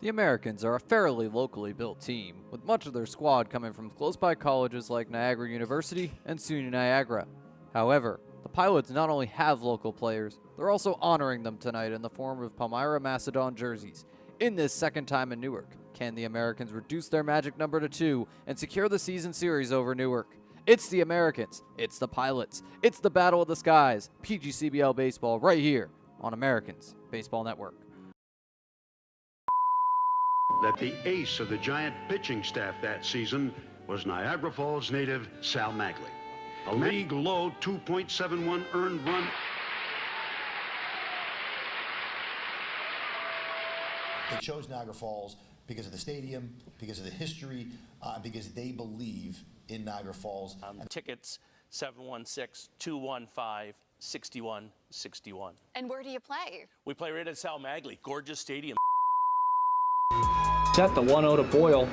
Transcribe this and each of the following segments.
The Americans are a fairly locally built team, with much of their squad coming from close-by colleges like Niagara University and SUNY Niagara. However, the Pilots not only have local players, they're also honoring them tonight in the form of Palmyra Macedon jerseys. In this second time in Newark, can the Americans reduce their magic number to 2 and secure the season series over Newark? It's the Americans, it's the Pilots, it's the Battle of the Skies, PGCBL Baseball right here on Americans Baseball Network. That the ace of the Giant pitching staff that season was Niagara Falls native Sal Magley. A league-low 2.71 earned run. They chose Niagara Falls because of the stadium, because of the history, because they believe in Niagara Falls. Tickets 716-215-6161. And where do you play? We play right at Sal Magley, gorgeous stadium. Set the 1-0 to Boyle.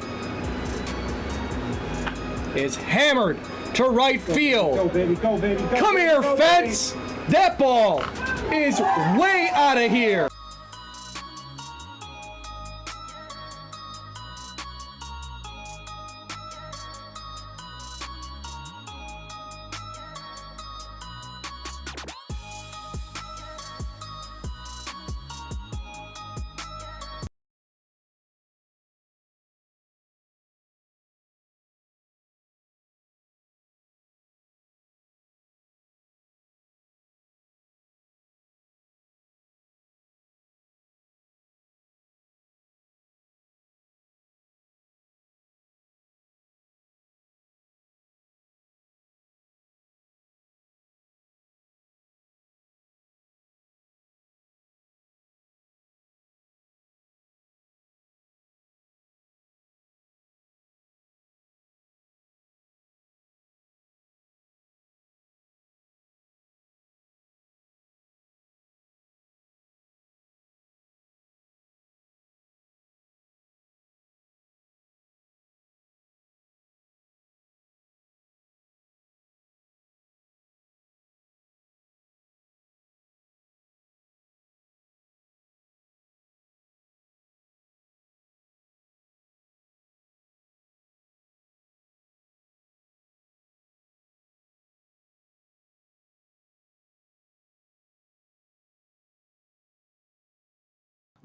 Is hammered to right field. Go, baby, go, baby. Go, Come baby, here, go, fence! Baby. That ball is way out of here.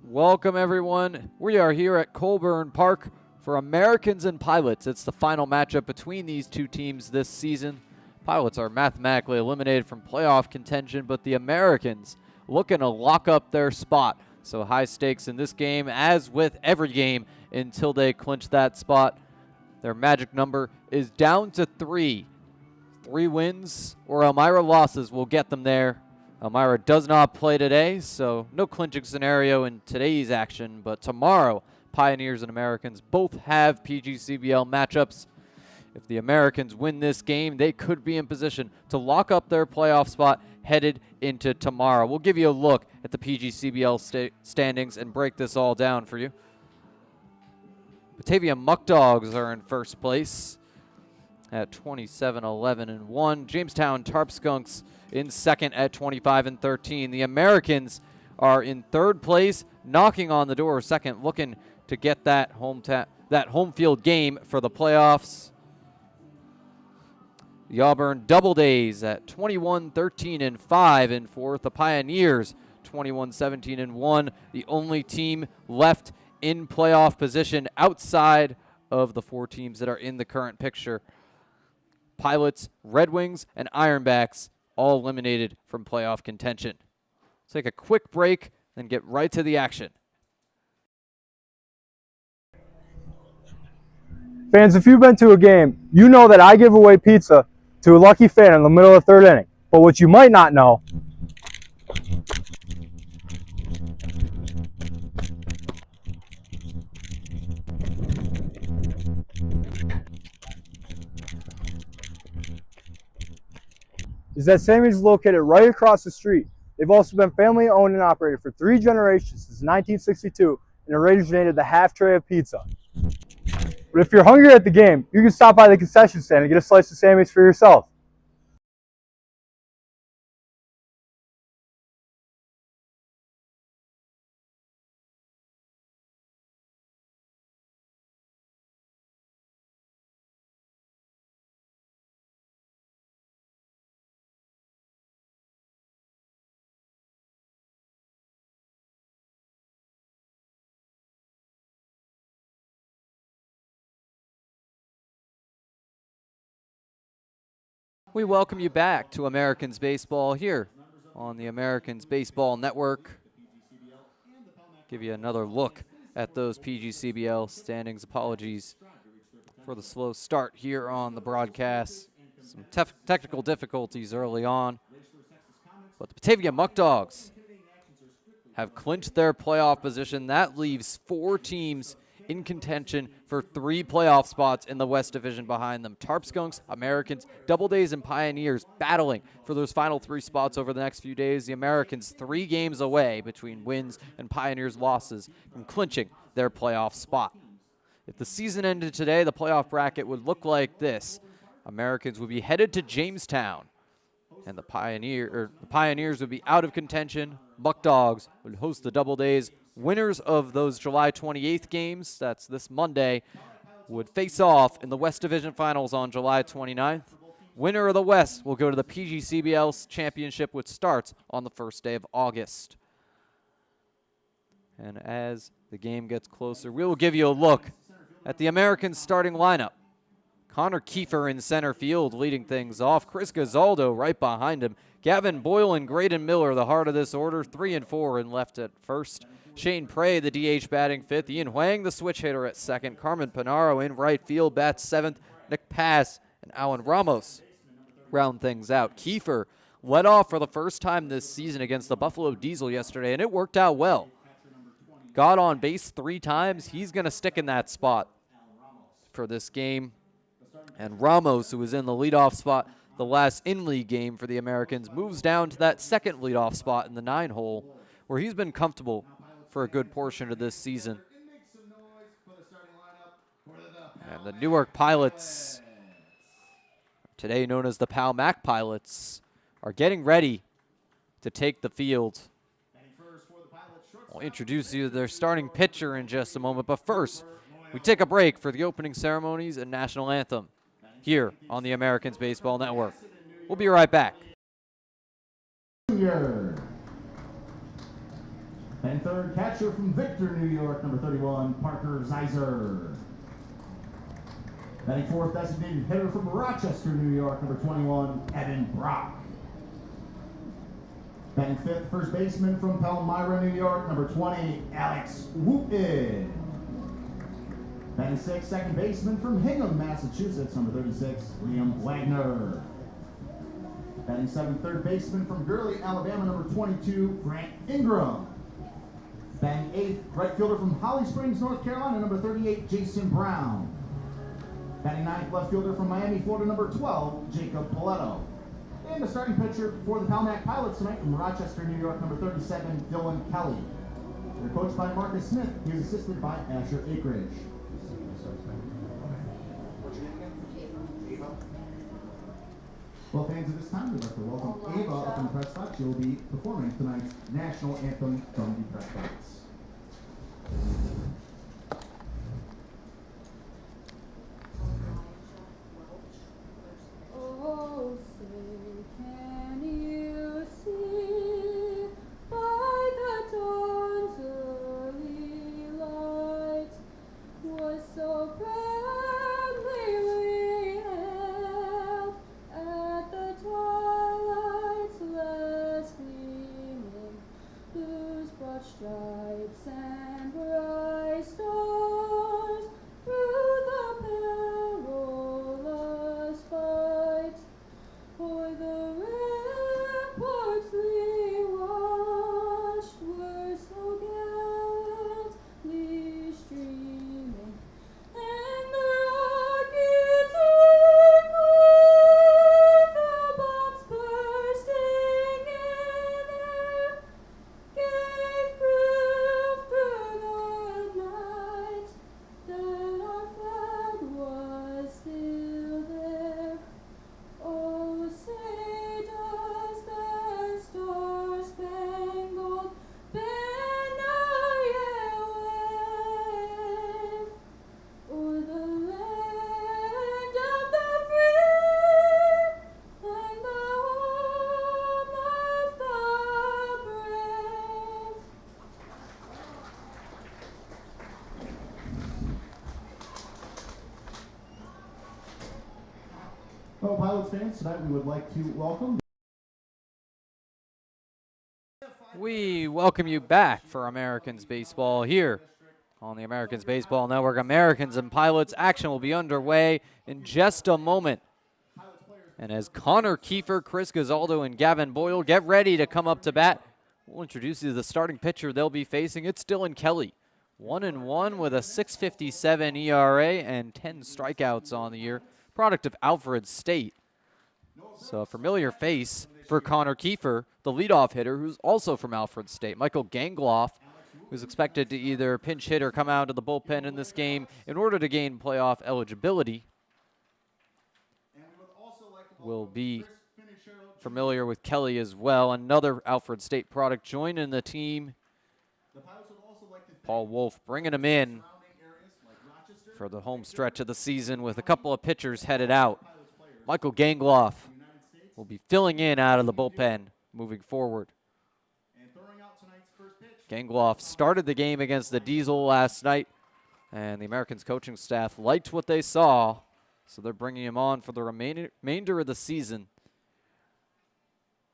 Welcome, everyone. We are here at Colburn Park for Americans and Pilots. It's the final matchup between these two teams this season. Pilots are mathematically eliminated from playoff contention, but the Americans looking to lock up their spot. So high stakes in this game, as with every game, until they clinch that spot. Their magic number is down to 3. 3 wins or Elmira losses will get them there. Elmira does not play today, so no clinching scenario in today's action, but tomorrow, Pioneers and Americans both have PGCBL matchups. If the Americans win this game, they could be in position to lock up their playoff spot headed into tomorrow. We'll give you a look at the PGCBL standings and break this all down for you. Batavia Muck Dogs are in first place at 27-11-1. Jamestown Tarp Skunks in second at 25-13. The Americans are in third place, knocking on the door second, looking to get that home field game for the playoffs. The Auburn Double Days at 21-13-5 in fourth. The Pioneers 21-17-1, the only team left in playoff position outside of the 4 teams that are in the current picture. Pilots, Red Wings, and Ironbacks all eliminated from playoff contention. Let's take a quick break, then get right to the action. Fans, if you've been to a game, you know that I give away pizza to a lucky fan in the middle of the 3rd inning. But what you might not know is that Sammy's is located right across the street. They've also been family owned and operated for 3 generations since 1962 and originated the half tray of pizza. But if you're hungry at the game, you can stop by the concession stand and get a slice of Sammy's for yourself. We welcome you back to Americans Baseball here on the Americans Baseball Network. Give you another look at those PGCBL standings. Apologies for the slow start here on the broadcast. Some technical difficulties early on. But the Batavia Muck Dogs have clinched their playoff position. That leaves 4 teams in contention for 3 playoff spots in the West Division behind them. Tarp Skunks, Americans, Doubledays, and Pioneers battling for those final 3 spots over the next few days. The Americans 3 games away between wins and Pioneers' losses from clinching their playoff spot. If the season ended today, the playoff bracket would look like this. Americans would be headed to Jamestown, and the Pioneers would be out of contention. Muck Dogs would host the Doubledays. Winners of those July 28th games, that's this Monday, would face off in the West Division Finals on July 29th. Winner of the West will go to the PGCBL Championship, which starts on the first day of August. And as the game gets closer, we will give you a look at the Americans starting lineup. Connor Kiefer in center field leading things off. Chris Gazaldo right behind him. Gavin Boyle and Graydon Miller, the heart of this order, 3 and 4 and left at first. Shane Prey, the DH, batting 5th. Ian Huang, the switch hitter, at 2nd. Carmen Panaro in right field, bats 7th. Nick Pass and Alan Ramos round things out. Kiefer led off for the first time this season against the Buffalo Diesel yesterday, and it worked out well. Got on base 3 times. He's going to stick in that spot for this game. And Ramos, who was in the leadoff spot the last in-league game for the Americans, moves down to that second leadoff spot in the 9-hole, where he's been comfortable for a good portion of this season. And the Newark Pilots, today known as the Pal Mac Pilots, are getting ready to take the field. I'll introduce you to their starting pitcher in just a moment, but first, we take a break for the opening ceremonies and national anthem here on the Americans Baseball Network. We'll be right back. Junior. And third catcher from Victor, New York, number 31, Parker Zeiser. Batting fourth designated hitter from Rochester, New York, number 21, Evan Brock. Batting fifth, first baseman from Palmyra, New York, number 20, Alex Whoopin. Batting sixth, second baseman from Hingham, Massachusetts, number 36, Liam Wagner. Batting seventh, third baseman from Gurley, Alabama, number 22, Grant Ingram. Batting eighth, right fielder from Holly Springs, North Carolina, number 38, Jason Brown. Batting ninth, left fielder from Miami, Florida, number 12, Jacob Paletto. And the starting pitcher for the Palmac Pilots tonight from Rochester, New York, number 37, Dylan Kelly. They're coached by Marcus Smith. He is assisted by Asher Akridge. Well, fans, at this time, we'd like to welcome Ava up in the press box. She will be performing tonight's national anthem from the press box. Oh, say, can you see by the dawn's early light was so proudly we hailed at the twilight's last gleaming, whose broad stripes Fellow Pilots fans, tonight we would like to welcome. We welcome you back for Americans Baseball here on the Americans Baseball Network. Americans and Pilots action will be underway in just a moment. And as Connor Kiefer, Chris Gazaldo, and Gavin Boyle get ready to come up to bat, we'll introduce you to the starting pitcher they'll be facing. It's Dylan Kelly, 1-1 with a 6.57 ERA and 10 strikeouts on the year, product of Alfred State. So a familiar face for Connor Kiefer, the leadoff hitter, who's also from Alfred State. Michael Gangloff, who's expected to either pinch hit or come out of the bullpen in this game in order to gain playoff eligibility, will be familiar with Kelly as well. Another Alfred State product joining the team. Paul Wolf bringing him in for the home stretch of the season with a couple of pitchers headed out. Michael Gangloff will be filling in out of the bullpen moving forward. Gangloff started the game against the Diesel last night, and the Americans coaching staff liked what they saw, so they're bringing him on for the remainder of the season.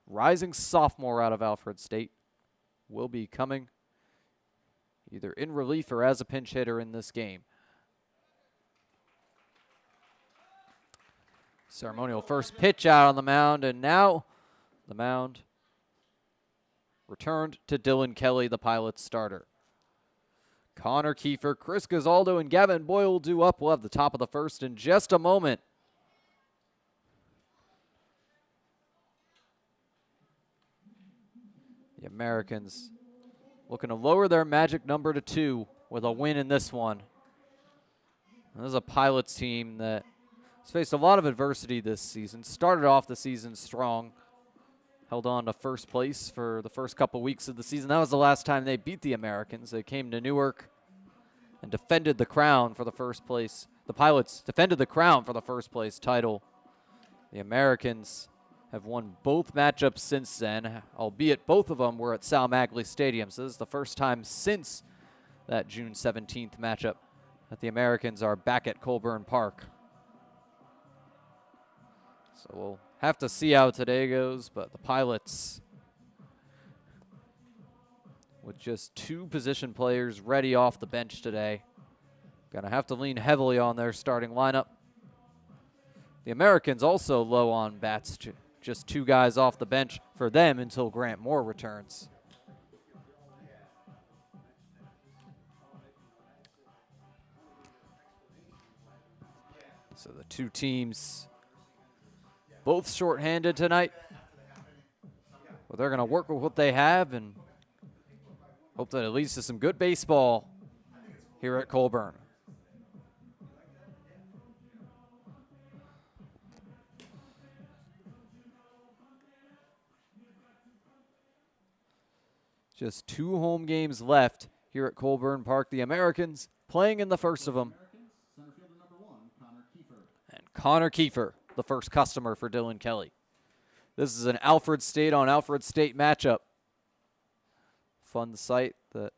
Rising sophomore out of Alfred State will be coming either in relief or as a pinch hitter in this game. Ceremonial first pitch out on the mound, and now the mound returned to Dylan Kelly, the Pilots starter. Connor Kiefer, Chris Gazaldo, and Gavin Boyle will do up. We'll have the top of the first in just a moment. The Americans looking to lower their magic number to 2 with a win in this one. This is a Pilots team that has faced a lot of adversity this season. Started off the season strong. Held on to first place for the first couple weeks of the season. That was the last time they beat the Americans. They came to Newark and defended the crown for the first place. The Pilots defended the crown for the first place title. The Americans have won both matchups since then, albeit both of them were at Sal Magley Stadium. So this is the first time since that June 17th matchup that the Americans are back at Colburn Park. So we'll have to see how today goes, but the Pilots, with just 2 position players ready off the bench today, gonna have to lean heavily on their starting lineup. The Americans also low on bats, just 2 guys off the bench for them until Grant Moore returns. So the 2 teams both shorthanded tonight. But they're going to work with what they have and hope that it leads to some good baseball here at Colburn. Just 2 home games left here at Colburn Park. The Americans playing in the first of them. And Connor Kiefer, the first customer for Dylan Kelly. This is an Alfred State on Alfred State matchup. Fun sight that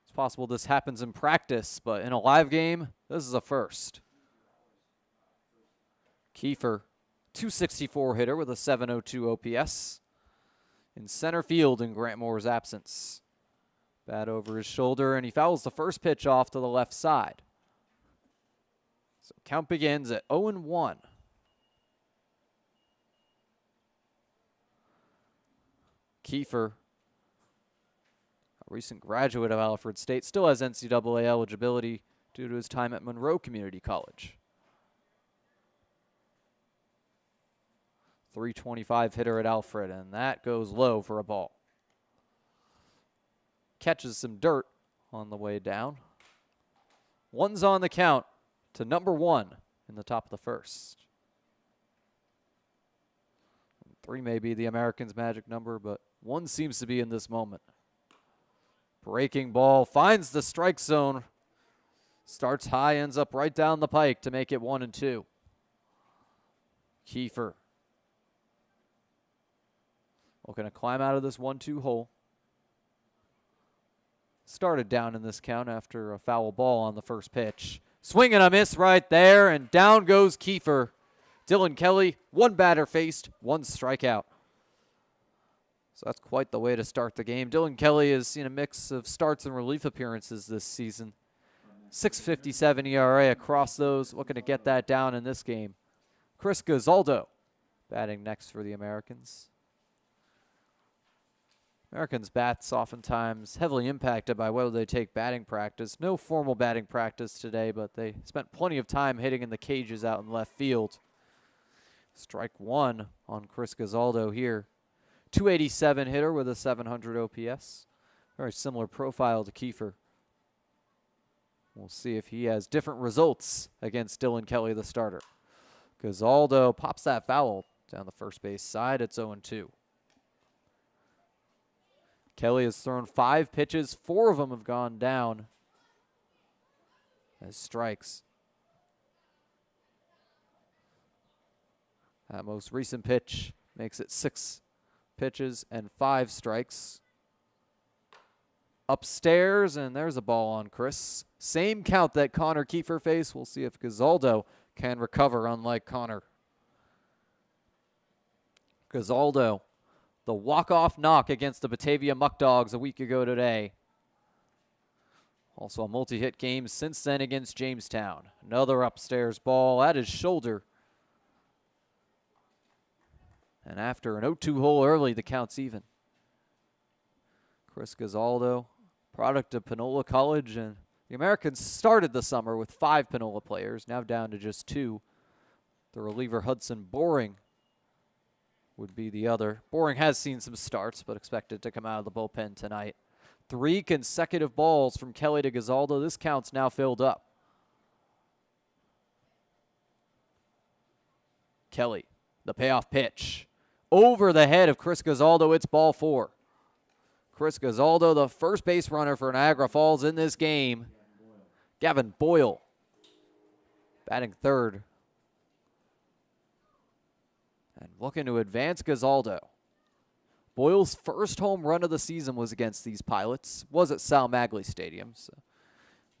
it's possible this happens in practice, but in a live game, this is a first. Kiefer, 264 hitter with a 702 OPS. In center field in Grant Moore's absence. Bat over his shoulder, and he fouls the first pitch off to the left side. So count begins at 0-1. Kiefer, a recent graduate of Alfred State, still has NCAA eligibility due to his time at Monroe Community College. .325 hitter at Alfred, and that goes low for a ball. Catches some dirt on the way down. 1's on the count to number 1 in the top of the first. 3 may be the Americans' magic number, but 1 seems to be in this moment. Breaking ball finds the strike zone. Starts high, ends up right down the pike to make it 1-2. Kiefer looking to climb out of this 1-2 hole. Started down in this count after a foul ball on the first pitch. Swing and a miss right there, and down goes Kiefer Dylan Kelly, 1 batter faced, 1 strikeout. So that's quite the way to start the game. Dylan Kelly has seen a mix of starts and relief appearances this season. 6.57 ERA across those, looking to get that down in this game. Chris Gazaldo batting next for the Americans. Americans' bats oftentimes heavily impacted by whether they take batting practice. No formal batting practice today, but they spent plenty of time hitting in the cages out in left field. Strike 1 on Chris Gazaldo here. 287 hitter with a 700 OPS. Very similar profile to Kiefer. We'll see if he has different results against Dylan Kelly, the starter. Gazaldo pops that foul down the first base side. It's 0-2. Kelly has thrown 5 pitches. 4 of them have gone down as strikes. That most recent pitch makes it 6 pitches and 5 strikes. Upstairs, and there's a ball on Chris. Same count that Connor Kiefer faced. We'll see if Gazaldo can recover, unlike Connor. Gazaldo, the walk-off knock against the Batavia Muck Dogs a week ago today. Also a multi-hit game since then against Jamestown. Another upstairs ball at his shoulder. And after an 0-2 hole early, the count's even. Chris Gazaldo, product of Panola College, and the Americans started the summer with 5 Panola players, now down to just 2. The reliever Hudson Boring would be the other. Boring has seen some starts, but expected to come out of the bullpen tonight. 3 consecutive balls from Kelly to Gazaldo. This count's now filled up. Kelly, the payoff pitch. Over the head of Chris Gazaldo, it's ball 4. Chris Gazaldo, the first base runner for Niagara Falls in this game. Gavin Boyle batting third. And looking to advance Gazaldo. Boyle's first home run of the season was against these Pilots. Was at Sal Magley Stadium. So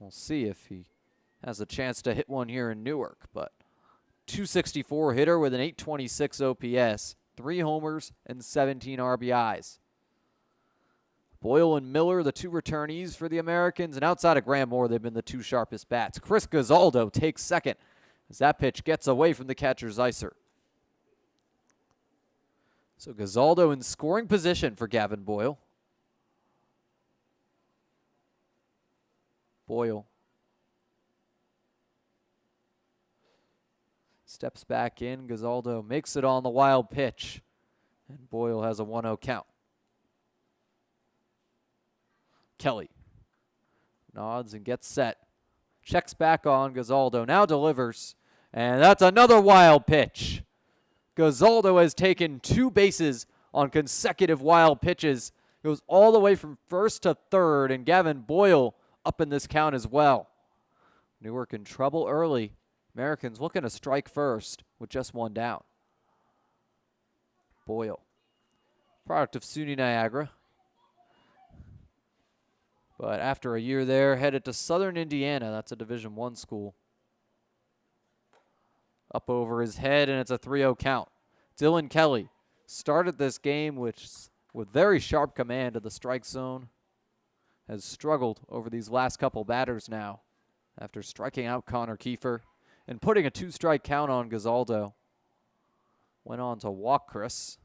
we'll see if he has a chance to hit one here in Newark. But 264 hitter with an 826 OPS. 3 homers and 17 RBIs. Boyle and Miller, the 2 returnees for the Americans. And outside of Graham Moore, they've been the 2 sharpest bats. Chris Gazaldo takes second as that pitch gets away from the catcher Zeiser. So Gazaldo in scoring position for Gavin Boyle. Boyle steps back in. Gazaldo makes it on the wild pitch. And Boyle has a 1-0 count. Kelly nods and gets set. Checks back on Gazaldo. Now delivers. And that's another wild pitch. Gazaldo has taken 2 bases on consecutive wild pitches. Goes all the way from first to third, and Gavin Boyle up in this count as well. Newark in trouble early. Americans looking to strike first with just 1 down. Boyle, product of SUNY Niagara. But after a year there, headed to Southern Indiana. That's a Division I school. Up over his head, and it's a 3-0 count. Dylan Kelly started this game with very sharp command of the strike zone. Has struggled over these last couple batters now after striking out Connor Kiefer and putting a 2-strike count on Gazaldo. Went on to walk Chris.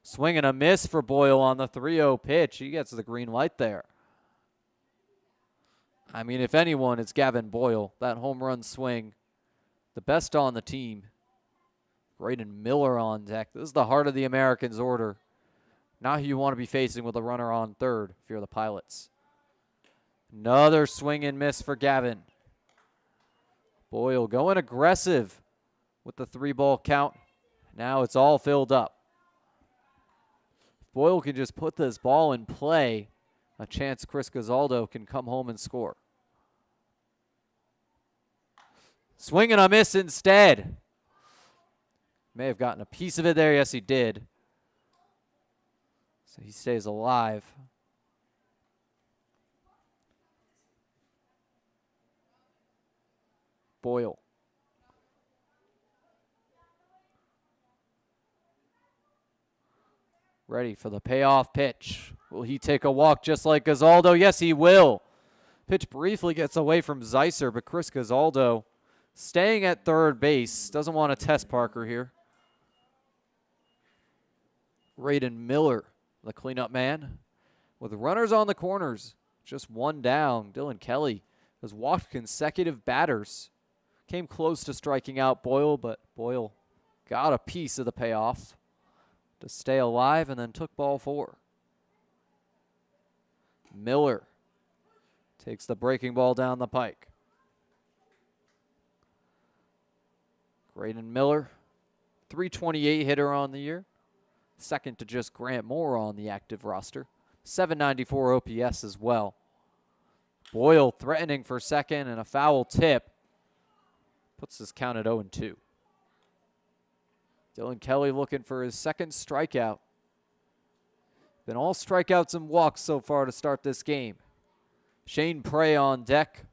Swing and a miss for Boyle on the 3-0 pitch. He gets the green light there. I mean, if anyone, it's Gavin Boyle. That home run swing, the best on the team. Braden Miller on deck. This is the heart of the Americans' order. Not who you want to be facing with a runner on third if you're the Pilots. Another swing and miss for Gavin. Boyle going aggressive with the 3-ball count. Now it's all filled up. If Boyle can just put this ball in play, a chance Chris Gazaldo can come home and score. Swing and a miss instead. May have gotten a piece of it there. Yes, he did. So he stays alive. Boyle. Ready for the payoff pitch. Will he take a walk just like Gazaldo? Yes, he will. Pitch briefly gets away from Zeiser, but Chris Gazaldo staying at third base. Doesn't want to test Parker here. Braden Miller, the cleanup man. With runners on the corners, just one down. Dylan Kelly has walked consecutive batters. Came close to striking out Boyle, but Boyle got a piece of the payoff to stay alive and then took ball 4. Miller takes the breaking ball down the pike. Braden Miller, 328 hitter on the year. Second to just Grant Moore on the active roster. 794 OPS as well. Boyle threatening for second, and a foul tip puts this count at 0-2. Dylan Kelly looking for his second strikeout. Been all strikeouts and walks so far to start this game. Shane Prey on deck.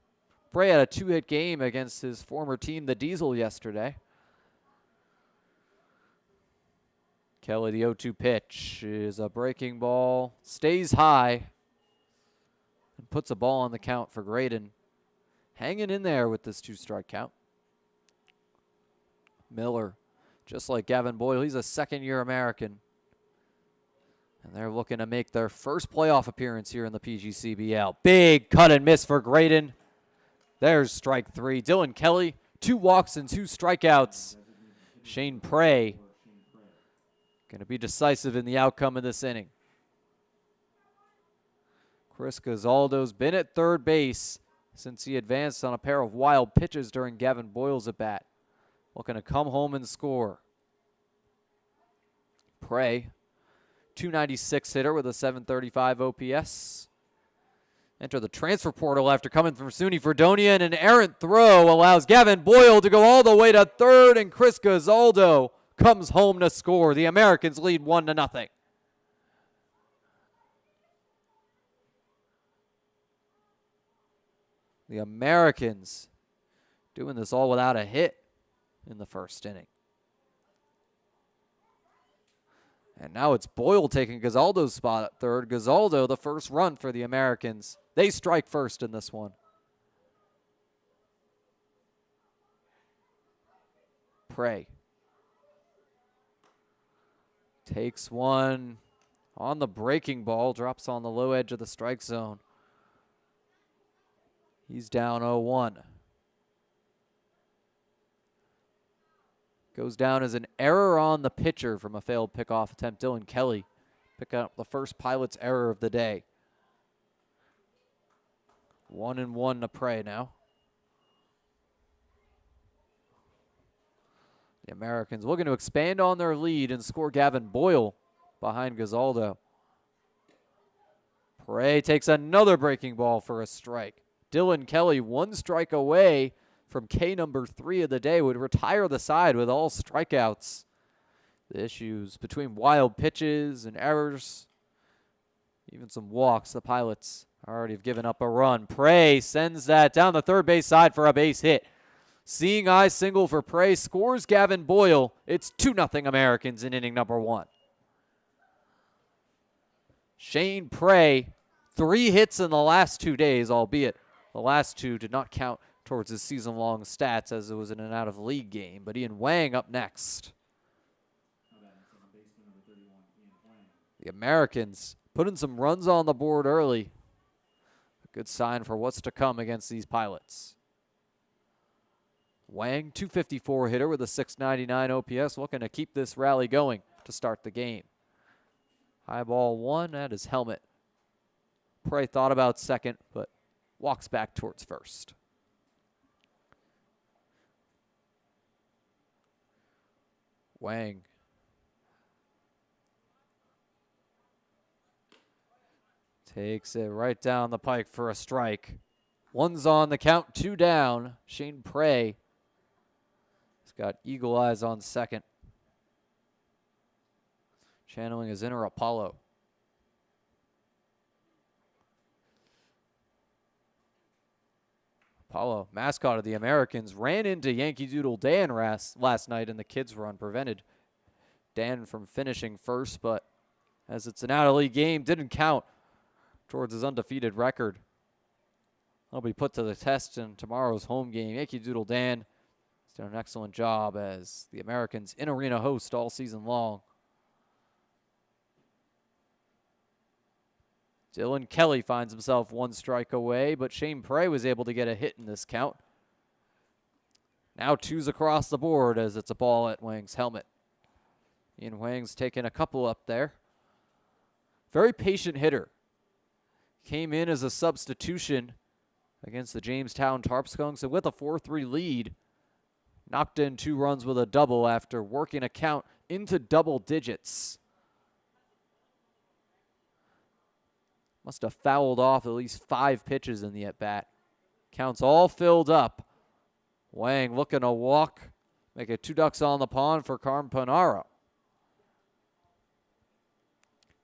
Prey had a 2-hit game against his former team, the Diesel, yesterday. Kelly, the 0-2 pitch is a breaking ball. Stays high and puts a ball on the count for Graydon. Hanging in there with this 2-strike count. Miller, just like Gavin Boyle, he's a second-year American. And they're looking to make their first playoff appearance here in the PGCBL. Big cut and miss for Graydon. There's strike 3. Dylan Kelly, 2 walks and 2 strikeouts. Shane Prey going to be decisive in the outcome of this inning. Chris Gazaldo's been at third base since he advanced on a pair of wild pitches during Gavin Boyle's at-bat. Looking to come home and score. Prey, 296 hitter with a 735 OPS. Enter the transfer portal after coming from SUNY Fredonia, and an errant throw allows Gavin Boyle to go all the way to third, and Chris Gazaldo comes home to score. The Americans lead 1-0. The Americans doing this all without a hit in the first inning. And now it's Boyle taking Gazaldo's spot at third. Gazaldo, the first run for the Americans. They strike first in this one. Prey takes one on the breaking ball, drops on the low edge of the strike zone. He's down 0-1. Goes down as an error on the pitcher from a failed pickoff attempt. Dylan Kelly picking up the first Pilot's error of the day. 1-1 to Prey now. The Americans looking to expand on their lead and score Gavin Boyle behind Gazaldo. Prey takes another breaking ball for a strike. Dylan Kelly, 1 strike away from K number 3 of the day, would retire the side with all strikeouts. The issues between wild pitches and errors, even some walks, the Pilots already have given up a run. Prey sends that down the third base side for a base hit. Seeing eye single for Prey, scores Gavin Boyle. It's 2-0 Americans in inning number 1. Shane Prey, 3 hits in the last 2 days, albeit the last 2 did not count towards his season-long stats as it was in an out-of-league game. But Ian Wang up next. The Americans putting some runs on the board early. A good sign for what's to come against these Pilots. Wang, 254 hitter with a 699 OPS, looking to keep this rally going to start the game. High ball 1 at his helmet. Prey thought about second, but walks back towards first. Wang takes it right down the pike for a strike. 1's on the count, 2 down. Shane Prey has got eagle eyes on second, channeling his inner Apollo. Apollo, mascot of the Americans, ran into Yankee Doodle Dan last night in the kids' run, prevented Dan from finishing first, but as it's an out-of-league game. Didn't count towards his undefeated record. That'll be put to the test in tomorrow's home game. Yankee Doodle Dan has done an excellent job as the Americans in-arena host all season long. Dylan Kelly finds himself one strike away, but Shane Prey was able to get a hit in this count. Now 2s across the board as it's a ball at Wang's helmet. Ian Wang's taking a couple up there. Very patient hitter. Came in as a substitution against the Jamestown Tarpskunks, and with a 4-3 lead, knocked in 2 runs with a double after working a count into double digits. Must have fouled off at least 5 pitches in the at-bat. Counts all filled up. Wang looking to walk, make it 2 ducks on the pond for Carm Panaro.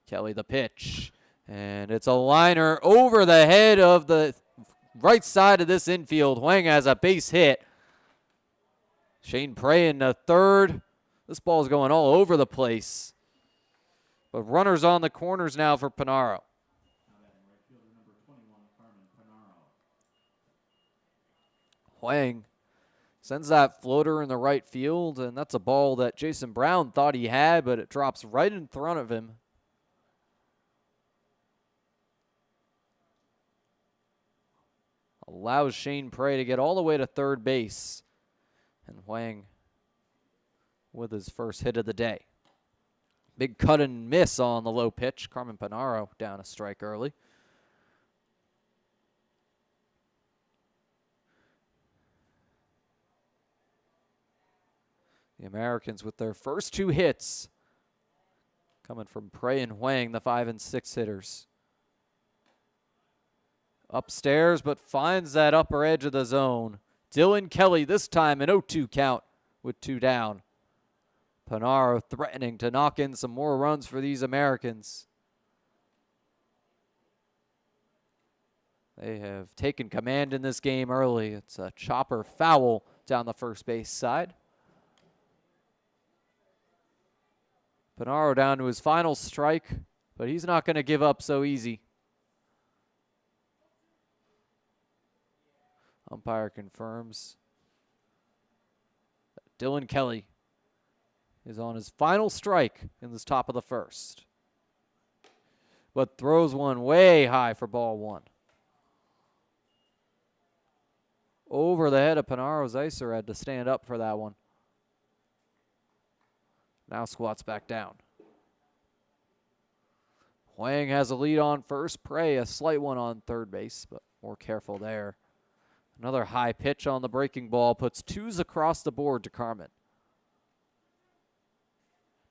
Kelly the pitch, and it's a liner over the head of the right side of this infield. Wang has a base hit. Shane Prey in the third. This ball is going all over the place. But runners on the corners now for Panaro. Wang sends that floater in the right field, and that's a ball that Jason Brown thought he had, but it drops right in front of him. Allows Shane Prey to get all the way to third base. And Wang with his first hit of the day. Big cut and miss on the low pitch. Carmen Panaro down a strike early. The Americans with their first 2 hits coming from Prey and Wang, the 5 and 6 hitters. Upstairs, but finds that upper edge of the zone. Dylan Kelly this time an 0-2 count with 2 down. Panaro threatening to knock in some more runs for these Americans. They have taken command in this game early. It's a chopper foul down the first base side. Panaro down to his final strike, but he's not going to give up so easy. Umpire confirms that Dylan Kelly is on his final strike in this top of the first, but throws one way high for ball 1. Over the head of Panaro's icer, had to stand up for that one. Now squats back down. Wang has a lead on first. Prey a slight one on third base, but more careful there. Another high pitch on the breaking ball puts 2s across the board to Carmen.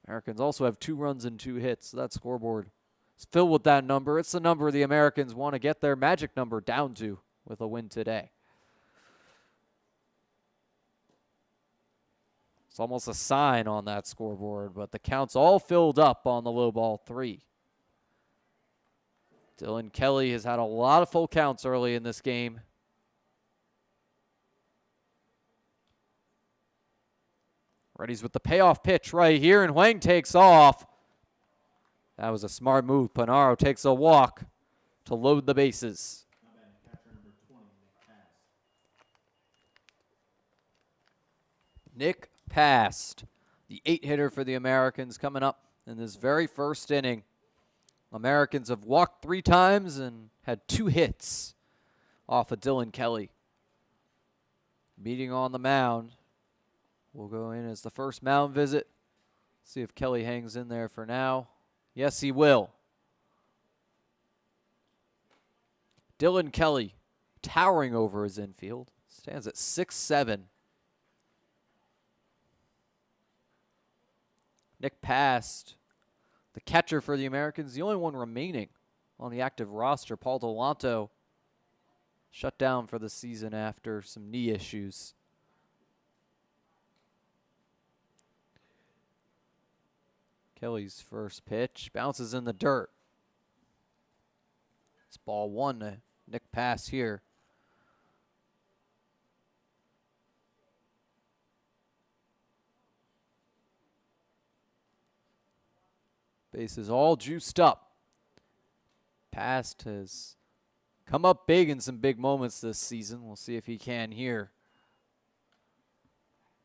Americans also have 2 runs and 2 hits. So that scoreboard is filled with that number. It's the number the Americans want to get their magic number down to with a win today. It's almost a sign on that scoreboard, but the count's all filled up on the low ball 3. Dylan Kelly has had a lot of full counts early in this game. Ready's with the payoff pitch right here, and Wang takes off. That was a smart move. Panaro takes a walk to load the bases. Nick Past, the 8-hitter for the Americans, coming up in this very first inning. Americans have walked 3 times and had 2 hits off of Dylan Kelly. Meeting on the mound. Will go in as the first mound visit. See if Kelly hangs in there for now. Yes, he will. Dylan Kelly, towering over his infield, stands at 6'7". Nick Past, the catcher for the Americans, the only one remaining on the active roster. Paul Delanto shut down for the season after some knee issues. Kelly's first pitch bounces in the dirt. It's ball 1 to Nick Past here. Base is all juiced up. Past has come up big in some big moments this season. We'll see if he can here.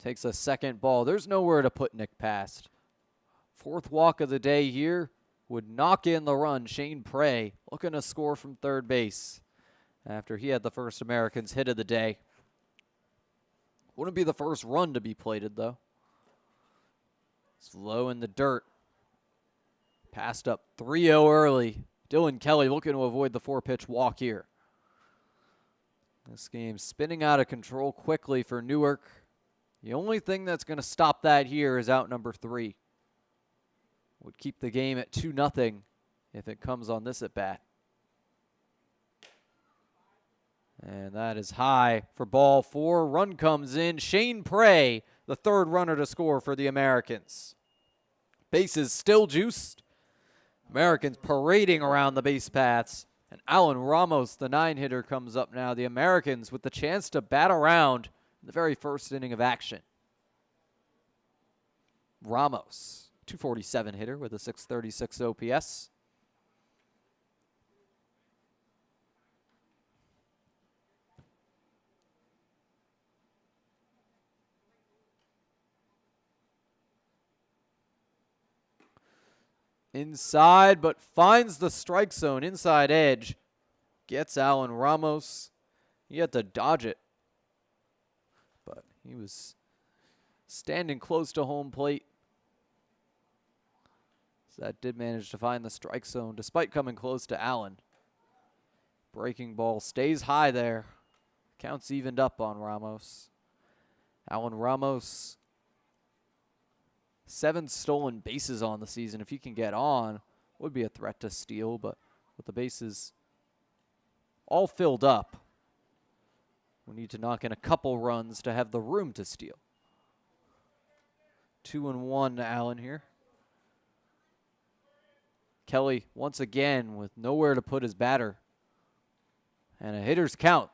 Takes a second ball. There's nowhere to put Nick Past. Fourth walk of the day here would knock in the run. Shane Prey looking to score from third base after he had the first Americans hit of the day. Wouldn't be the first run to be plated, though. It's low in the dirt. Passed up 3-0 early. Dylan Kelly looking to avoid the 4-pitch walk here. This game spinning out of control quickly for Newark. The only thing that's going to stop that here is out number 3. Would keep the game at 2-0 if it comes on this at bat. And that is high for ball 4. Run comes in. Shane Prey, the third runner to score for the Americans. Bases still juiced. Americans parading around the base paths. And Alan Ramos, the 9-hitter, comes up now. The Americans with the chance to bat around in the very first inning of action. Ramos, 247 hitter with a 636 OPS. Inside, but finds the strike zone. Inside edge. Gets Alan Ramos. He had to dodge it. But he was standing close to home plate. So that did manage to find the strike zone despite coming close to Allen. Breaking ball stays high there. Counts evened up on Ramos. Alan Ramos, 7 stolen bases on the season. If he can get on, would be a threat to steal, but with the bases all filled up, we need to knock in a couple runs to have the room to steal. 2-1 to Allen here. Kelly once again with nowhere to put his batter. And a hitter's count.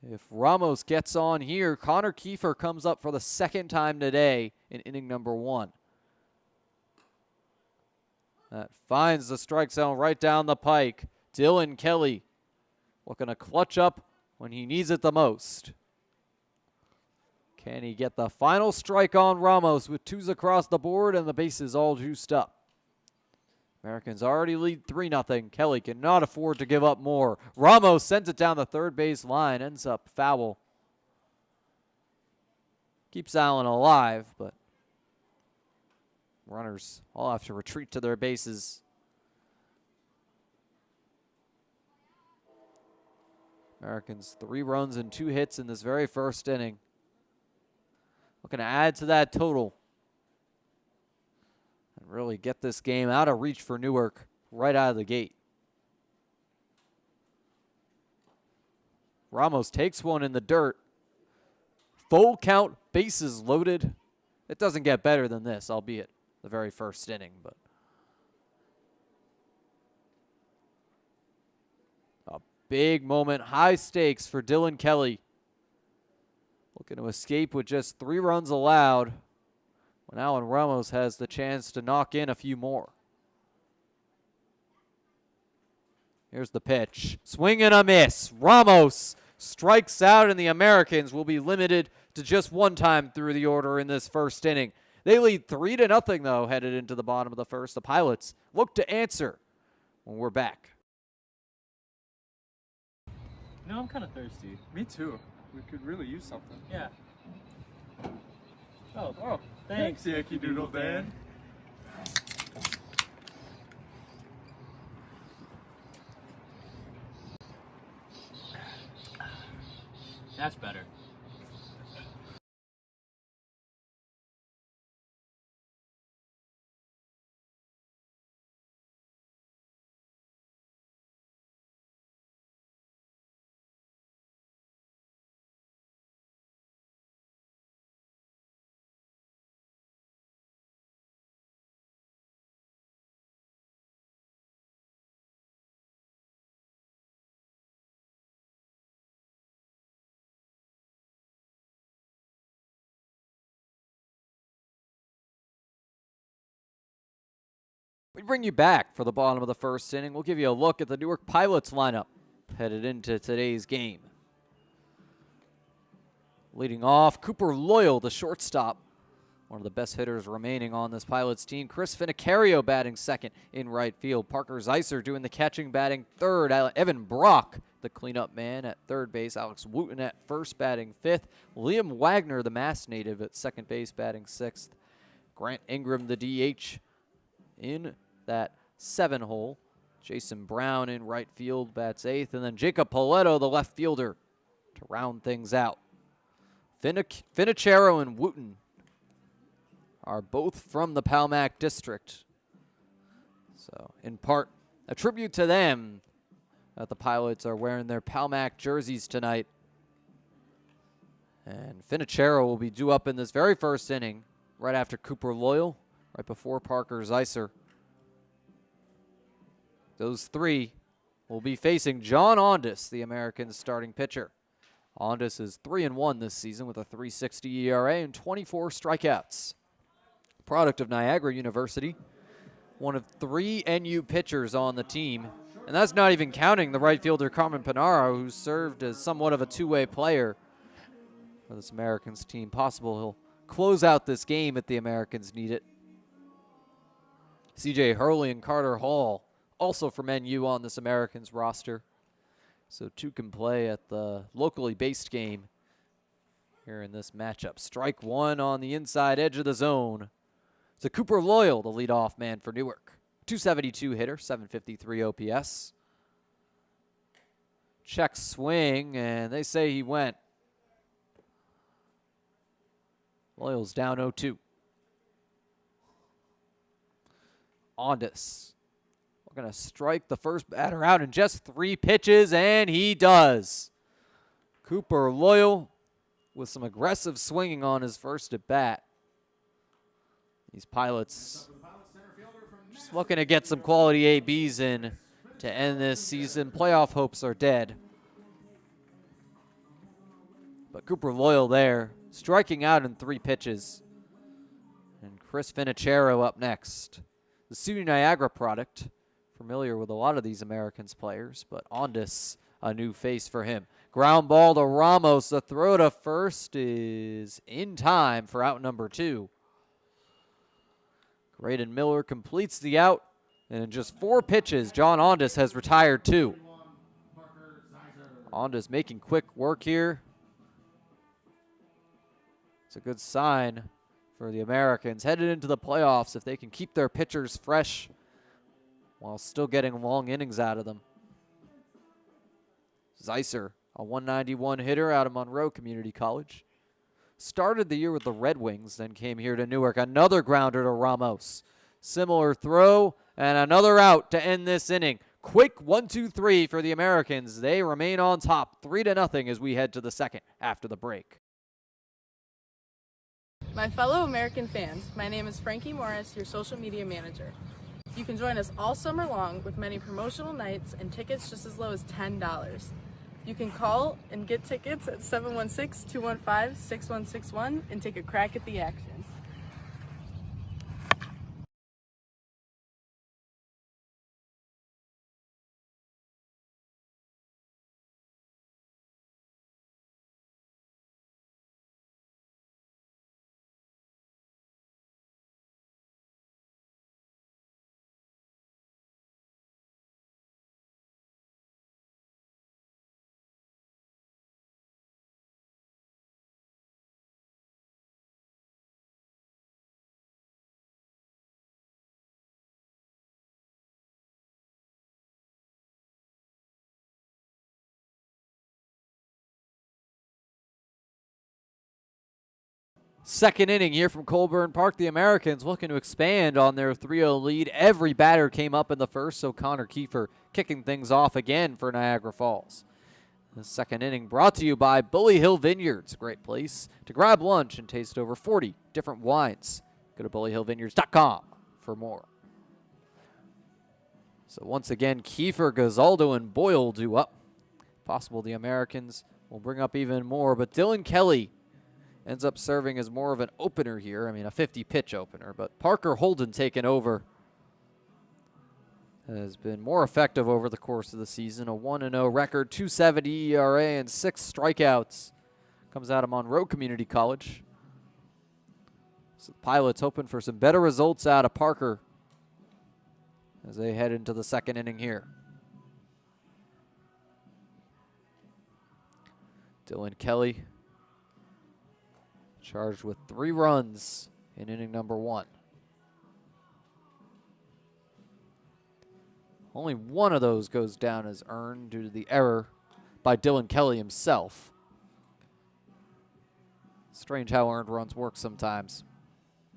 If Ramos gets on here, Connor Kiefer comes up for the second time today in inning number 1. That finds the strike zone right down the pike. Dylan Kelly looking to clutch up when he needs it the most. Can he get the final strike on Ramos with 2s across the board and the bases all juiced up? Americans already lead 3-0. Kelly cannot afford to give up more. Ramos sends it down the third base line, ends up foul. Keeps Allen alive, but runners all have to retreat to their bases. Americans 3 runs and 2 hits in this very first inning. Looking to add to that total and really get this game out of reach for Newark right out of the gate. Ramos takes one in the dirt. Full count, bases loaded. It doesn't get better than this, albeit the very first inning, but a big moment, high stakes for Dylan Kelly. Looking to escape with just 3 runs allowed when Alan Ramos has the chance to knock in a few more. Here's the pitch. Swing and a miss. Ramos strikes out, and the Americans will be limited to just 1 time through the order in this first inning. They lead 3-0, though, headed into the bottom of the first. The Pilots look to answer when we're back. No, I'm kind of thirsty. Me too. We could really use something. Yeah. Oh, thanks. Yankee Doodle Dan. That's better. We bring you back for the bottom of the first inning. We'll give you a look at the Newark Pilots lineup headed into today's game. Leading off, Cooper Loyal, the shortstop, one of the best hitters remaining on this Pilots team. Chris Finicario batting second in right field. Parker Zeiser doing the catching, batting third. Evan Brock, the cleanup man, at third base. Alex Wooten at first, batting fifth. Liam Wagner, the Mass native, at second base, batting sixth. Grant Ingram, the DH, in that 7-hole. Jason Brown in right field, bats eighth. And then Jacob Paletto, the left fielder, to round things out. Finichero and Wooten are both from the Palmac district. So, in part, a tribute to them that the Pilots are wearing their Palmac jerseys tonight. And Finichero will be due up in this very first inning, right after Cooper Loyal, right before Parker Zeiser. Those three will be facing John Ondas, the Americans' starting pitcher. Ondas is 3-1 this season with a .360 ERA and 24 strikeouts. Product of Niagara University, one of 3 NU pitchers on the team. And that's not even counting the right fielder Carmen Panaro, who served as somewhat of a two-way player for this Americans team. Possible he'll close out this game if the Americans need it. CJ Hurley and Carter Hall, also from NU on this Americans roster. So 2 can play at the locally based game here in this matchup. Strike 1 on the inside edge of the zone. So Cooper Loyal, the leadoff man for Newark. .272 hitter, .753 OPS. Check swing, and they say he went. Loyal's down 0-2. Ondas. We're going to strike the first batter out in just 3 pitches, and he does. Cooper Loyal with some aggressive swinging on his first at bat. These Pilots just looking to get some quality ABs in to end this season. Playoff hopes are dead. But Cooper Loyal there, striking out in 3 pitches. And Chris Finichero up next. The SUNY Niagara product, familiar with a lot of these Americans players, but Ondas, a new face for him. Ground ball to Ramos. The throw to first is in time for out number 2. Graydon Miller completes the out, and in just 4 pitches, John Ondas has retired 2. Ondas making quick work here. It's a good sign for the Americans headed into the playoffs if they can keep their pitchers fresh while still getting long innings out of them. Zeiser, a .191 hitter out of Monroe Community College. Started the year with the Red Wings, then came here to Newark. Another grounder to Ramos. Similar throw, and another out to end this inning. Quick 1-2-3 for the Americans. They remain on top, 3-0 as we head to the second after the break. My fellow American fans, my name is Frankie Morris, your social media manager. You can join us all summer long with many promotional nights and tickets just as low as $10. You can call and get tickets at 716-215-6161 and take a crack at the action. Second inning here from Colburn Park. The Americans looking to expand on their 3-0 lead. Every batter came up in the first, so Connor Kiefer kicking things off again for Niagara Falls. The second inning brought to you by Bully Hill Vineyards, a great place to grab lunch and taste over 40 different wines. Go to bullyhillvineyards.com for more. So once again, Kiefer, Gazaldo, and Boyle do up. Possible the Americans will bring up even more, but Dylan Kelly ends up serving as more of an opener here. I mean, a 50-pitch opener, but Parker Holden taking over has been more effective over the course of the season. A 1-0 record, 2.70 ERA, and 6 strikeouts. Comes out of Monroe Community College. So the Pilots hoping for some better results out of Parker as they head into the second inning here. Dylan Kelly charged with 3 runs in inning number 1. Only one of those goes down as earned due to the error by Dylan Kelly himself. Strange how earned runs work sometimes,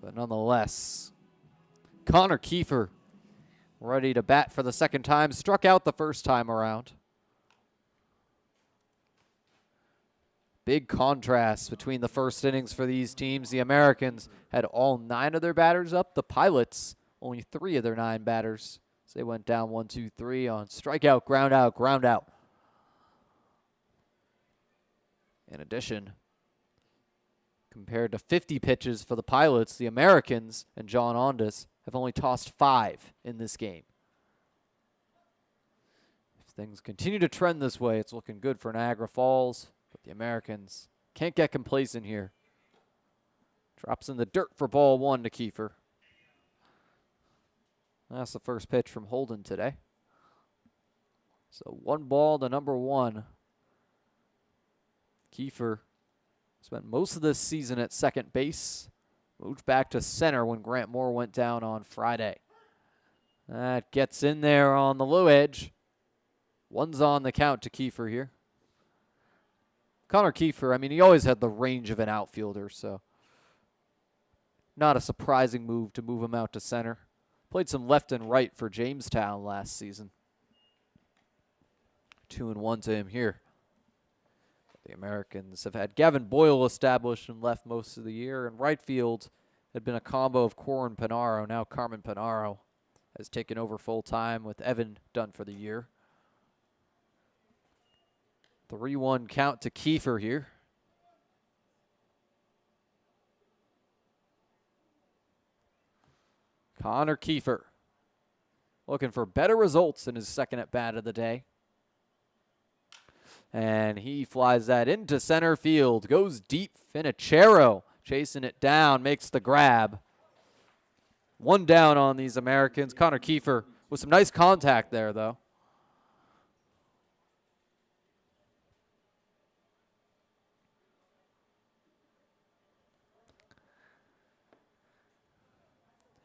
but nonetheless. Connor Kiefer ready to bat for the second time, struck out the first time around. Big contrast between the first innings for these teams. The Americans had all 9 of their batters up. The Pilots, only 3 of their 9 batters. So they went down 1, 2, 3 on strikeout, ground out, ground out. In addition, compared to 50 pitches for the Pilots, the Americans and John Ondas have only tossed 5 in this game. If things continue to trend this way, it's looking good for Niagara Falls, but the Americans can't get complacent here. Drops in the dirt for ball 1 to Kiefer. That's the first pitch from Holden today. So 1 ball to number 1. Kiefer spent most of this season at second base. Moved back to center when Grant Moore went down on Friday. That gets in there on the low edge. 1's on the count to Kiefer here. Connor Kiefer, I mean, he always had the range of an outfielder, so not a surprising move to move him out to center. Played some left and right for Jamestown last season. 2-1 to him here. The Americans have had Gavin Boyle established and left most of the year. In right field had been a combo of Corin Panaro. Now Carmen Panaro has taken over full time with Evan done for the year. 3-1 count to Kiefer here. Connor Kiefer looking for better results in his second at-bat of the day. And he flies that into center field. Goes deep. Finachero chasing it down. Makes the grab. 1 down on these Americans. Connor Kiefer with some nice contact there, though.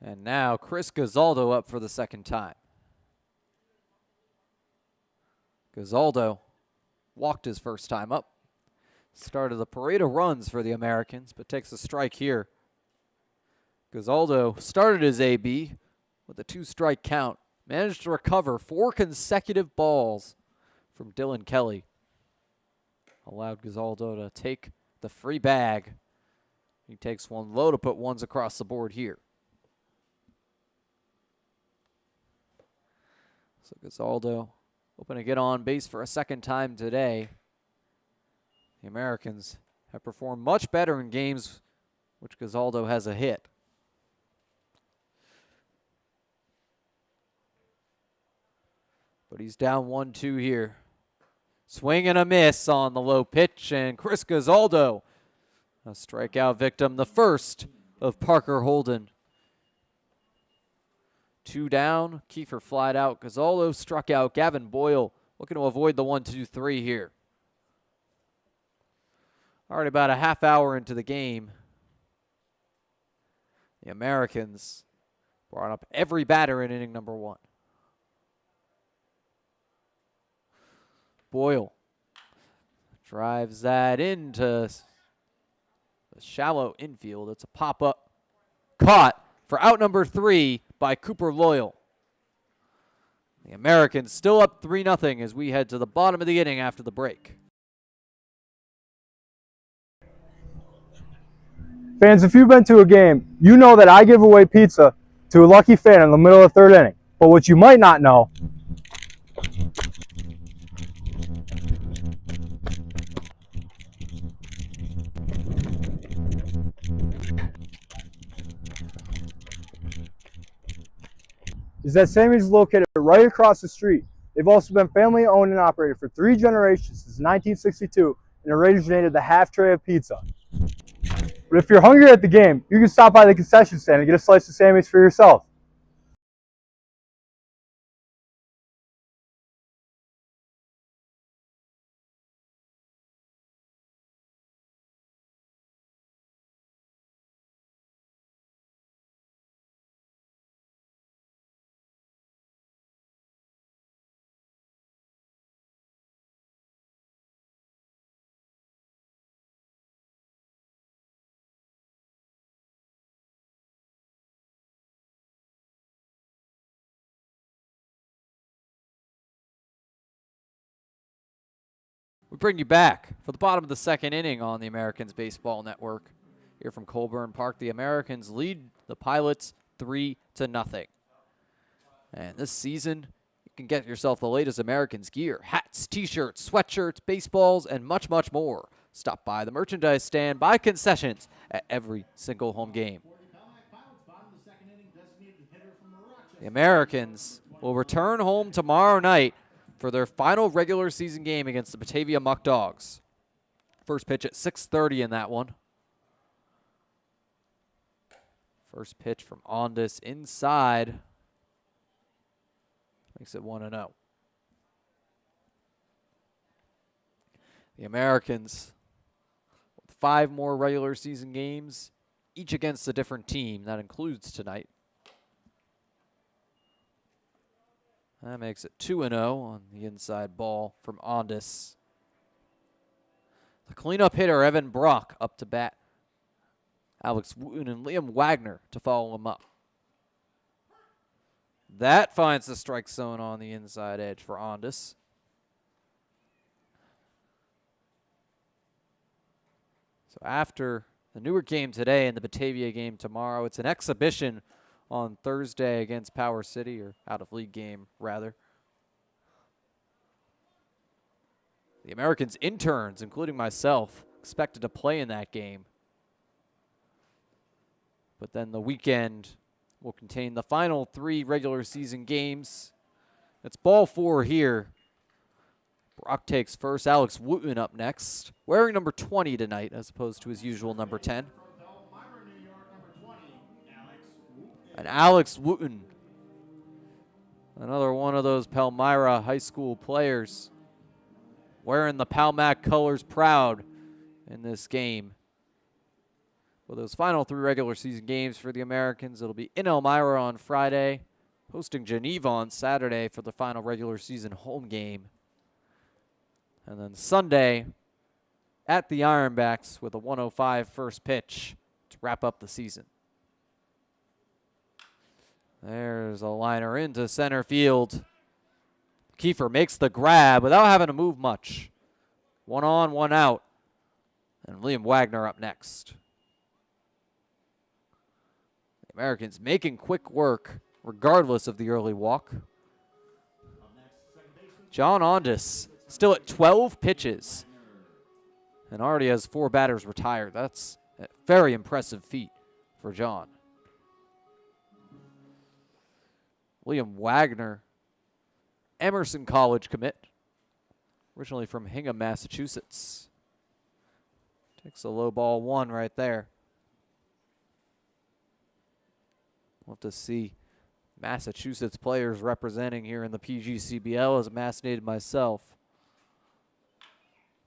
And now Chris Gazaldo up for the second time. Gazaldo walked his first time up. Started the parade of runs for the Americans, but takes a strike here. Gazaldo started his AB with a 2-strike count. Managed to recover 4 consecutive balls from Dylan Kelly. Allowed Gazaldo to take the free bag. He takes 1 low to put 1s across the board here. So Gazaldo hoping to get on base for a second time today. The Americans have performed much better in games which Gazaldo has a hit. But he's down 1-2 here. Swing and a miss on the low pitch, and Chris Gazaldo, a strikeout victim, the first of Parker Holden. 2 down, Kiefer flied out. Gazaldo struck out. Gavin Boyle looking to avoid the 1-2-3 here. Already about a half hour into the game. The Americans brought up every batter in inning number 1. Boyle drives that into the shallow infield. It's a pop-up. Caught for out number 3 by Cooper Loyal. The Americans still up 3-0 as we head to the bottom of the inning after the break. Fans, if you've been to a game, you know that I give away pizza to a lucky fan in the middle of the 3rd inning. But what you might not know is that Sammy's is located right across the street. They've also been family owned and operated for 3 generations since 1962 and originated the half tray of pizza. But if you're hungry at the game, you can stop by the concession stand and get a slice of Sammy's for yourself. We bring you back for the bottom of the second inning on the Americans Baseball Network. Here from Colburn Park, the Americans lead the Pilots 3-0. And this season, you can get yourself the latest Americans gear, hats, t-shirts, sweatshirts, baseballs, and much, much more. Stop by the merchandise stand by Concessions at every single home game. The Americans will return home tomorrow night for their final regular season game against the Batavia Muck Dogs. First pitch at 6:30 in that one. First pitch from Ondas inside. Makes it 1-0. The Americans with 5 more regular season games, each against a different team. That includes tonight. That makes it 2-0 on the inside ball from Ondas. The cleanup hitter, Evan Brock, up to bat. Alex Wooten and Liam Wagner to follow him up. That finds the strike zone on the inside edge for Ondas. So after the Newark game today and the Batavia game tomorrow, it's an exhibition on Thursday against Power City, or out-of-league game, rather. The Americans interns, including myself, expected to play in that game. But then the weekend will contain the final 3 regular season games. It's ball 4 here. Brock takes first. Alex Wooten up next, wearing number 20 tonight as opposed to his usual number 10. And Alex Wooten, another one of those Palmyra high school players, wearing the Palmac colors proud in this game. For those final 3 regular season games for the Americans, it'll be in Elmira on Friday, hosting Geneva on Saturday for the final regular season home game. And then Sunday at the Ironbacks with a 1:05 first pitch to wrap up the season. There's a liner into center field. Kiefer makes the grab without having to move much. 1 on, 1 out. And Liam Wagner up next. The Americans making quick work regardless of the early walk. John Ondas still at 12 pitches and already has 4 batters retired. That's a very impressive feat for John. Liam Wagner, Emerson College commit, originally from Hingham, Massachusetts. Takes a low ball 1 right there. We'll have to see Massachusetts players representing here in the PGCBL, as fascinated myself.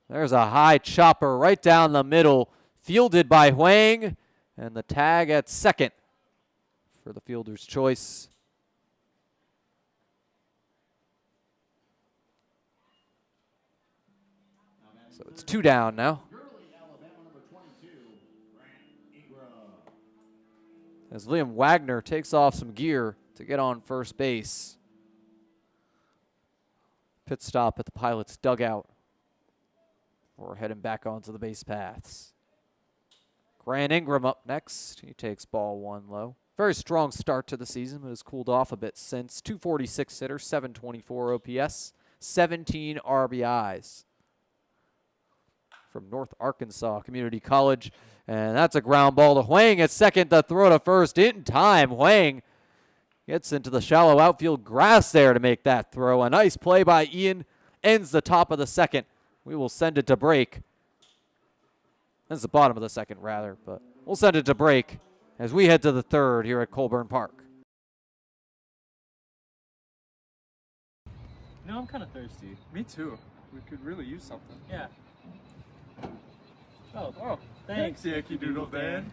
There's a high chopper right down the middle, fielded by Huang, and the tag at second for the fielder's choice. So it's 2 down now. As Liam Wagner takes off some gear to get on first base. Pit stop at the Pilots' dugout. We're heading back onto the base paths. Grant Ingram up next. He takes ball 1 low. Very strong start to the season, but has cooled off a bit since. 246 hitter, 724 OPS, 17 RBIs. From North Arkansas Community College. And that's a ground ball to Huang at second to throw to first in time. Huang Gets into the shallow outfield grass there to make that throw. A nice play by Ian. Ends the top of the second. We will send it to break. That's the bottom of the second, rather. But we'll send it to break as we head to the third here at Colburn Park. No, I'm kind of thirsty. Me too. We could really use something. Yeah. Oh, thanks, Yankee Doodle Dan.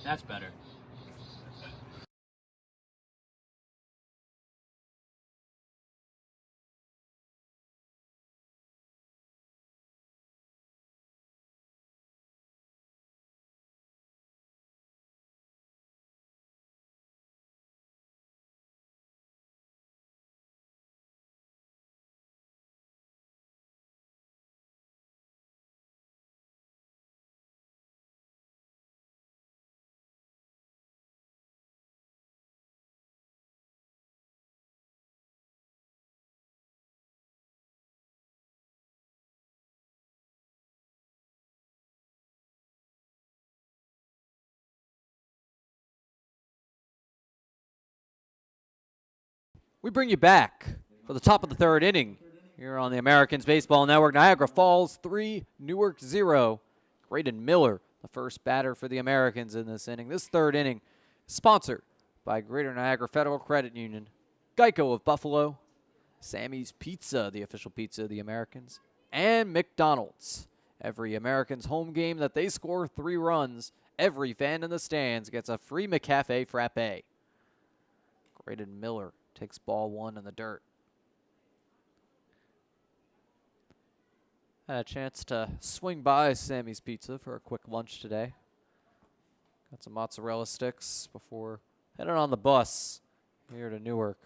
That's better. We bring you back for the top of the third inning here on the Americans Baseball Network. Niagara Falls 3, Newark 0. Graydon Miller, the first batter for the Americans in this inning. This third inning sponsored by Greater Niagara Federal Credit Union, Geico of Buffalo, Sammy's Pizza, the official pizza of the Americans, and McDonald's. Every Americans home game that they score 3 runs, every fan in the stands gets a free McCafe Frappe. Graydon Miller takes ball 1 in the dirt. Had a chance to swing by Sammy's Pizza for a quick lunch today. Got some mozzarella sticks before heading on the bus here to Newark.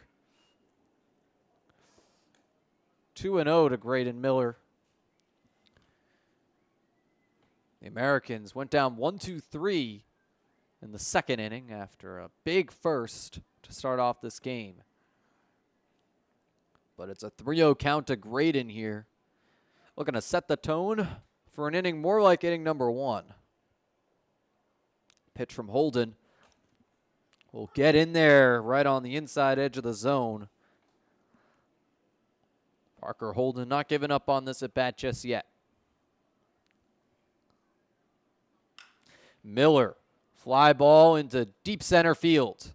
2-0 to Graydon Miller. The Americans went down 1-2-3 in the second inning after a big first to start off this game. But it's a 3-0 count to Graydon here. Looking to set the tone for an inning more like inning number 1. Pitch from Holden. Will get in there right on the inside edge of the zone. Parker Holden not giving up on this at bat just yet. Miller, fly ball into deep center field.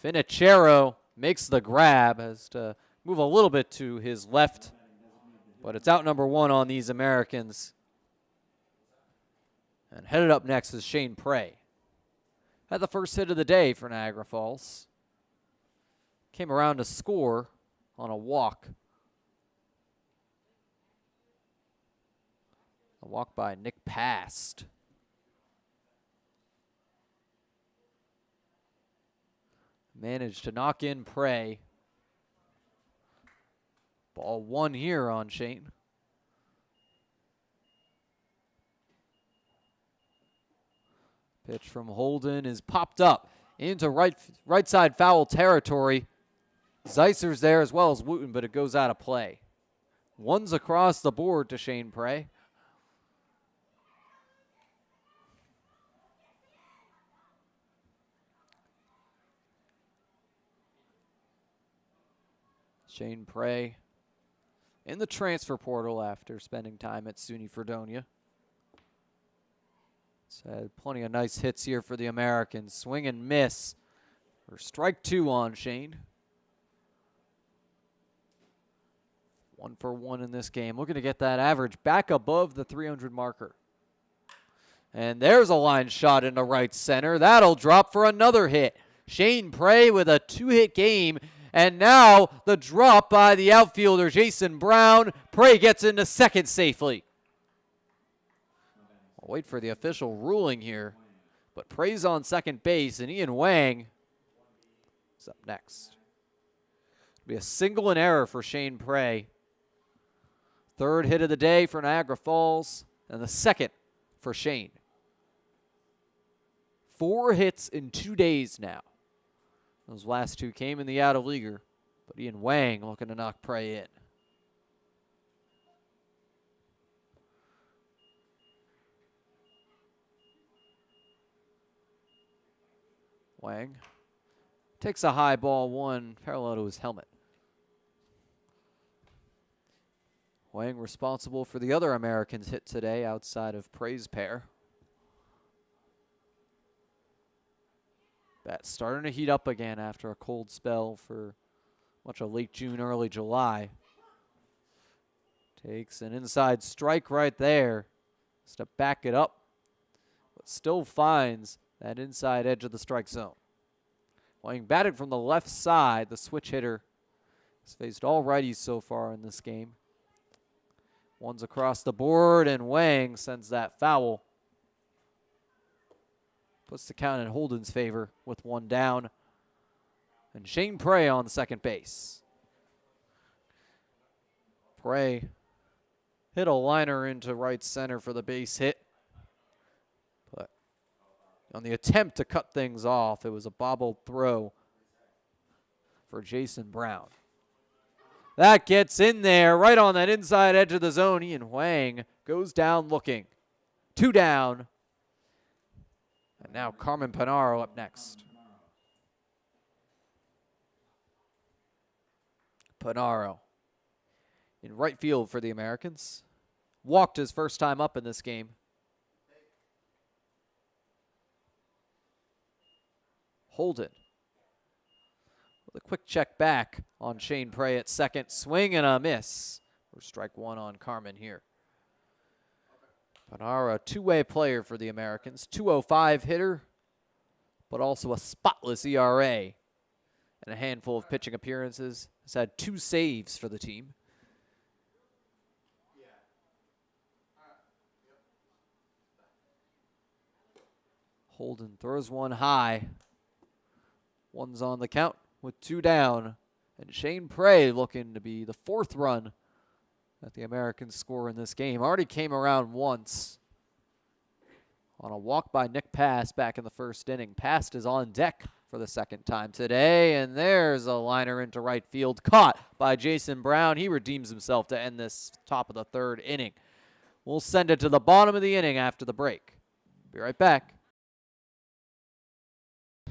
Finachero makes the grab, has to move a little bit to his left, but it's out number 1 on these Americans. And headed up next is Shane Prey. Had the first hit of the day for Niagara Falls. Came around to score on a walk. A walk by Nick Past. Managed to knock in Prey. Ball 1 here on Shane. Pitch from Holden is popped up into right side foul territory. Zeiser's there as well as Wooten, but it goes out of play. 1's across the board to Shane Prey. Shane Prey in the transfer portal after spending time at SUNY Fredonia. It's had plenty of nice hits here for the Americans. Swing and miss for strike 2 on Shane. 1 for 1 in this game. Looking to get that average back above the 300 marker. And there's a line shot into right center. That'll drop for another hit. Shane Prey with a 2-hit game. And now the drop by the outfielder, Jason Brown. Prey gets into second safely. I'll wait for the official ruling here. But Prey's on second base, and Ian Wang is up next. It'll be a single and error for Shane Prey. 3rd hit of the day for Niagara Falls, and the 2nd for Shane. 4 hits in 2 days now. Those last 2 came in the out-of-leaguer, but Ian Wang looking to knock Prey in. Wang takes a high ball one parallel to his helmet. Wang responsible for the other Americans hit today outside of Prey's pair. Bat starting to heat up again after a cold spell for much of late June, early July. Takes an inside strike right there. Just to back it up, but still finds that inside edge of the strike zone. Wang batted from the left side. The switch hitter has faced all righties so far in this game. One's across the board, and Wang sends that foul. Puts the count in Holden's favor with one down. And Shane Prey on second base. Prey hit a liner into right center for the base hit. But on the attempt to cut things off, it was a bobbled throw for Jason Brown. That gets in there right on that inside edge of the zone. Ian Wang goes down looking. 2 down. And now Carmen Panaro up next. Panaro in right field for the Americans. Walked his first time up in this game. Holden with a quick check back on Shane Prey at second. Swing and a miss. Or strike one on Carmen here. Panaro, two-way player for the Americans. 205 hitter, but also a spotless ERA. And a handful of pitching appearances. Has had 2 saves for the team. Holden throws one high. One's on the count with 2 down. And Shane Prey looking to be the 4th run that the Americans score in this game. Already came around once on a walk by Nick Pass back in the first inning. Pass is on deck for the second time today. And there's a liner into right field. Caught by Jason Brown. He redeems himself to end this top of the 3rd inning. We'll send it to the bottom of the inning after the break. Be right back.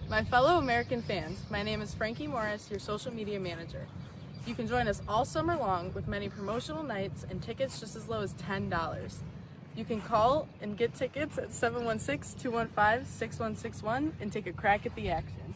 My fellow American fans, my name is Frankie Morris, your social media manager. You can join us all summer long with many promotional nights and tickets just as low as $10. You can call and get tickets at 716-215-6161 and take a crack at the action.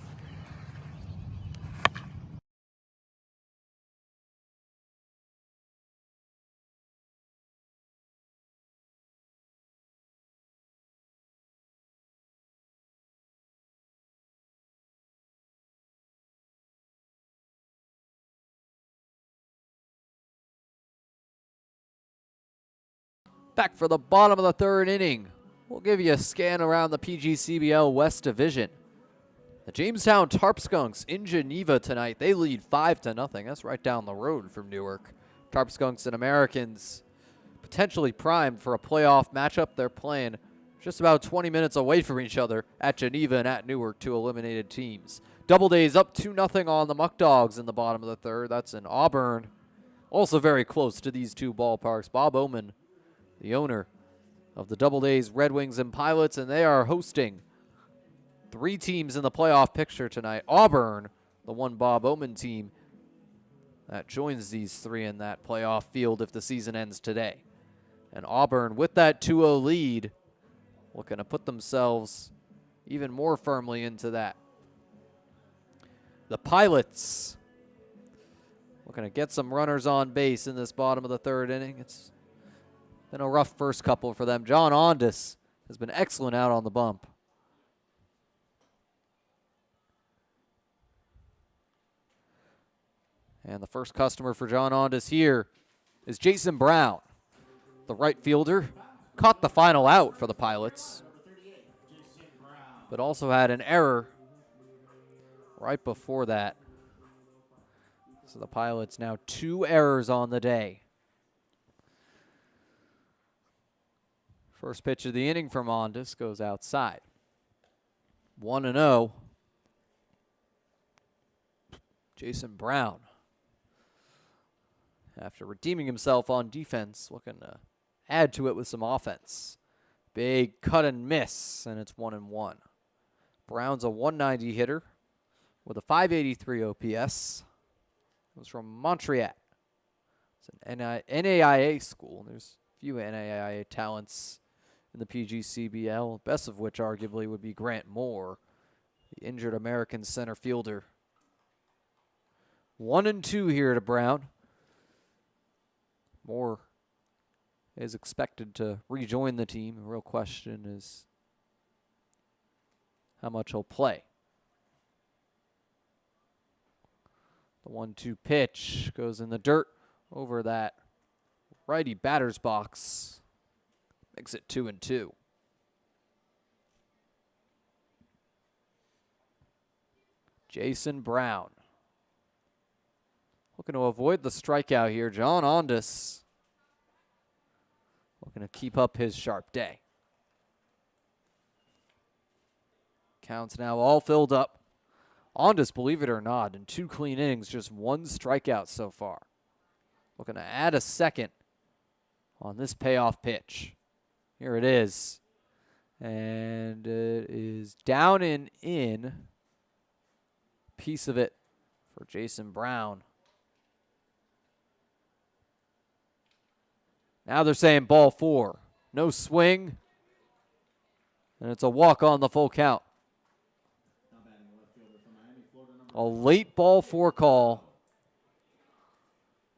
Back for the bottom of the 3rd inning. We'll give you a scan around the PGCBL West Division. The Jamestown Tarpskunks in Geneva tonight. They lead 5-0. That's right down the road from Newark. Tarpskunks and Americans potentially primed for a playoff matchup. They're playing just about 20 minutes away from each other at Geneva and at Newark, 2 eliminated teams. Doubledays up 2-0 on the Muck Dogs in the bottom of the 3rd. That's in Auburn. Also very close to these 2 ballparks. Bob Oman, the owner of the Doubledays Red Wings and Pilots, and they are hosting 3 teams in the playoff picture tonight. Auburn, the one Bob Oman team that joins these 3 in that playoff field if the season ends today. And Auburn, with that 2-0 lead, looking to put themselves even more firmly into that. The Pilots looking to get some runners on base in this bottom of the 3rd inning. It's been a rough first couple for them. John Ondas has been excellent out on the bump. And the first customer for John Ondas here is Jason Brown, the right fielder. Caught the final out for the Pilots, but also had an error right before that. So the Pilots now 2 errors on the day. First pitch of the inning from Ondas goes outside. 1-0. Jason Brown, after redeeming himself on defense, looking to add to it with some offense. Big cut and miss, and it's 1-1. Brown's a 190 hitter with a 583 OPS. It was from Montreal. It's an NAIA school. There's a few NAIA talents in the PGCBL, best of which arguably would be Grant Moore, the injured American center fielder. 1-2 here to Brown. Moore is expected to rejoin the team. The real question is how much he'll play. The 1-2 pitch goes in the dirt over that righty batter's box. Makes it 2-2. Jason Brown. Looking to avoid the strikeout here. John Ondas looking to keep up his sharp day. Counts now all filled up. Ondas, believe it or not, in 2 clean innings, just 1 strikeout so far. Looking to add a second on this payoff pitch. Here it is. And it is down and in. Piece of it for Jason Brown. Now they're saying ball 4. No swing. And it's a walk on the full count. A late ball 4 call.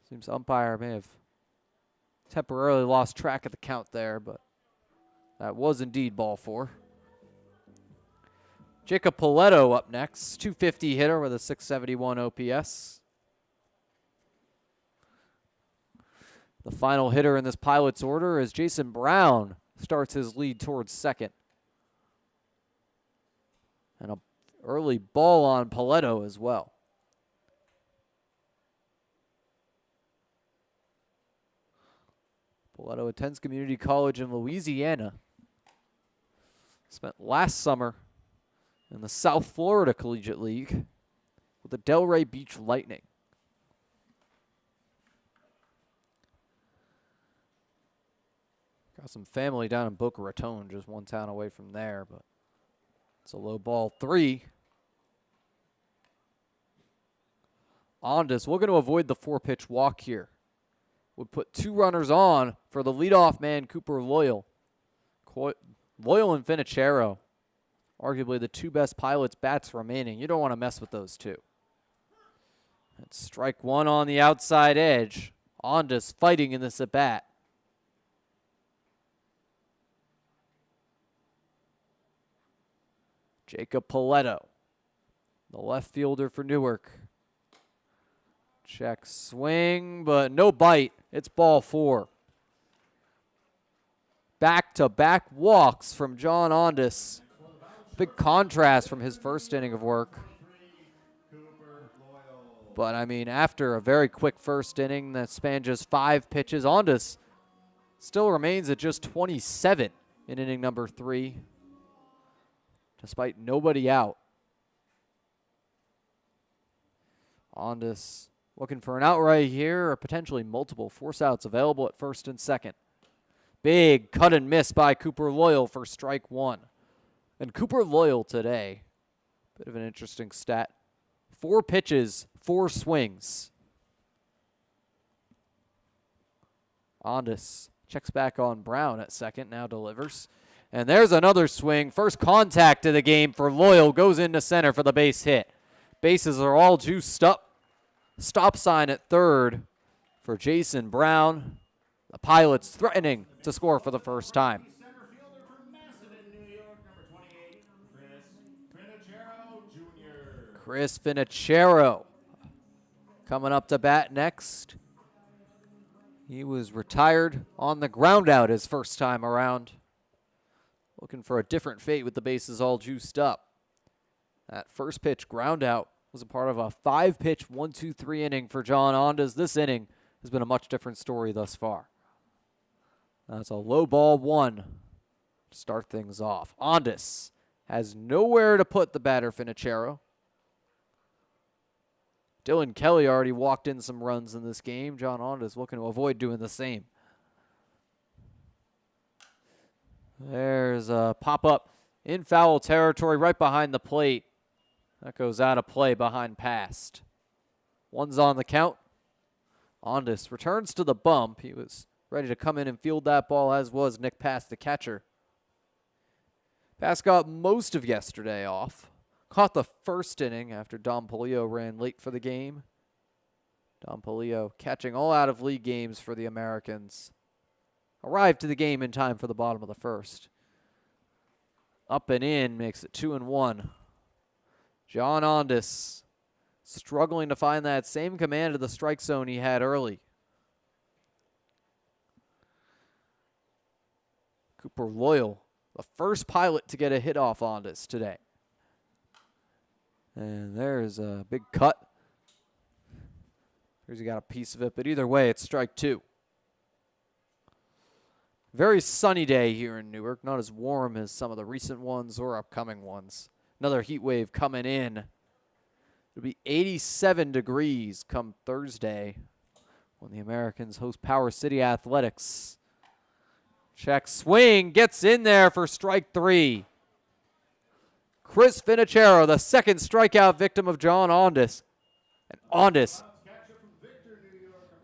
Seems umpire may have temporarily lost track of the count there, but that was indeed ball 4. Jacob Paletto up next, 250 hitter with a 671 OPS. The final hitter in this Pilots order is Jason Brown, starts his lead towards second. And an early ball on Paletto as well. Paletto attends community college in Louisiana. Spent last summer in the South Florida Collegiate League with the Delray Beach Lightning. Got some family down in Boca Raton, just one town away from there, but it's a low ball 3. Ondas, we're going to avoid the 4-pitch walk here. Would put 2 runners on for the leadoff man, Cooper Loyal. Loyal and Finachero, arguably the 2 best Pilots bats remaining. You don't want to mess with those 2. It's strike 1 on the outside edge. Ondas fighting in this at bat. Jacob Paletto, the left fielder for Newark. Check swing, but no bite. It's ball 4. Back-to-back walks from John Ondas. Big contrast from his first inning of work. But, I mean, after a very quick first inning that spanned just 5 pitches, Ondas still remains at just 27 in inning number 3. Despite nobody out. Ondas looking for an out right here, or potentially multiple force outs available at first and second. Big cut and miss by Cooper Loyal for strike 1. And Cooper Loyal today, bit of an interesting stat. 4 pitches, 4 swings. Ondas checks back on Brown at second, now delivers. And there's another swing. First contact of the game for Loyal. Goes into center for the base hit. Bases are all juiced up. Stop sign at third for Jason Brown. The Pilots threatening to score for the first time. Chris Finachero coming up to bat next. He was retired on the ground out his first time around. Looking for a different fate with the bases all juiced up. That first pitch ground out was a part of a 5-pitch 1-2-3 inning for John Ondas. This inning has been a much different story thus far. That's a low ball 1 to start things off. Ondas has nowhere to put the batter Finachero. Dylan Kelly already walked in some runs in this game. John Ondas looking to avoid doing the same. There's a pop-up in foul territory right behind the plate. That goes out of play behind past. One's on the count. Ondas returns to the bump. He was ready to come in and field that ball, as was Nick Pass, the catcher. Pass got most of yesterday off. Caught the first inning after Dom Polillo ran late for the game. Dom Polillo catching all out of league games for the Americans. Arrived to the game in time for the bottom of the first. Up and in makes it 2-1. John Ondas struggling to find that same command of the strike zone he had early. Cooper Loyal, the first Pilot to get a hit off Ondas today. And there's a big cut. Here's he got a piece of it, but either way, it's strike two. Very sunny day here in Newark, not as warm as some of the recent ones or upcoming ones. Another heat wave coming in. It'll be 87 degrees come Thursday when the Americans host Power City Athletics. Check swing, gets in there for strike three. Chris Finachero, the second strikeout victim of John Ondas. And Ondas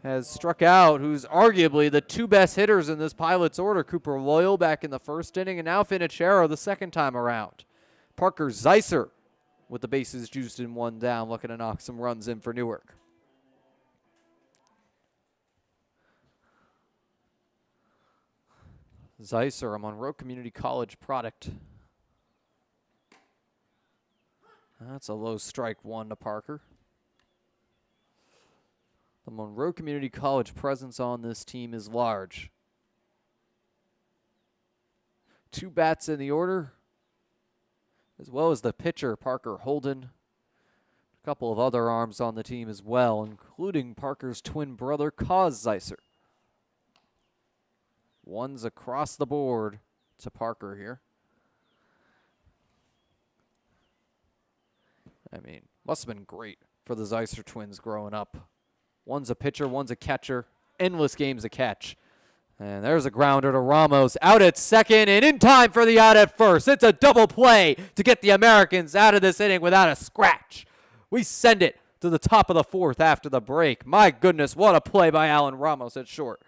has struck out who's arguably the two best hitters in this Pilots order. Cooper Loyal back in the first inning, and now Finachero the second time around. Parker Zeisser with the bases juiced and one down, looking to knock some runs in for Newark. Zeisser, a Monroe Community College product. That's a low strike one to Parker. The Monroe Community College presence on this team is large. Two bats in the order, as well as the pitcher, Parker Holden. A couple of other arms on the team as well, including Parker's twin brother, Kaz Zeisser. One's across the board to Parker here. I mean, must have been great for the Zeisser twins growing up. One's a pitcher, one's a catcher. Endless games of catch. And there's a grounder to Ramos. Out at second and in time for the out at first. It's a double play to get the Americans out of this inning without a scratch. We send it to the top of the fourth after the break. My goodness, what a play by Alan Ramos at short.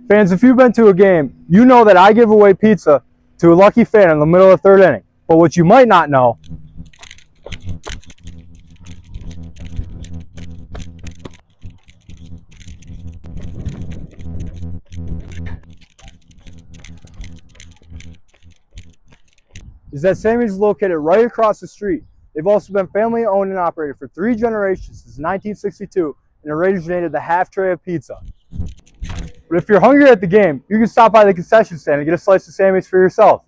Fans, if you've been to a game, you know that I give away pizza to a lucky fan in the middle of the third inning. But what you might not know is that Sammy's is located right across the street. They've also been family owned and operated for 3 generations since 1962 and originated the half tray of pizza. But if you're hungry at the game, you can stop by the concession stand and get a slice of Sammy's for yourself.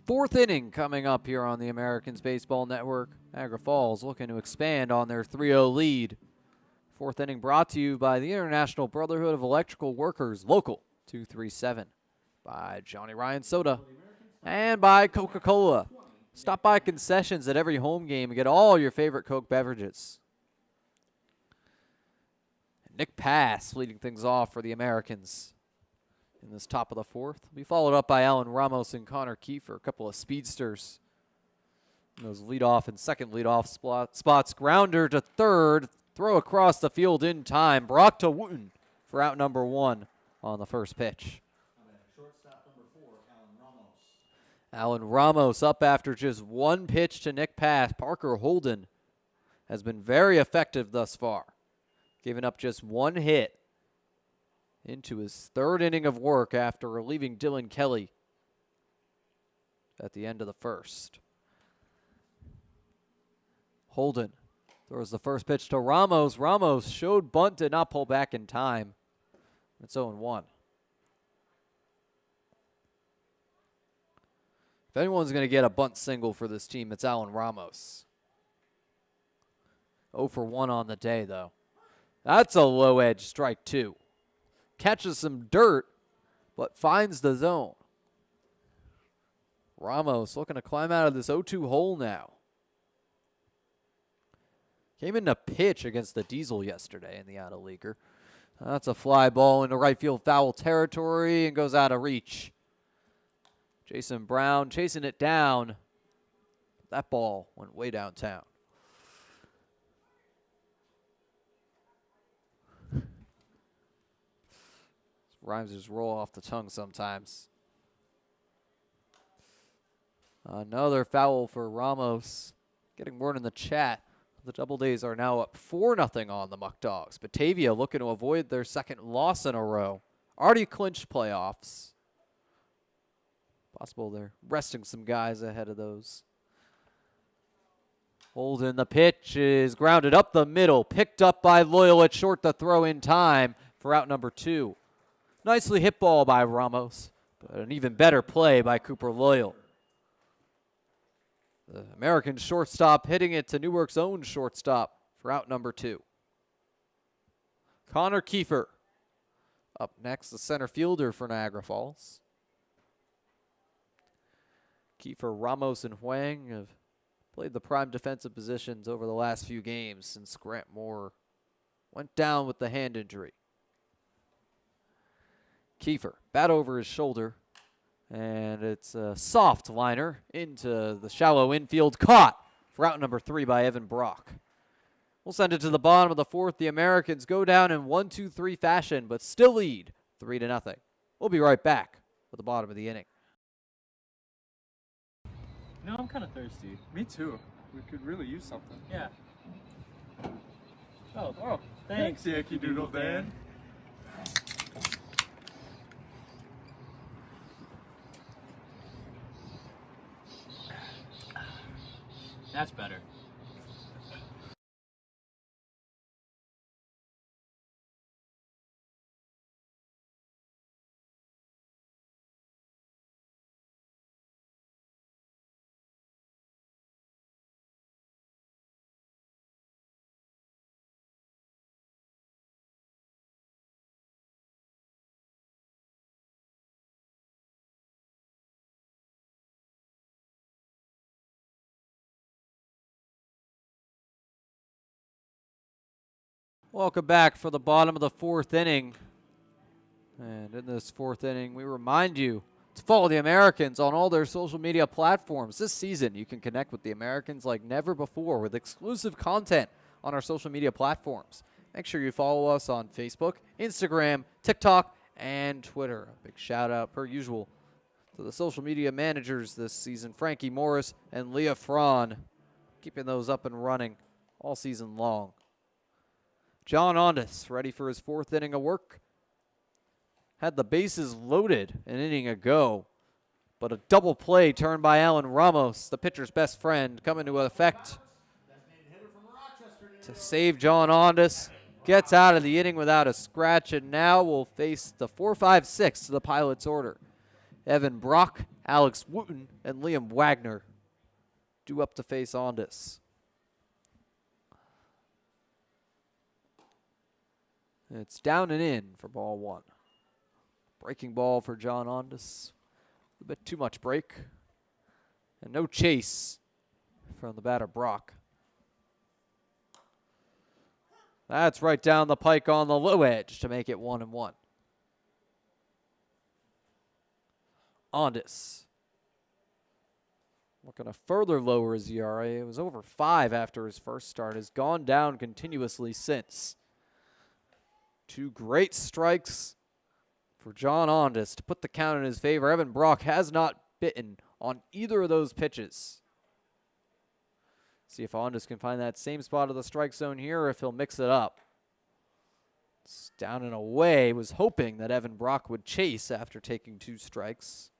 Fourth inning coming up here on the Americans Baseball Network. Niagara Falls looking to expand on their 3-0 lead. Fourth inning brought to you by the International Brotherhood of Electrical Workers, Local 237, by Johnny Ryan Soda, and by Coca-Cola. Stop by Concessions at every home game and get all your favorite Coke beverages. Nick Pass leading things off for the Americans in this top of the fourth. Will be followed up by Alan Ramos and Connor Kiefer, a couple of speedsters. And those leadoff and second leadoff spots. Grounder to third, throw across the field in time. Brock to Wooten for out number one on the first pitch. Alan Ramos up after just one pitch to Nick Pass. Parker Holden has been very effective thus far, giving up just one hit into his third inning of work after relieving Dylan Kelly at the end of the first. Holden throws the first pitch to Ramos. Ramos showed bunt, did not pull back in time. It's 0-1. If anyone's going to get a bunt single for this team, it's Alan Ramos. 0 for 1 on the day, though. That's a low-edge strike, too. Catches some dirt, but finds the zone. Ramos looking to climb out of this 0-2 hole now. Came in to pitch against the Diesel yesterday in the out-of-leaguer. That's a fly ball into right field foul territory and goes out of reach. Jason Brown chasing it down. That ball went way downtown. Rhymes just roll off the tongue sometimes. Another foul for Ramos. Getting word in the chat. The Double Days are now up 4-0 on the Muck Dogs. Batavia looking to avoid their second loss in a row. Already clinched playoffs. Possible they're resting some guys ahead of those. Holden, the pitch is grounded up the middle. Picked up by Loyal at short, the throw in time for out number 2. Nicely hit ball by Ramos, but an even better play by Cooper Loyal. The American shortstop hitting it to Newark's own shortstop for out number 2. Connor Kiefer up next, the center fielder for Niagara Falls. Kiefer, Ramos, and Huang have played the prime defensive positions over the last few games since Grant Moore went down with the hand injury. Kiefer, bat over his shoulder, and it's a soft liner into the shallow infield, caught for out number 3 by Evan Brock. We'll send it to the bottom of the 4th. The Americans go down in 1-2-3 fashion, but still lead 3-0. We'll be right back with the bottom of the inning. No, I'm kind of thirsty. Me too. We could really use something. Yeah. Oh, thanks. Yankee Doodle Dan. That's better. Welcome back for the bottom of the 4th inning. And in this 4th inning, we remind you to follow the Americans on all their social media platforms. This season, you can connect with the Americans like never before with exclusive content on our social media platforms. Make sure you follow us on Facebook, Instagram, TikTok, and Twitter. A big shout out, per usual, to the social media managers this season, Frankie Morris and Leah Fraun, keeping those up and running all season long. John Ondas, ready for his 4th inning of work. Had the bases loaded an inning ago, but a double play turned by Alan Ramos, the pitcher's best friend, coming to effect to save John Ondas. Gets out of the inning without a scratch, and now will face the 4-5-6 to the Pilots' order. Evan Brock, Alex Wooten, and Liam Wagner due up to face Ondas. It's down and in for ball 1. Breaking ball for John Ondas. A bit too much break. And no chase from the batter Brock. That's right down the pike on the low edge to make it 1-1. Ondas looking to further lower his ERA. It was over 5 after his first start. Has gone down continuously since. 2 great strikes for John Ondas to put the count in his favor. Evan Brock has not bitten on either of those pitches. See if Ondas can find that same spot of the strike zone here or if he'll mix it up. It's down and away. Was hoping that Evan Brock would chase after taking 2 strikes.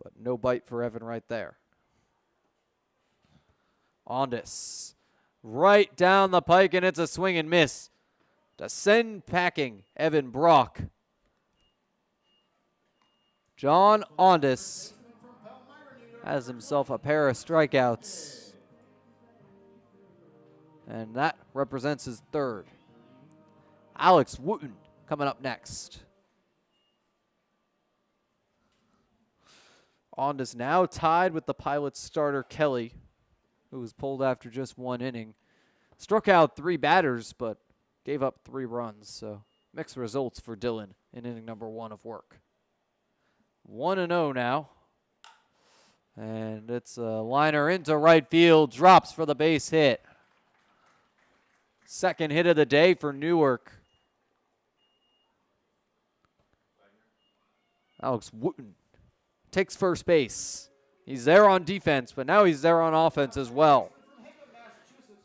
But no bite for Evan right there. Ondas right down the pike, and it's a swing and miss. To send packing Evan Brock. John Ondas has himself a pair of strikeouts. And that represents his 3rd. Alex Wooten coming up next. Ondas now tied with the Pilots starter Kelly, who was pulled after just 1 inning. Struck out 3 batters, but gave up 3 runs. So mixed results for Dylan in inning number 1 of work. 1-0 now. And it's a liner into right field. Drops for the base hit. Second hit of the day for Newark. Alex Wooten takes first base. He's there on defense, but now he's there on offense as well.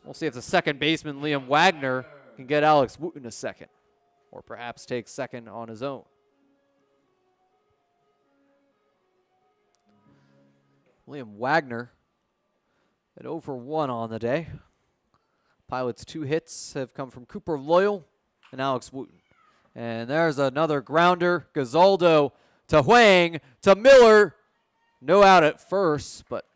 We'll see if the second baseman, Liam Wagner, can get Alex Wooten a second, or perhaps take second on his own. Liam Wagner at 0 for 1 on the day. Pilots' 2 hits have come from Cooper Loyal and Alex Wooten. And there's another grounder. Gazaldo to Huang to Miller. No out at first, but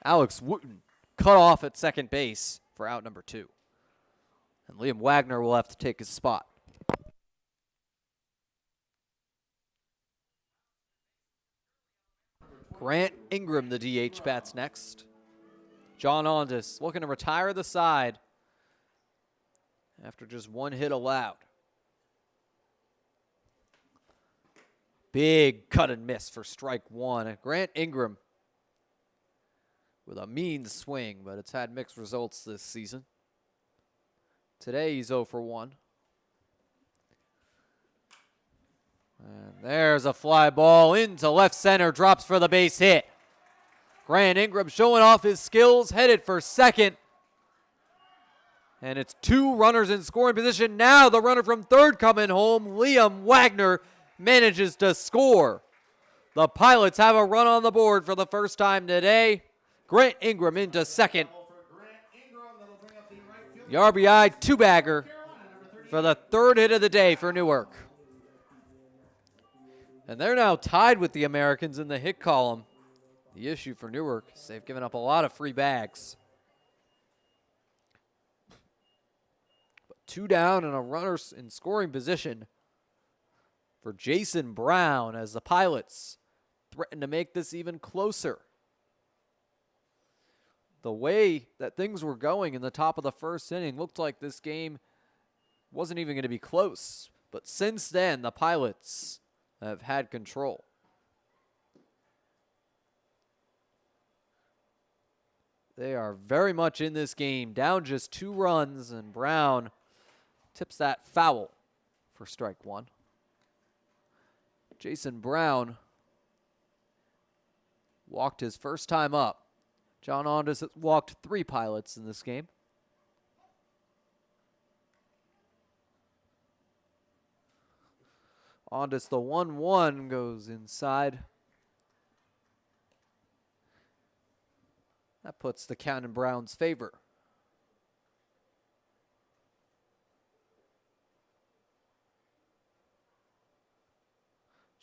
Alex Wooten cut off at second base for out number 2. And Liam Wagner will have to take his spot. Grant Ingram, the DH, bats next. John Ondas looking to retire the side after just 1 hit allowed. Big cut and miss for strike 1. And Grant Ingram with a mean swing, but it's had mixed results this season. Today he's 0 for 1. And there's a fly ball into left center, drops for the base hit. Grant Ingram showing off his skills, headed for second. And it's 2 runners in scoring position. Now the runner from third coming home, Liam Wagner, manages to score. The Pilots have a run on the board for the first time today. Grant Ingram into second. The RBI 2-bagger for the 3rd hit of the day for Newark. And they're now tied with the Americans in the hit column. The issue for Newark is they've given up a lot of free bags. But 2 down and a runner in scoring position for Jason Brown as the Pilots threaten to make this even closer. The way that things were going in the top of the 1st inning looked like this game wasn't even going to be close. But since then, the Pilots have had control. They are very much in this game, down just 2 runs, and Brown tips that foul for strike 1. Jason Brown walked his first time up. John Ondas has walked 3 Pilots in this game. Ondas, the 1-1 goes inside. That puts the count in Brown's favor.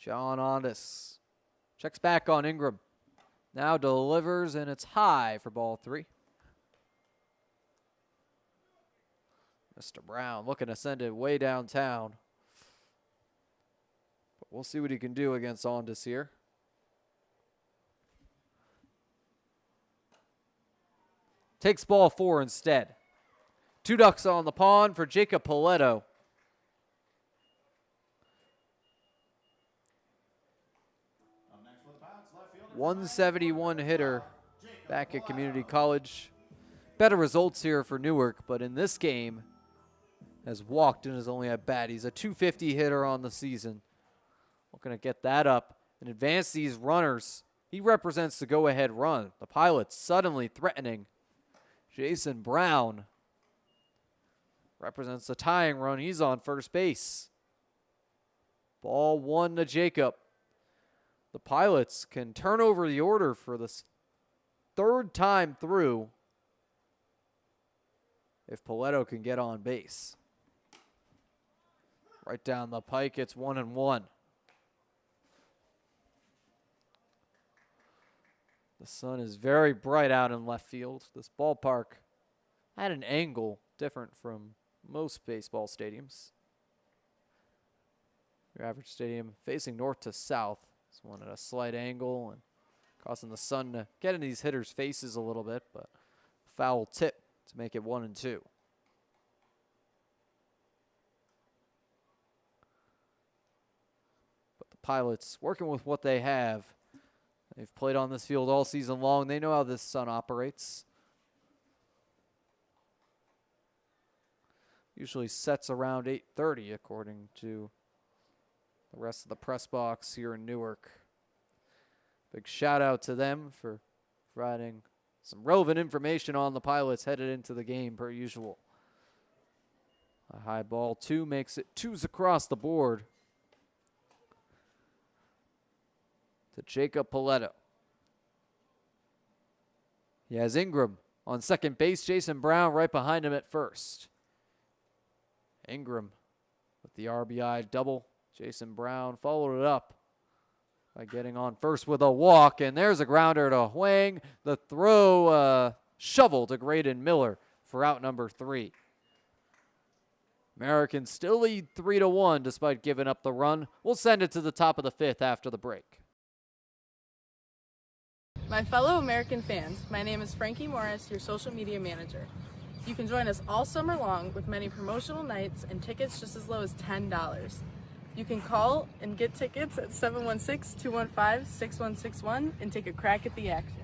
John Ondas checks back on Ingram. Now delivers, and it's high for ball 3. Mr. Brown looking to send it way downtown. But we'll see what he can do against Ondas here. Takes ball 4 instead. 2 ducks on the pond for Jacob Paletto. .171 hitter back at Community College. Better results here for Newark, but in this game has walked and is only at bat. He's a .250 hitter on the season. Looking to get that up and advance these runners. He represents the go-ahead run. The Pilots suddenly threatening. Jason Brown represents the tying run. He's on first base. Ball 1 to Jacob. The Pilots can turn over the order for the third time through if Paletto can get on base. Right down the pike, it's 1-1. The sun is very bright out in left field. This ballpark had an angle different from most baseball stadiums. Your average stadium facing north to south. This one at a slight angle and causing the sun to get in these hitters' faces a little bit, but foul tip to make it 1-2. But the Pilots working with what they have. They've played on this field all season long. They know how this sun operates. Usually sets around 8:30 according to the rest of the press box here in Newark. Big shout out to them for providing some relevant information on the Pilots headed into the game per usual. A high ball 2 makes it 2s across the board to Jacob Paletto. He has Ingram on second base. Jason Brown right behind him at first. Ingram with the RBI double. Jason Brown followed it up by getting on first with a walk, and there's a grounder to Huang. The throw shovel to Graydon Miller for out number 3. Americans still lead 3-1 despite giving up the run. We'll send it to the top of the 5th after the break. My fellow American fans, my name is Frankie Morris, your social media manager. You can join us all summer long with many promotional nights and tickets just as low as $10. You can call and get tickets at 716-215-6161 and take a crack at the action.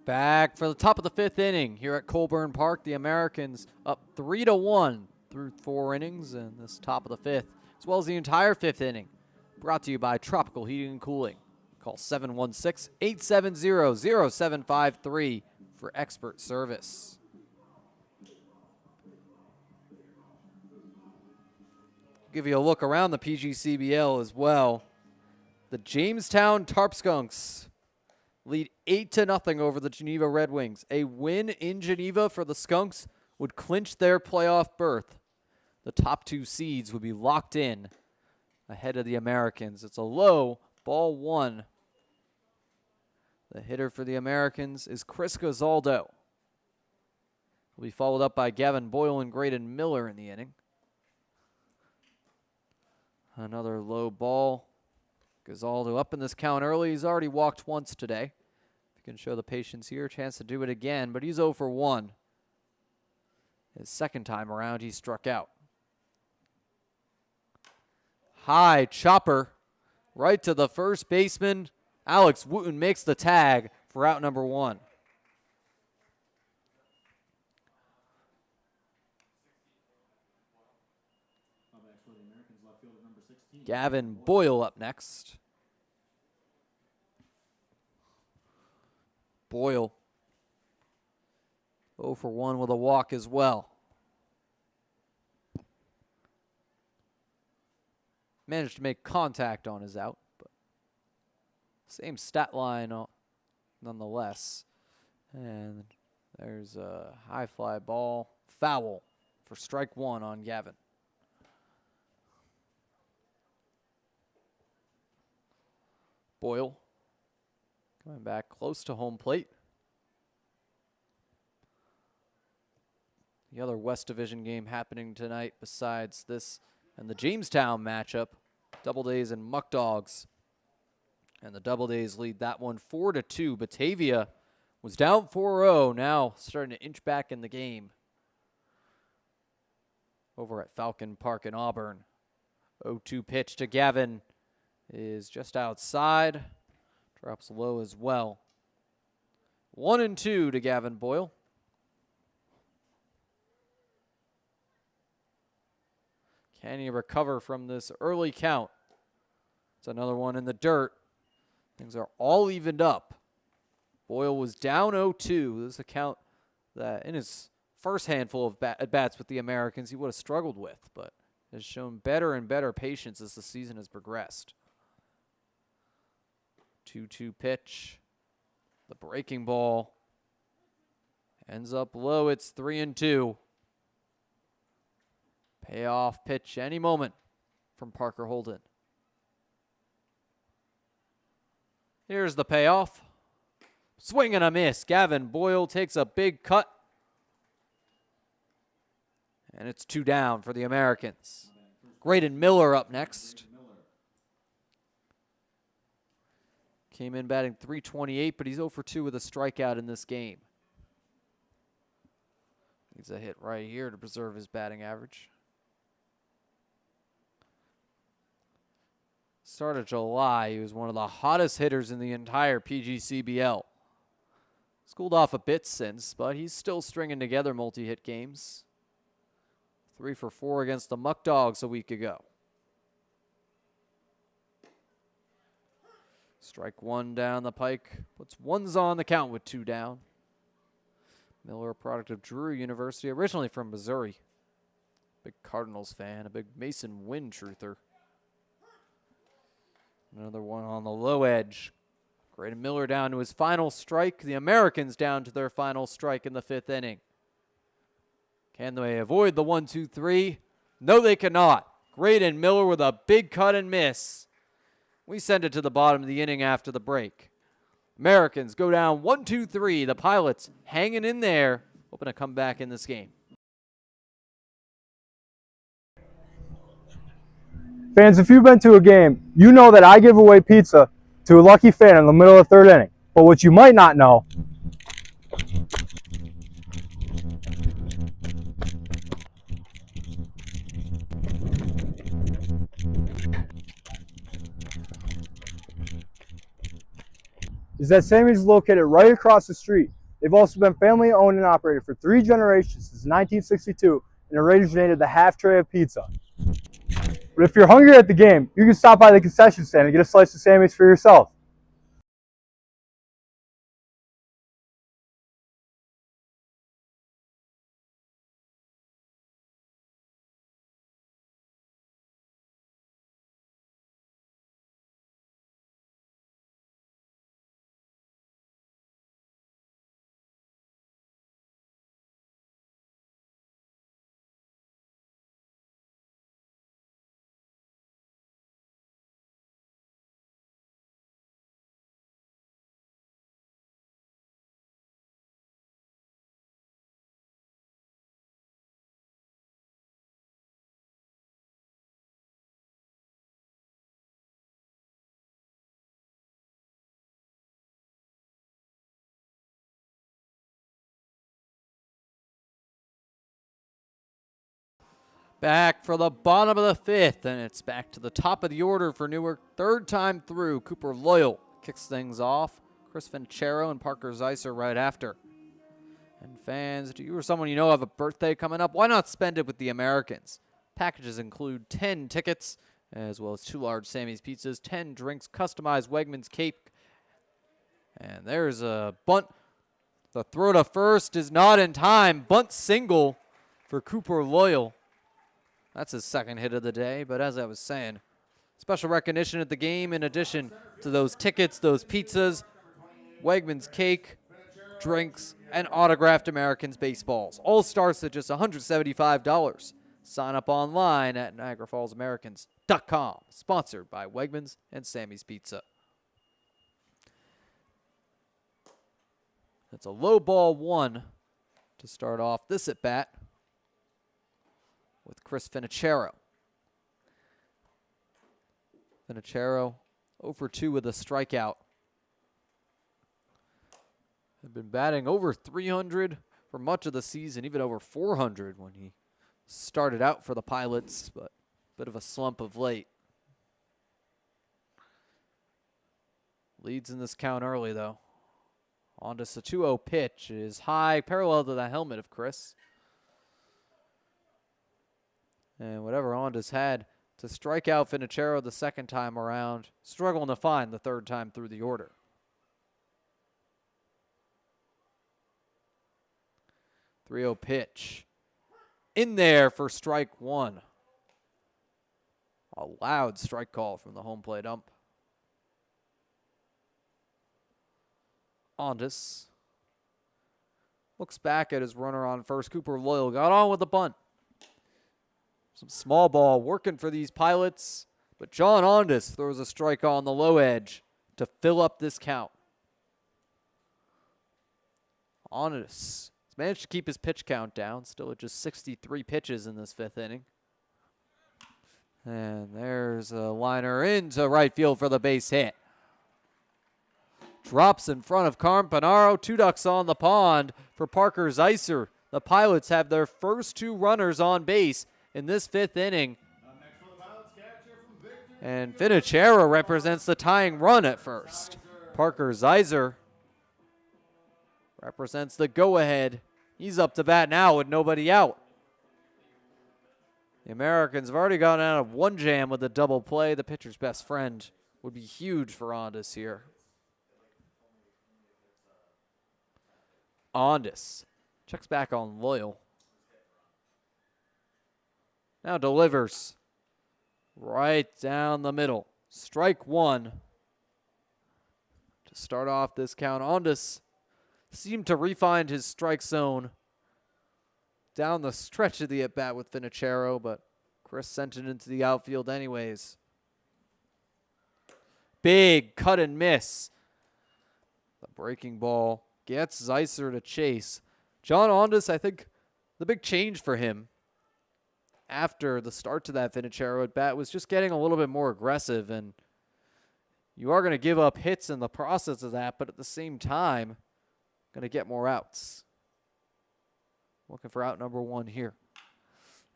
Back for the top of the 5th inning here at Colburn Park. The Americans up 3-1 through 4 innings in this top of the 5th, as well as the entire 5th inning. Brought to you by Tropical Heating and Cooling. Call 716-870-0753 for expert service. Give you a look around the PGCBL as well. The Jamestown Tarpskunks lead 8-0 over the Geneva Red Wings. A win in Geneva for the Skunks would clinch their playoff berth. The top 2 seeds would be locked in ahead of the Americans. It's a low ball 1. The hitter for the Americans is Chris Gazaldo. Will be followed up by Gavin Boyle and Graydon Miller in the inning. Another low ball. Gazaldo up in this count early. He's already walked once today. If you can show the patience here, chance to do it again, but he's 0 for 1. His second time around, he struck out. High chopper right to the first baseman. Alex Wooten makes the tag for out number 1. Gavin Boyle up next. Boyle 0 for 1 with a walk as well. Managed to make contact on his out, but same stat line nonetheless. And there's a high fly ball, foul for strike 1 on Gavin. Boyle Coming back close to home plate. The other West Division game happening tonight besides this and the Jamestown matchup, Doubledays and Muck Dogs. And the Doubledays lead that one 4-2. Batavia was down 4-0, now starting to inch back in the game over at Falcon Park in Auburn. 0-2 pitch to Gavin is just outside. Drops low as well. 1-2 to Gavin Boyle. Can he recover from this early count? It's another one in the dirt. Things are all evened up. Boyle was down 0-2. This is a count that in his first handful of at-bats with the Americans he would have struggled with, but has shown better and better patience as the season has progressed. 2-2 pitch. The breaking ball ends up low. It's 3-2. Payoff pitch any moment from Parker Holden. Here's the payoff. Swing and a miss. Gavin Boyle takes a big cut. And it's 2 down for the Americans. Graydon Miller up next. Came in batting .328, but he's 0 for 2 with a strikeout in this game. Needs a hit right here to preserve his batting average. Start of July, he was one of the hottest hitters in the entire PGCBL. Schooled off a bit since, but he's still stringing together multi-hit games. 3 for 4 against the Muck Dogs a week ago. Strike 1 down the pike. Puts ones on the count with 2 down. Miller, a product of Drew University, originally from Missouri. Big Cardinals fan, a big Mason Wynn truther. Another one on the low edge. Graydon Miller down to his final strike. The Americans down to their final strike in the 5th inning. Can they avoid the 1-2-3? No, they cannot. Graydon Miller with a big cut and miss. We send it to the bottom of the inning after the break. Americans go down 1-2-3. The Pilots hanging in there, hoping to come back in this game. Fans, if you've been to a game, you know that I give away pizza to a lucky fan in the middle of the 3rd inning. But what you might not know is that Sammy's is located right across the street. They've also been family owned and operated for 3 generations since 1962 and originated the half tray of pizza. But if you're hungry at the game, you can stop by the concession stand and get a slice of Sammy's for yourself. Back for the bottom of the 5th, and it's back to the top of the order for Newark. 3rd time through, Cooper Loyal kicks things off. Chris Vincero and Parker Zeiser right after. And fans, do you or someone you know have a birthday coming up? Why not spend it with the Americans? Packages include 10 tickets, as well as 2 large Sammy's pizzas, 10 drinks, customized Wegmans cake. And there's a bunt. The throw to first is not in time. Bunt single for Cooper Loyal. That's his 2nd hit of the day, but as I was saying, special recognition at the game in addition to those tickets, those pizzas, Wegmans cake, drinks, and autographed Americans baseballs. All starts at just $175. Sign up online at NiagaraFallsAmericans.com. Sponsored by Wegmans and Sammy's Pizza. It's a low ball 1 to start off this at bat with Chris Finicero. Finicero 0 for 2 with a strikeout. Had been batting over 300 for much of the season, even over 400 when he started out for the Pilots, but a bit of a slump of late. Leads in this count early, though. On to a 2-0 pitch. It is high, parallel to the helmet of Chris. And whatever Ondas had to strike out Finicero the second time around, struggling to find the third time through the order. .30 pitch. In there for strike 1. A loud strike call from the home plate ump. Ondas looks back at his runner on first. Cooper Loyal got on with the bunt. Some small ball working for these Pilots, but John Ondas throws a strike on the low edge to fill up this count. Ondas managed to keep his pitch count down, still at just 63 pitches in this 5th inning. And there's a liner into right field for the base hit. Drops in front of Campanaro. 2 ducks on the pond for Parker Zeiser. The Pilots have their first 2 runners on base in this 5th inning. And Finicero represents the tying run at first. Parker Zeiser represents the go-ahead. He's up to bat now with nobody out. The Americans have already gotten out of 1 jam with a double play. The pitcher's best friend would be huge for Ondas here. Ondas checks back on Loyal. Now delivers right down the middle. Strike 1 to start off this count. Ondas seemed to refine his strike zone down the stretch of the at-bat with Finicero, but Chris sent it into the outfield anyways. Big cut and miss. The breaking ball gets Zeiser to chase. John Ondas, I think the big change for him after the start to that Finicero at-bat was just getting a little bit more aggressive, and you are going to give up hits in the process of that, but at the same time, going to get more outs. Looking for out number 1 here.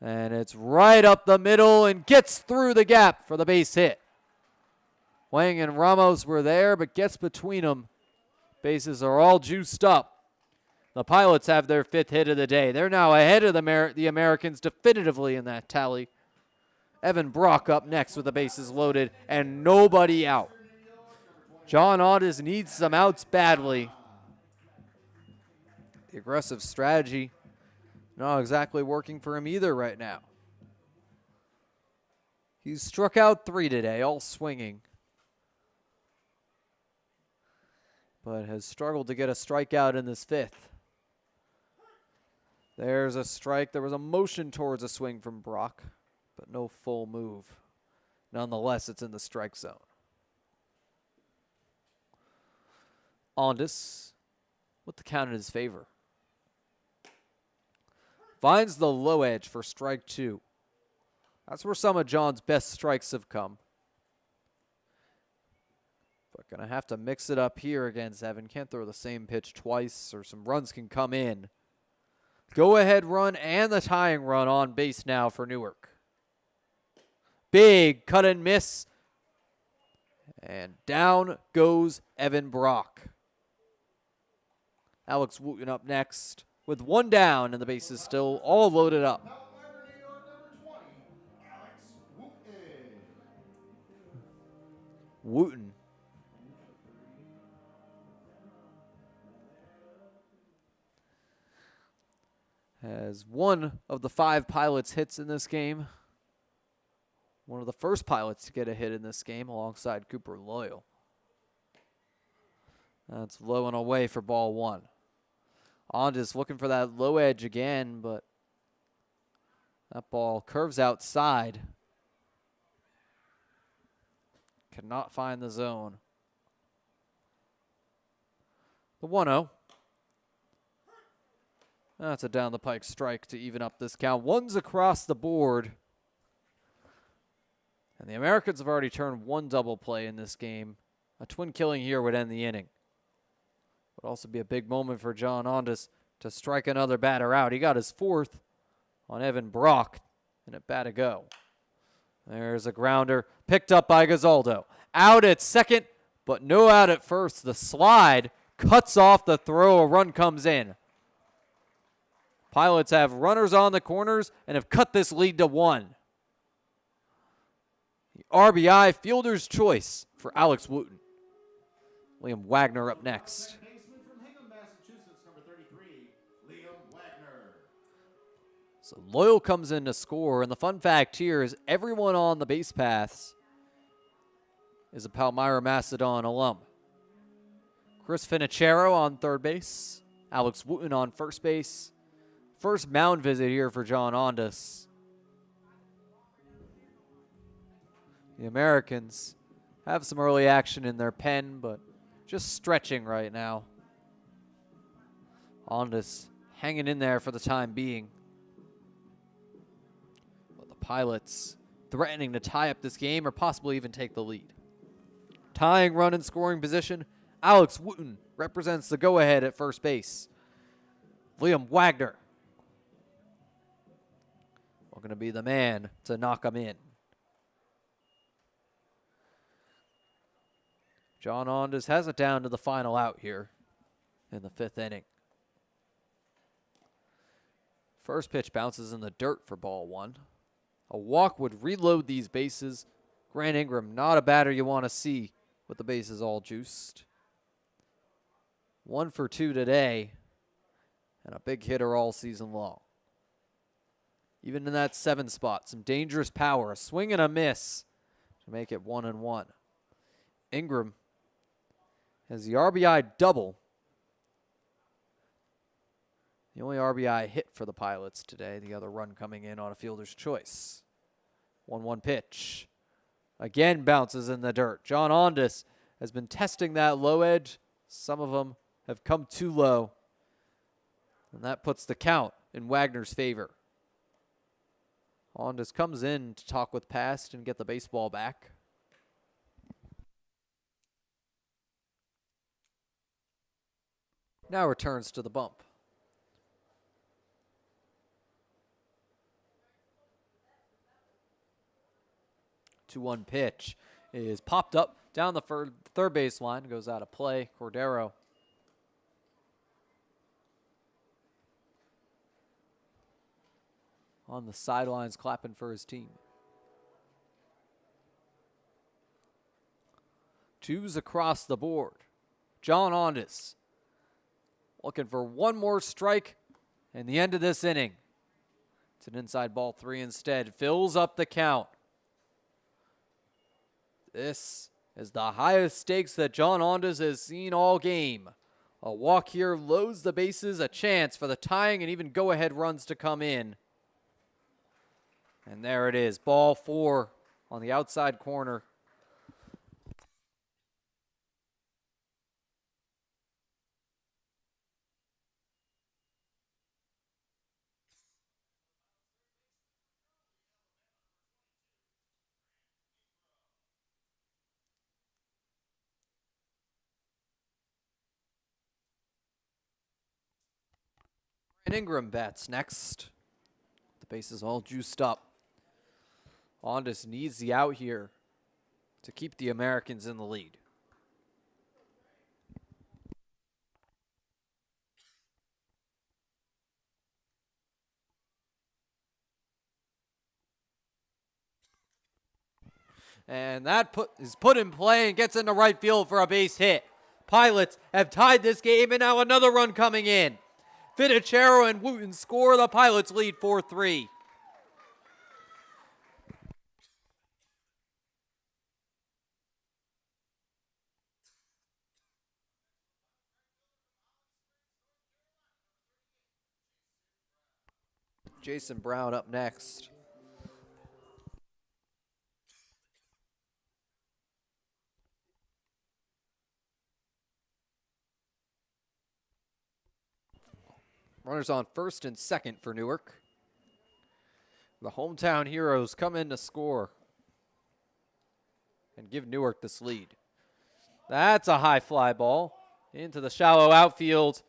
And it's right up the middle and gets through the gap for the base hit. Wang and Ramos were there, but gets between them. Bases are all juiced up. The Pilots have their 5th hit of the day. They're now ahead of the Americans definitively in that tally. Evan Brock up next with the bases loaded and nobody out. John Ondas needs some outs badly. The aggressive strategy not exactly working for him either right now. He's struck out 3 today, all swinging, but has struggled to get a strikeout in this 5th. There's a strike. There was a motion towards a swing from Brock, but no full move. Nonetheless, it's in the strike zone. Ondas with the count in his favor. Finds the low edge for strike 2. That's where some of John's best strikes have come. But going to have to mix it up here against Evan. Can't throw the same pitch twice or some runs can come in. Go-ahead run and the tying run on base now for Newark. Big cut and miss. And down goes Evan Brock. Alex Wooten up next with 1 down and the bases still all loaded up. Wooten has 1 of the 5 Pilots hits in this game. One of the first Pilots to get a hit in this game alongside Cooper Loyal. That's low and away for ball 1. Ondas looking for that low edge again, but that ball curves outside. Cannot find the zone. The 1-0. That's a down the pike strike to even up this count. One's across the board. And the Americans have already turned one double play in this game. A twin killing here would end the inning. Would also be a big moment for John Ondas to strike another batter out. He got his fourth on Evan Brock, and at bat to go. There's a grounder picked up by Gazaldo. Out at second, but no out at first. The slide cuts off the throw. A run comes in. Pilots have runners on the corners and have cut this lead to 1. The RBI fielder's choice for Alex Wooten. Liam Wagner up next. So Loyal comes in to score, and the fun fact here is everyone on the base paths is a Palmyra Macedon alum. Chris Finicero on third base, Alex Wooten on first base. First mound visit here for John Ondas. The Americans have some early action in their pen, but just stretching right now. Ondas hanging in there for the time being. But the Pilots threatening to tie up this game or possibly even take the lead. Tying run in scoring position, Alex Wooten represents the go-ahead at first base. Liam Wagner going to be the man to knock him in. John Ondas has it down to the final out here in the 5th inning. First pitch bounces in the dirt for ball 1. A walk would reload these bases. Grant Ingram, not a batter you want to see with the bases all juiced. 1 for 2 today, and a big hitter all season long. Even in that 7 spot, some dangerous power, a swing and a miss to make it 1-1. Ingram has the RBI double. The only RBI hit for the Pilots today, the other run coming in on a fielder's choice. 1-1 pitch. Again bounces in the dirt. John Ondas has been testing that low edge. Some of them have come too low. And that puts the count in Wagner's favor. Ondas comes in to talk with Past and get the baseball back. Now returns to the bump. 2-1 pitch is popped up down the third base line, goes out of play. Cordero on the sidelines clapping for his team. 2s across the board. John Ondas looking for one more strike and the end of this inning. It's an inside ball 3 instead. Fills up the count. This is the highest stakes that John Ondas has seen all game. A walk here loads the bases, a chance for the tying and even go-ahead runs to come in. And there it is, ball 4 on the outside corner. And Ingram bats next. The base is all juiced up. Ondas needs the out here to keep the Americans in the lead. And that is put in play and gets into right field for a base hit. Pilots have tied this game, and now another run coming in. Finicero and Wooten score. The Pilots lead 4-3. Jason Brown up next. Runners on first and second for Newark. The hometown heroes come in to score and give Newark this lead. That's a high fly ball into the shallow outfield.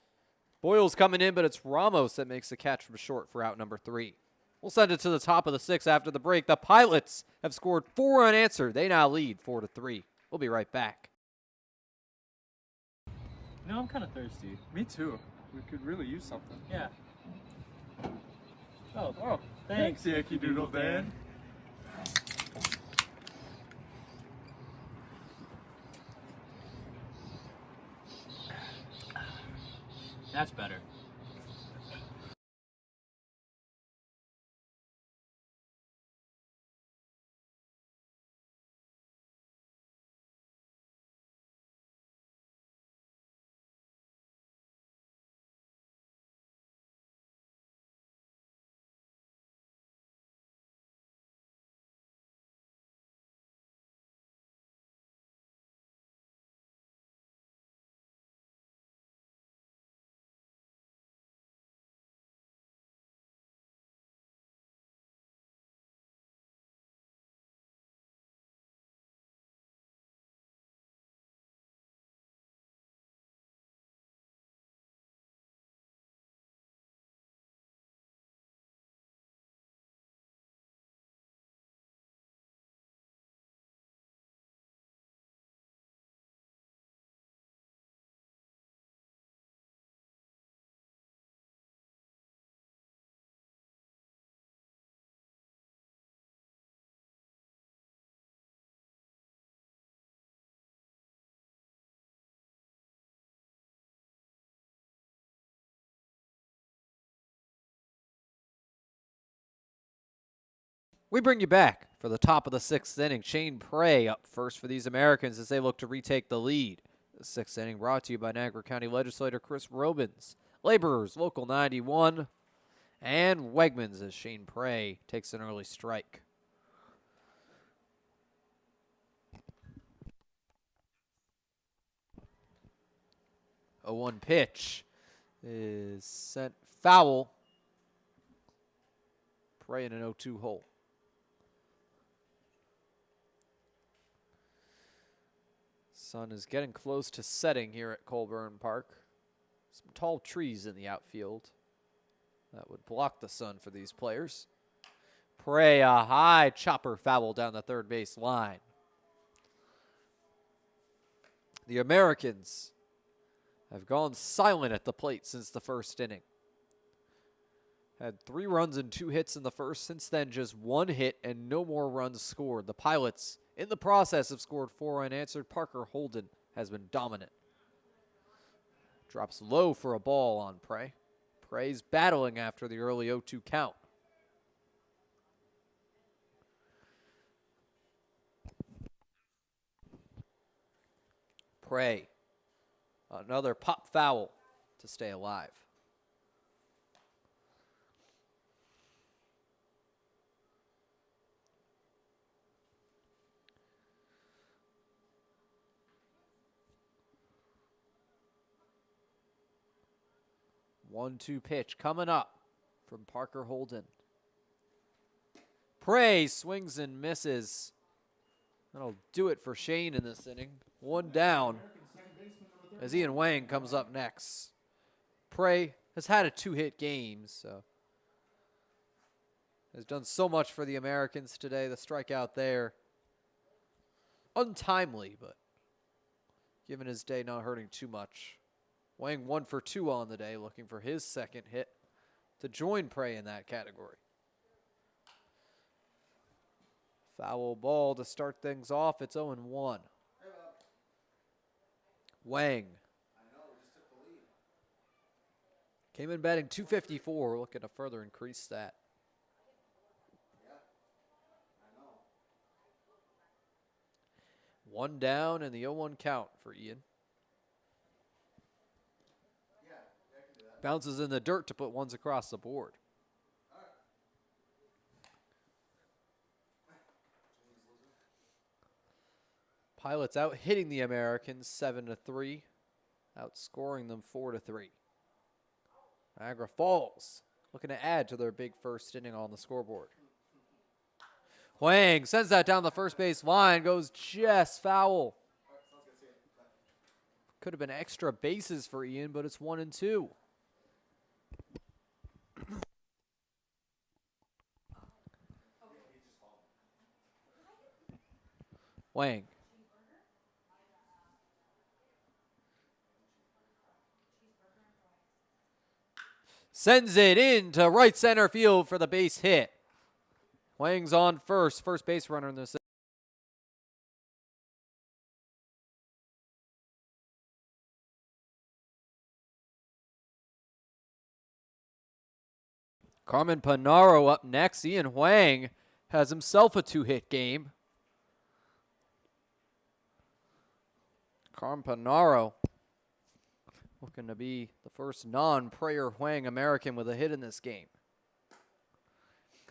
Boyle's coming in, but it's Ramos that makes the catch from short for out number 3. We'll send it to the top of the 6th after the break. The Pilots have scored 4 unanswered. They now lead 4-3. We'll be right back. You know, I'm kind of thirsty. Me too. We could really use something. Yeah. Oh, thanks. Yankee Doodle Dan. That's better. We bring you back for the top of the 6th inning. Shane Prey up first for these Americans as they look to retake the lead. The 6th inning brought to you by Niagara County Legislator Chris Robins, Laborers Local 91, and Wegmans as Shane Prey takes an early strike. A 1 pitch is sent foul. Prey in an 0-2 hole. Sun is getting close to setting here at Colburn Park. Some tall trees in the outfield that would block the sun for these players. Prey, a high chopper foul down the third base line. The Americans have gone silent at the plate since the first inning. Had 3 runs and 2 hits in the first. Since then, just 1 hit and no more runs scored. The Pilots, in the process, have scored 4 unanswered. Parker Holden has been dominant. Drops low for a ball on Prey. Prey's battling after the early 0-2 count. Prey, another pop foul to stay alive. One-two pitch coming up from Parker Holden. Prey swings and misses. That'll do it for Shane in this inning. 1 down as Ian Wang comes up next. Prey has had a 2-hit game, so has done so much for the Americans today. The strikeout there, untimely, but given his day, not hurting too much. Wang 1 for 2 on the day, looking for his second hit to join Prey in that category. Foul ball to start things off. It's 0-1. Wang came in batting .254, looking to further increase that. One down and the 0-1 count for Ian. Bounces in the dirt to put ones across the board. Pilots out hitting the Americans 7-3, outscoring them 4-3. Niagara Falls looking to add to their big first inning on the scoreboard. Huang sends that down the first base line, goes just foul. Could have been extra bases for Ian, but it's 1-2. Wang. Sends it into right center field for the base hit. Wang's on first base runner in this. Carmen Panaro up next. Ian Huang has himself a 2-hit game. Carmen Panaro looking to be the first non-Prayer Huang American with a hit in this game.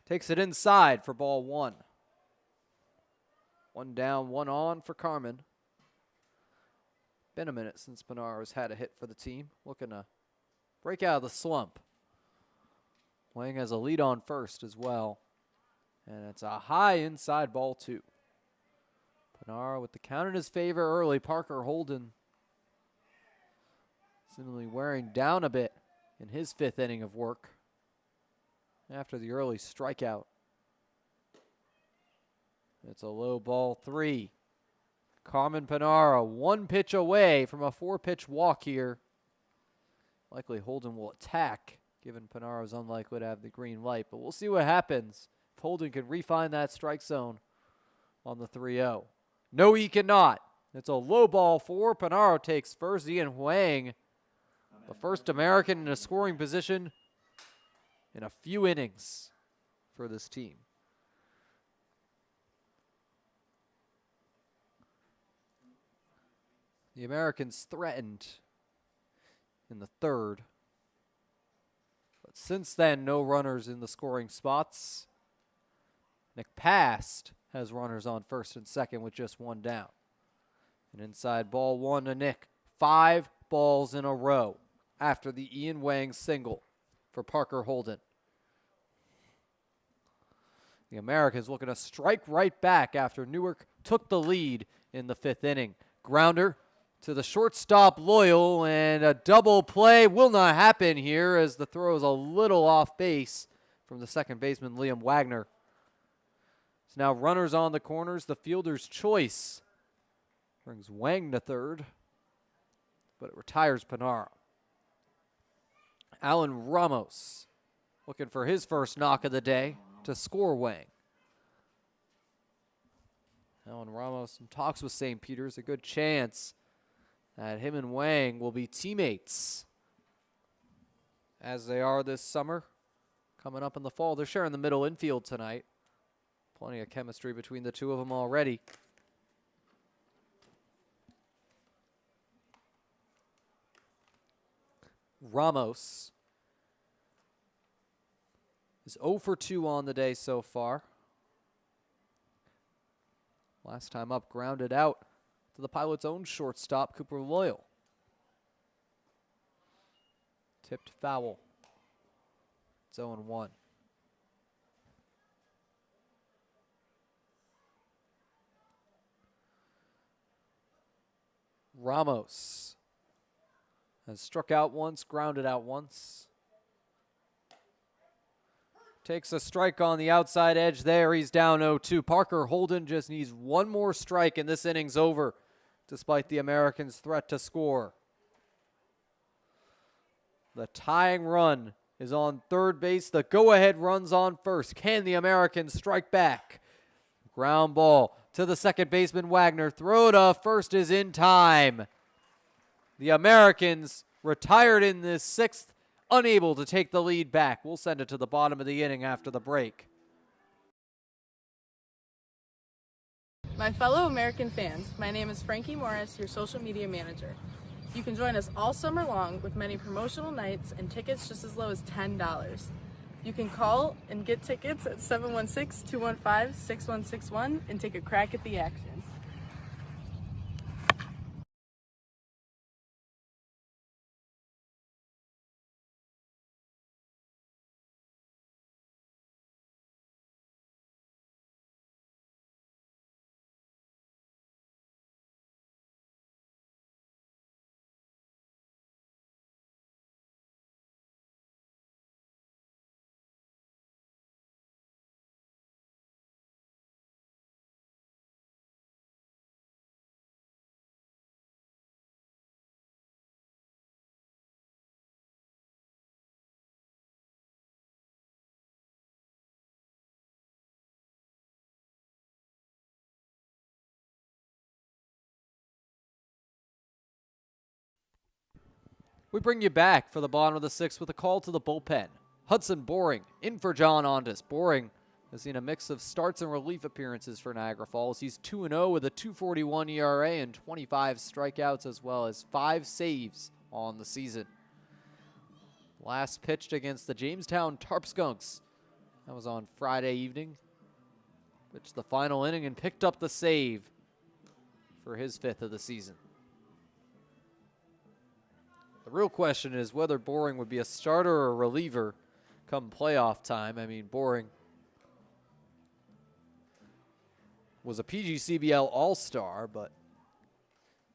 Takes it inside for ball 1. 1 down, 1 on for Carmen. Been a minute since Panaro's had a hit for the team. Looking to break out of the slump. Huang has a lead on first as well. And it's a high inside ball 2. Panaro with the count in his favor early. Parker Holden seemingly wearing down a bit in his 5th inning of work after the early strikeout. It's a low ball 3. Carmen Panaro 1 pitch away from a 4-pitch walk here. Likely Holden will attack, given Panaro's unlikely to have the green light, but we'll see what happens if Holden can refine that strike zone on the 3-0. No, he cannot. It's a low ball 4. Panaro takes first. Ian Huang, the first American in a scoring position in a few innings for this team. The Americans threatened in the 3rd. But since then, no runners in the scoring spots. Nick Past has runners on first and second with just 1 down. An inside ball 1 to Nick. 5 balls in a row after the Ian Huang single for Parker Holden. The Americans looking to strike right back after Newark took the lead in the 5th inning. Grounder to the shortstop Loyal, and a double play will not happen here as the throw is a little off base from the second baseman Liam Wagner. So now runners on the corners. The fielder's choice brings Wang to 3rd, but it retires Panaro. Alan Ramos looking for his first knock of the day to score Wang. Alan Ramos in talks with St. Peter's. A good chance that him and Wang will be teammates as they are this summer. Coming up in the fall, they're sharing the middle infield tonight. Plenty of chemistry between the two of them already. Ramos is 0 for 2 on the day so far. Last time up, grounded out to the Pilots' own shortstop, Cooper Loyal. Tipped foul. It's 0-1. Ramos has struck out once, grounded out once. Takes a strike on the outside edge there. He's down 0-2. Parker Holden just needs 1 more strike and this inning's over, despite the Americans' threat to score. The tying run is on 3rd base. The go-ahead run's on first. Can the Americans strike back? Ground ball to the second baseman Wagner. Throw to first is in time. The Americans retired in this 6th, unable to take the lead back. We'll send it to the bottom of the inning after the break. My fellow American fans, my name is Frankie Morris, your social media manager. You can join us all summer long with many promotional nights and tickets just as low as $10. You can call and get tickets at 716-215-6161 and take a crack at the action. We bring you back for the bottom of the sixth with a call to the bullpen. Hudson Boring in for John Ondas. Boring has seen a mix of starts and relief appearances for Niagara Falls. He's 2-0 with a 2.41 ERA and 25 strikeouts, as well as 5 saves on the season. Last pitched against the Jamestown Tarpskunks. That was on Friday evening. Pitched the final inning and picked up the save for his 5th of the season. The real question is whether Boring would be a starter or a reliever come playoff time. I mean, Boring was a PGCBL All-Star, but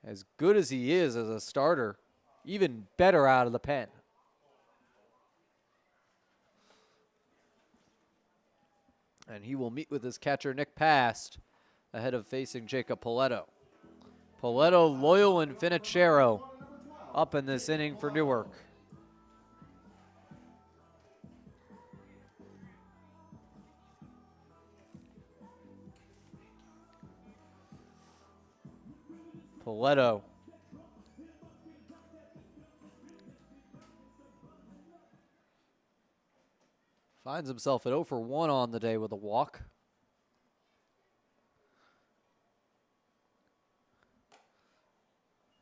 as good as he is as a starter, even better out of the pen. And he will meet with his catcher, Nick Past, ahead of facing Jacob Poletto. Poletto, Loyal, and Finachero up in this inning for Newark. Poletto finds himself at 0 for 1 on the day with a walk.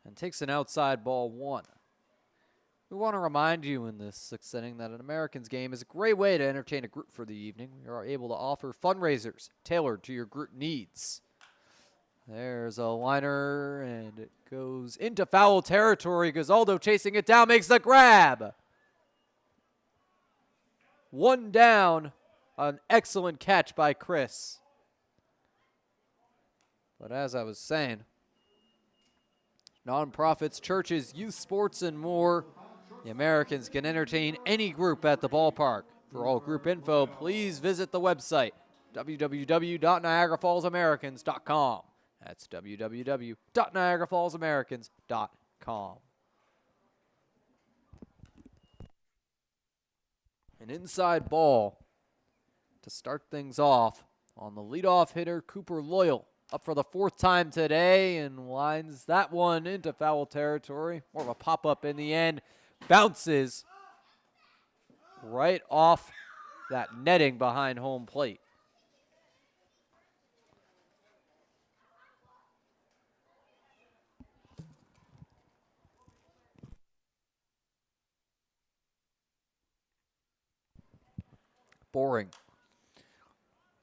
And takes an outside ball 1. We want to remind you in this 6th inning that an Americans game is a great way to entertain a group for the evening. We are able to offer fundraisers tailored to your group needs. There's a liner, and it goes into foul territory. Gazaldo chasing it down, makes the grab. 1 down, an excellent catch by Chris. But as I was saying, nonprofits, churches, youth sports, and more, the Americans can entertain any group at the ballpark. For all group info, please visit the website, www.niagarafallsamericans.com. That's www.niagarafallsamericans.com. An inside ball to start things off on the leadoff hitter, Cooper Loyal. Up for the 4th time today and lines that one into foul territory. More of a pop-up in the end. Bounces right off that netting behind home plate. Boring.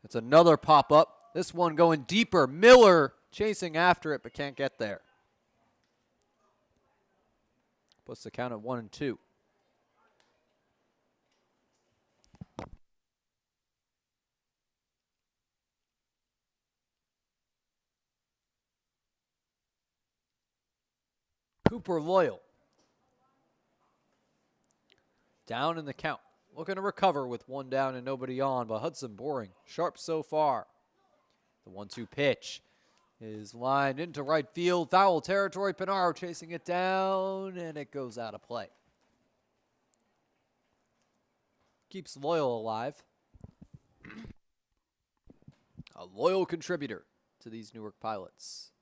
It's another pop-up. This one going deeper. Miller chasing after it, but can't get there. Puts the count at 1-2. Cooper Loyal down in the count. Looking to recover with 1 down and nobody on, but Hudson Boring sharp so far. The 1-2 pitch is lined into right field. Foul territory. Pinaro chasing it down, and it goes out of play. Keeps Loyal alive. A loyal contributor to these Newark Pilots.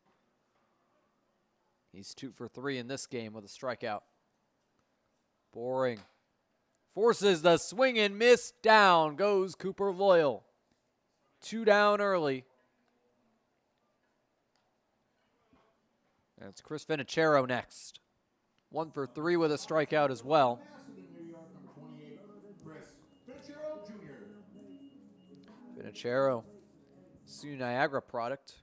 He's 2 for 3 in this game with a strikeout. Boring forces the swing and miss. Down goes Cooper Loyal. 2 down early. And it's Chris Finachero next. 1 for 3 with a strikeout as well. Finachero, SU Niagara product.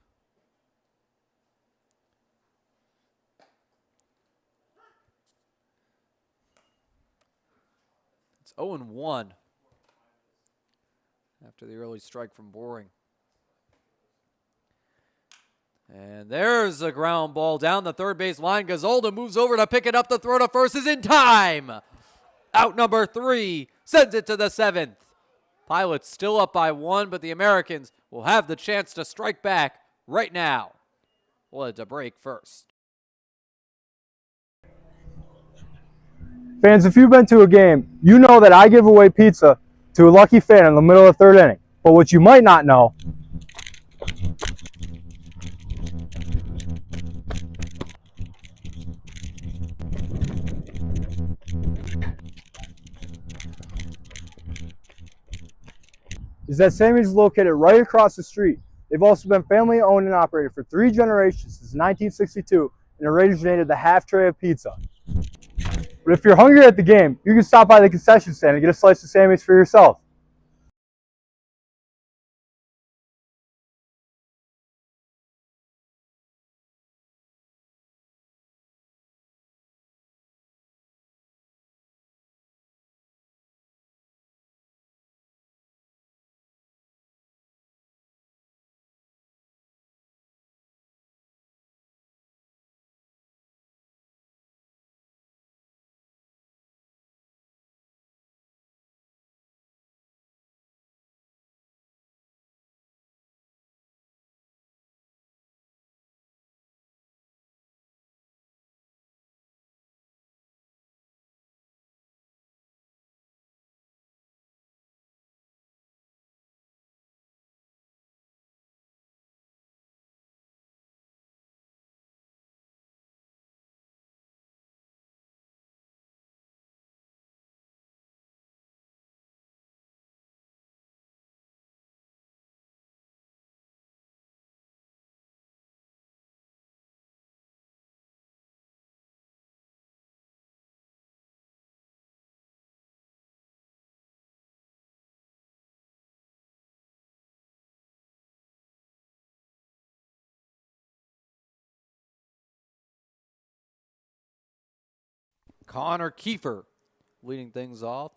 It's 0-1 after the early strike from Boring. And there's a ground ball down the third base line. Gazolda moves over to pick it up. The throw to first is in time. Out number 3 sends it to the 7th. Pilots still up by 1, but the Americans will have the chance to strike back right now. We'll head to break first. Fans, if you've been to a game, you know that I give away pizza to a lucky fan in the middle of the 3rd inning. But what you might not know is that Sammy's is located right across the street. They've also been family owned and operated for 3 generations since 1962 and originated the half tray of pizza. But if you're hungry at the game, you can stop by the concession stand and get a slice of Sammy's for yourself. Connor Kiefer leading things off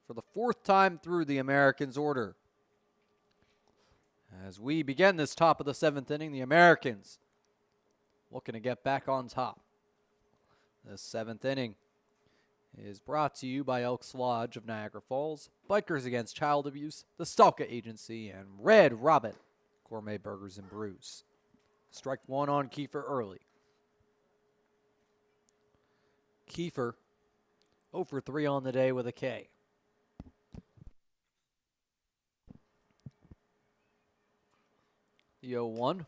for the 4th time through the Americans' order. As we begin this top of the 7th inning, the Americans looking to get back on top. This 7th inning is brought to you by Elks Lodge of Niagara Falls, Bikers Against Child Abuse, the Stalka Agency, and Red Robin Gourmet Burgers and Brews. Strike 1 on Kiefer early. Kiefer 0 for 3 on the day with a K. The 0-1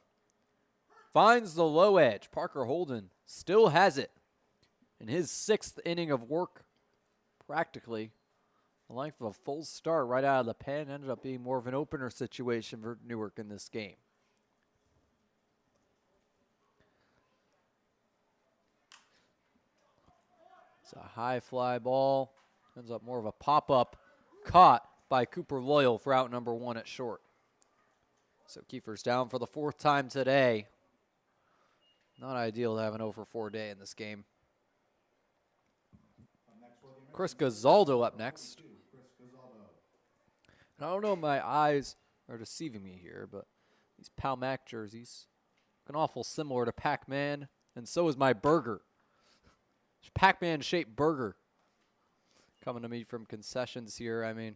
finds the low edge. Parker Holden still has it in his 6th inning of work. Practically the length of a full start right out of the pen. Ended up being more of an opener situation for Newark in this game. It's a high fly ball. Ends up more of a pop-up, caught by Cooper Loyal for out number 1 at short. So Kiefer's down for the 4th time today. Not ideal to have an 0 for 4 day in this game. Chris Gazaldo up next. And I don't know if my eyes are deceiving me here, but these Pal Mac jerseys look an awful similar to Pac-Man, and so is my burger. Pac-Man shaped burger coming to me from Concessions here. I mean,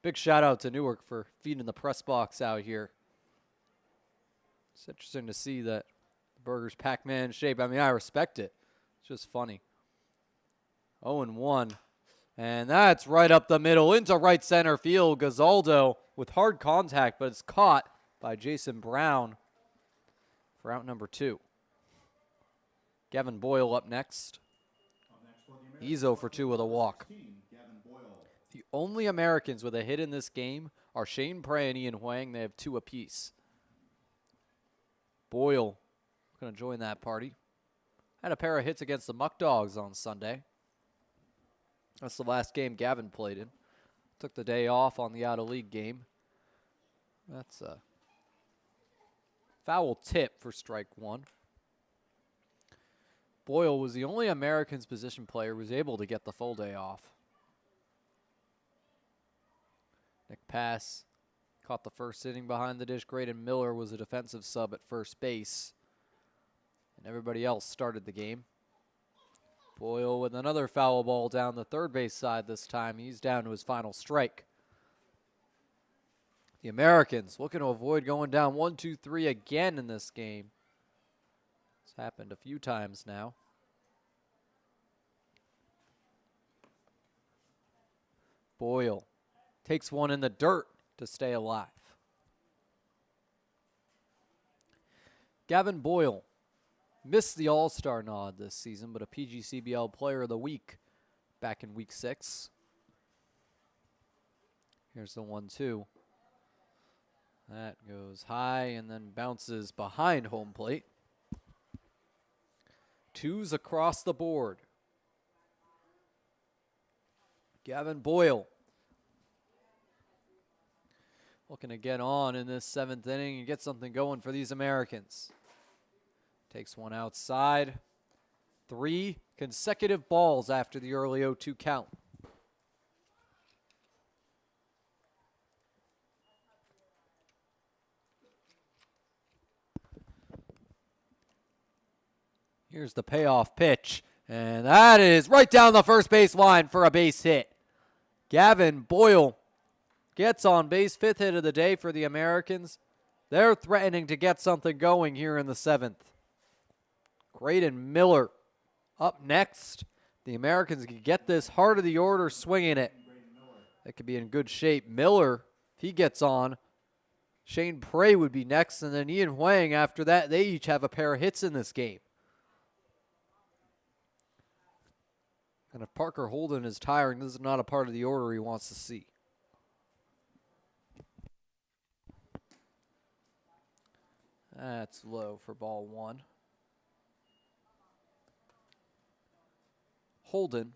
big shout out to Newark for feeding the press box out here. It's interesting to see that the burger's Pac-Man shape. I mean, I respect it. It's just funny. 0-1. And that's right up the middle into right center field. Gazaldo with hard contact, but it's caught by Jason Brown for out number 2. Gavin Boyle up next. He's 0 for 2 with a walk. The only Americans with a hit in this game are Shane Prey and Ian Huang. They have 2 apiece. Boyle going to join that party. Had a pair of hits against the Muck Dogs on Sunday. That's the last game Gavin played in. Took the day off on the out-of-league game. That's a foul tip for strike 1. Boyle was the only Americans position player who was able to get the full day off. Nick Pass caught the first inning behind the dish. Graydon Miller was a defensive sub at first base. And everybody else started the game. Boyle with another foul ball down the third base side this time. He's down to his final strike. The Americans looking to avoid going down 1-2-3 again in this game. It's happened a few times now. Boyle takes one in the dirt to stay alive. Gavin Boyle missed the All-Star nod this season, but a PGCBL Player of the Week back in Week 6. Here's the 1-2. That goes high and then bounces behind home plate. 2s across the board. Gavin Boyle looking to get on in this 7th inning and get something going for these Americans. Takes one outside. 3 consecutive balls after the early 0-2 count. Here's the payoff pitch, and that is right down the first base line for a base hit. Gavin Boyle gets on base, 5th hit of the day for the Americans. They're threatening to get something going here in the 7th. Graydon Miller up next. The Americans can get this heart of the order swinging it. That could be in good shape. Miller, if he gets on, Shane Prey would be next, and then Ian Huang after that. They each have a pair of hits in this game. And if Parker Holden is tiring, this is not a part of the order he wants to see. That's low for ball 1. Holden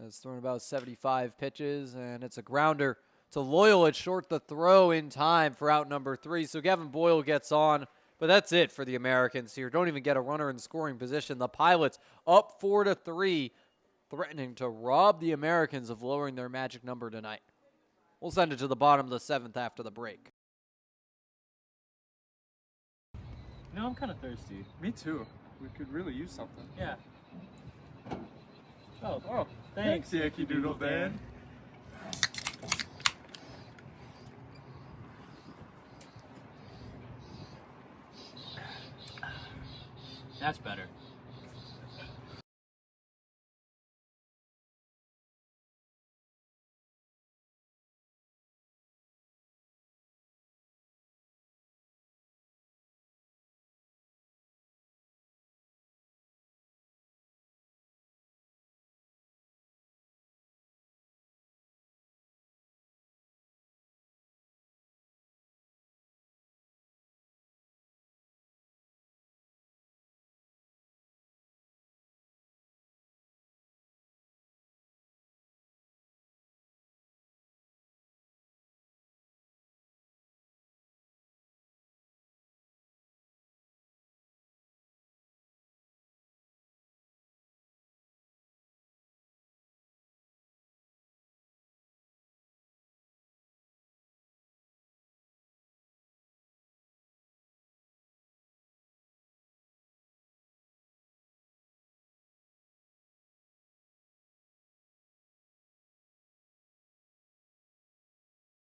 has thrown about 75 pitches, and it's a grounder to Loyal. It's short the throw in time for out number 3. So Gavin Boyle gets on. But that's it for the Americans here. Don't even get a runner in scoring position. The Pilots up 4-3, threatening to rob the Americans of lowering their magic number tonight. We'll send it to the bottom of the 7th after the break. No, I'm kind of thirsty. Me too. We could really use something. Yeah. Oh, thanks, Yankee Doodle Dan. That's better.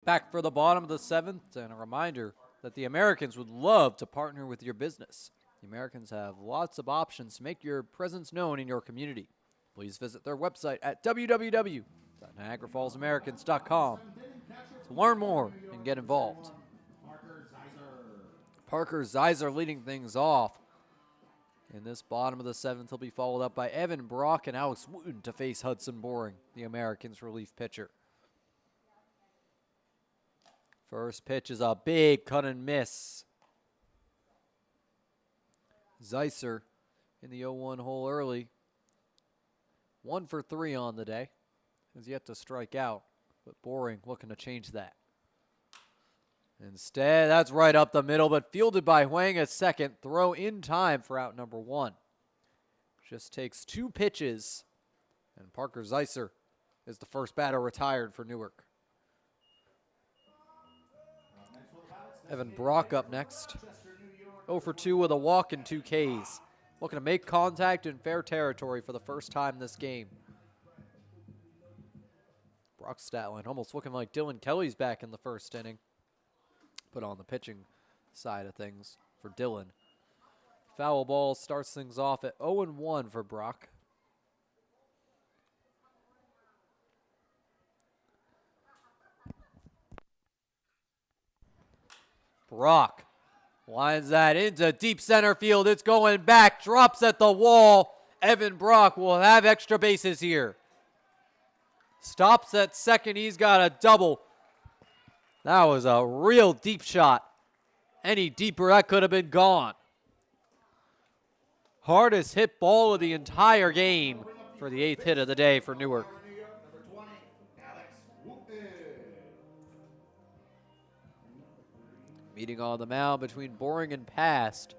Back for the bottom of the 7th, and a reminder that the Americans would love to partner with your business. The Americans have lots of options to make your presence known in your community. Please visit their website at www.niagarafallsamericans.com to learn more and get involved. Parker Zeiser leading things off. In this bottom of the 7th, he'll be followed up by Evan Brock and Alex Wooten to face Hudson Boring, the Americans' relief pitcher. First pitch is a big cut and miss. Zeiser in the 0-1 hole early. 1 for 3 on the day. Has yet to strike out, but Boring looking to change that. Instead, that's right up the middle, but fielded by Huang at second. Throw in time for out number 1. Just takes 2 pitches, and Parker Zeiser is the first batter retired for Newark. Evan Brock up next. 0 for 2 with a walk and 2 Ks. Looking to make contact in fair territory for the first time this game. Brock's stat line almost looking like Dylan Kelly's back in the first inning. But on the pitching side of things for Dylan. Foul ball starts things off at 0-1 for Brock. Brock lines that into deep center field. It's going back, drops at the wall. Evan Brock will have extra bases here. Stops at second. He's got a double. That was a real deep shot. Any deeper, that could have been gone. Hardest hit ball of the entire game for the 8th hit of the day for Newark. Meeting on the mound between Boring and Past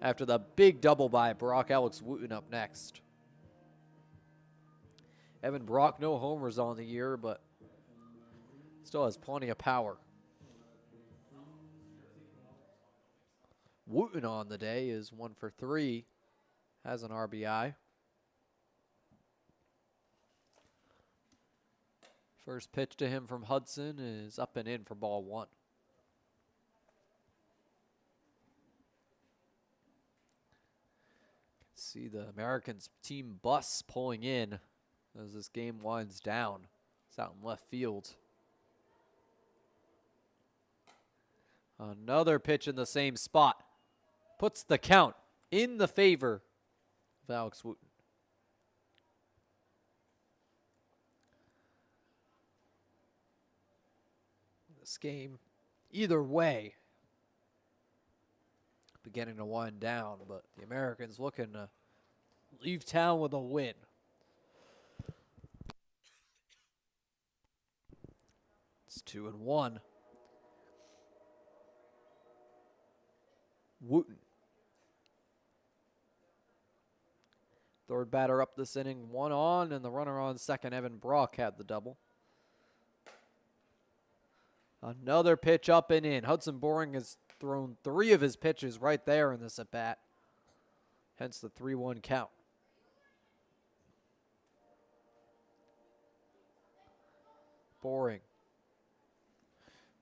after the big double by Brock. Alex Wooten up next. Evan Brock, no homers on the year, but still has plenty of power. Wooten on the day is 1 for 3, has an RBI. First pitch to him from Hudson is up and in for ball 1. See the Americans team bus pulling in as this game winds down. It's out in left field. Another pitch in the same spot. Puts the count in the favor of Alex Wooten. This game, either way, beginning to wind down, but the Americans looking to leave town with a win. It's 2-1. Wooten. Third batter up this inning, 1 on, and the runner on second, Evan Brock, had the double. Another pitch up and in. Hudson Boring has thrown 3 of his pitches right there in this at-bat. Hence the 3-1 count. Boring.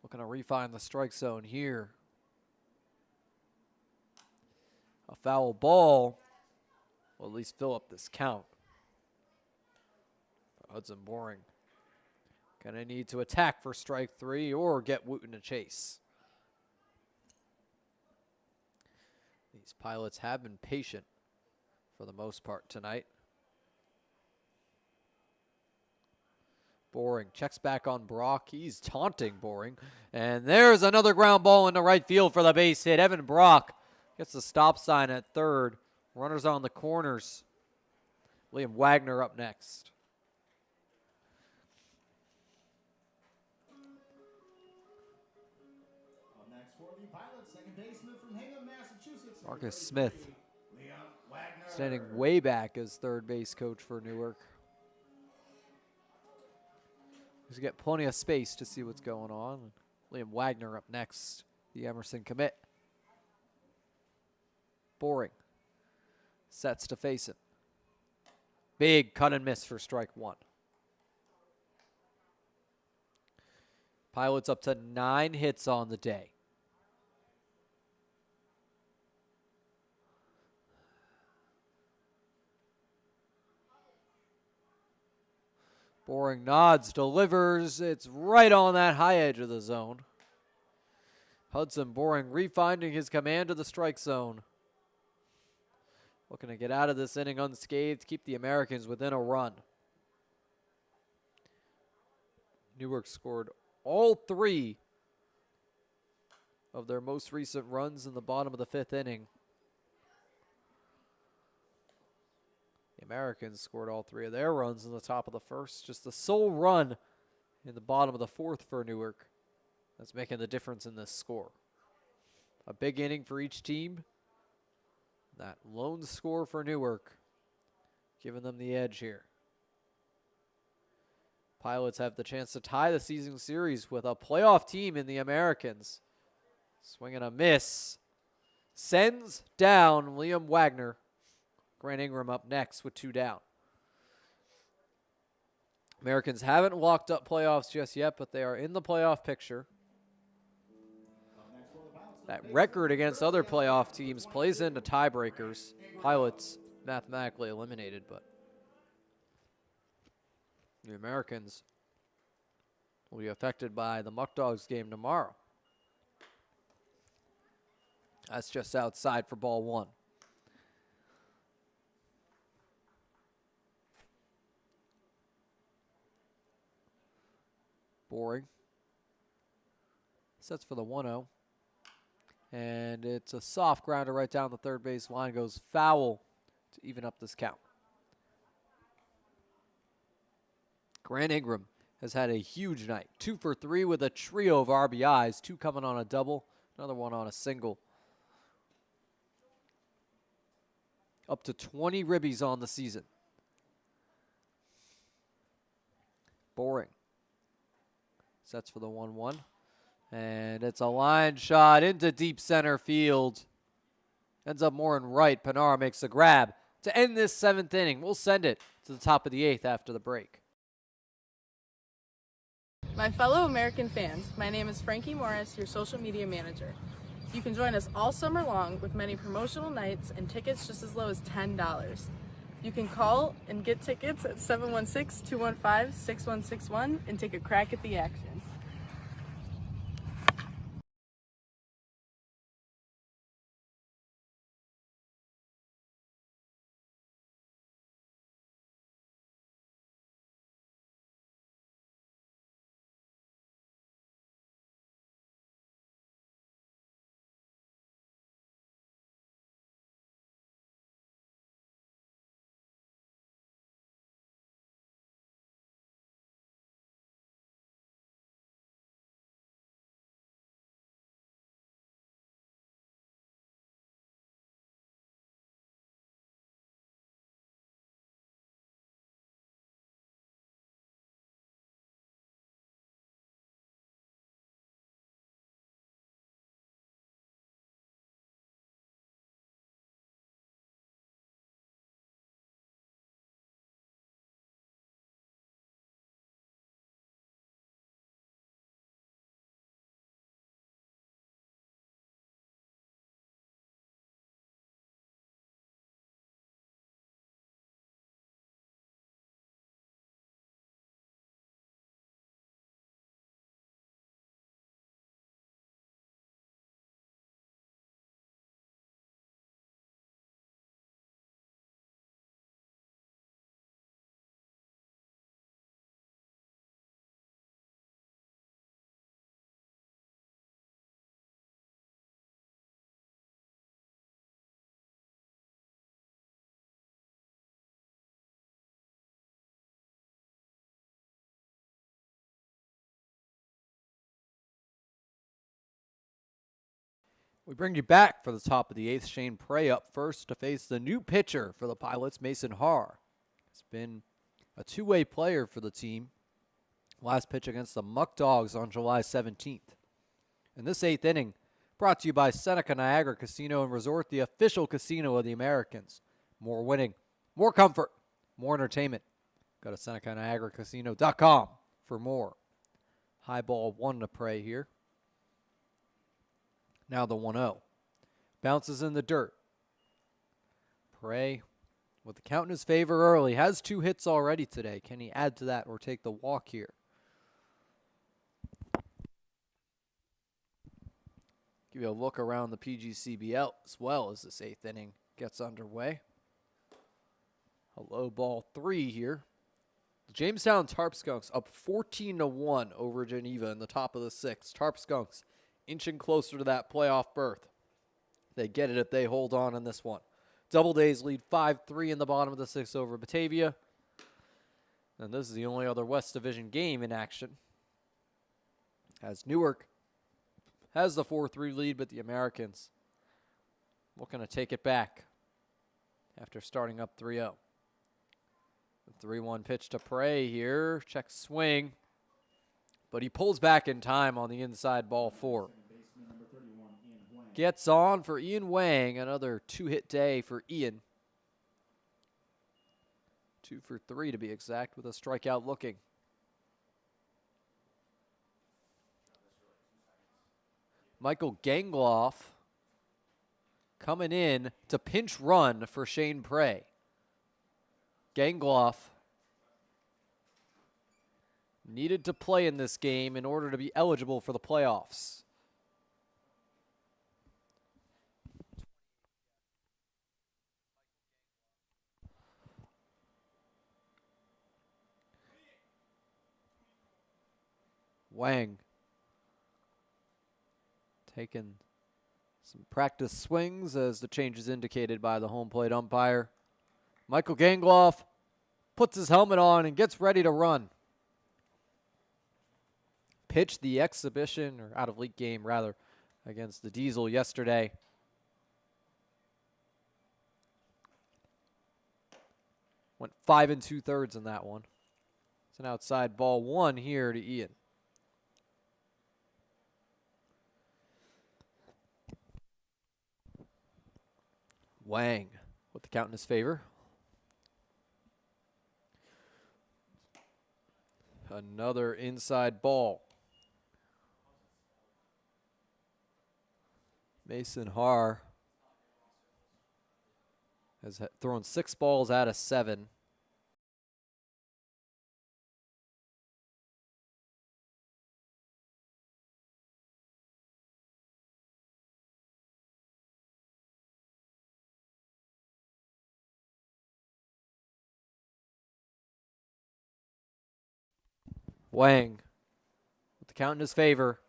Looking to refine the strike zone here. A foul ball will at least fill up this count. Hudson Boring gonna need to attack for strike 3 or get Wooten to chase. These Pilots have been patient for the most part tonight. Boring checks back on Brock. He's taunting Boring. And there's another ground ball into right field for the base hit. Evan Brock gets the stop sign at third. Runners on the corners. Liam Wagner up next. Up next for the Pilots, second baseman from Hingham, Massachusetts. Marcus Smith standing way back as third base coach for Newark. He's got plenty of space to see what's going on. Liam Wagner up next, the Emerson commit. Boring. Sets to face him. Big cut and miss for strike 1. Pilots up to 9 hits on the day. Boring nods, delivers. It's right on that high edge of the zone. Hudson Boring refinding his command of the strike zone. Looking to get out of this inning unscathed, keep the Americans within a run. Newark scored all 3 of their most recent runs in the bottom of the 5th inning. The Americans scored all 3 of their runs in the top of the 1st. Just the sole run in the bottom of the 4th for Newark that's making the difference in this score. A big inning for each team. That lone score for Newark, giving them the edge here. Pilots have the chance to tie the season series with a playoff team in the Americans. Swing and a miss. Sends down Liam Wagner. Grant Ingram up next with 2 down. Americans haven't locked up playoffs just yet, but they are in the playoff picture. That record against other playoff teams plays into tiebreakers. Pilots mathematically eliminated, but the Americans will be affected by the Muck Dogs game tomorrow. That's just outside for ball 1. Boring. Sets for the 1-0. And it's a soft grounder right down the third base line. Goes foul to even up this count. Grant Ingram has had a huge night. 2 for 3 with a trio of RBIs. 2 coming on a double. Another one on a single. Up to 20 ribbies on the season. Boring. Sets for the 1-1. And it's a line shot into deep center field. Ends up more in right. Pinar makes the grab to end this 7th inning. We'll send it to the top of the 8th after the break. My fellow American fans, my name is Frankie Morris, your social media manager. You can join us all summer long with many promotional nights and tickets just as low as $10. You can call and get tickets at 716-215-6161 and take a crack at the action. We bring you back for the top of the 8th. Shane Prey up first to face the new pitcher for the Pilots, Mason Haar. He's been a two-way player for the team. Last pitch against the Muck Dogs on July 17th. In this 8th inning, brought to you by Seneca Niagara Casino and Resort, the official casino of the Americans. More winning, more comfort, more entertainment. Go to SenecaNiagaraCasino.com for more. High ball 1 to Prey here. Now the 1-0. Bounces in the dirt. Prey with the count in his favor early. Has 2 hits already today. Can he add to that or take the walk here? Give you a look around the PGCBL as well as this 8th inning gets underway. A low ball 3 here. The Jamestown Tarp Skunks up 14-1 over Geneva in the top of the 6th. Tarp Skunks inching closer to that playoff berth. They get it if they hold on in this one. Doubledays lead 5-3 in the bottom of the 6th over Batavia. And this is the only other West Division game in action, as Newark has the 4-3 lead, but the Americans looking to take it back after starting up 3-0. The 3-1 pitch to Prey here. Check swing. But he pulls back in time on the inside ball 4. Gets on for Ian Wang. Another 2-hit day for Ian. 2 for 3 to be exact, with a strikeout looking. Michael Gangloff coming in to pinch run for Shane Prey. Gangloff needed to play in this game in order to be eligible for the playoffs. Wang taking some practice swings as the change is indicated by the home plate umpire. Michael Gangloff puts his helmet on and gets ready to run. Pitched the exhibition, or out of league game rather, against the Diesel yesterday. Went 5 2/3 in that one. It's an outside ball 1 here to Ian. Wang with the count in his favor. Another inside ball. Mason Haar has thrown 6 balls out of 7. Wang, with the count in his favor,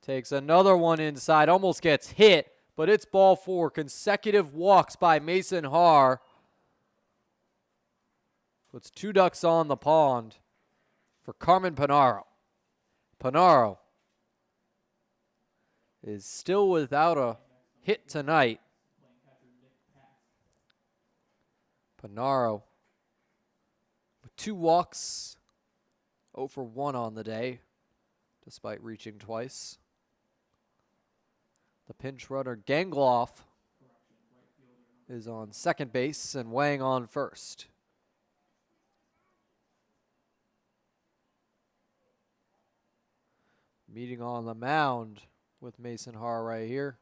takes another one inside, almost gets hit, but it's ball 4. Consecutive walks by Mason Haar. Puts 2 ducks on the pond for Carmen Panaro. Panaro is still without a hit tonight. Panaro with 2 walks. 0 for 1 on the day, despite reaching twice. The pinch runner, Gangloff, is on second base and Wang on first. Meeting on the mound with Mason Haar right here.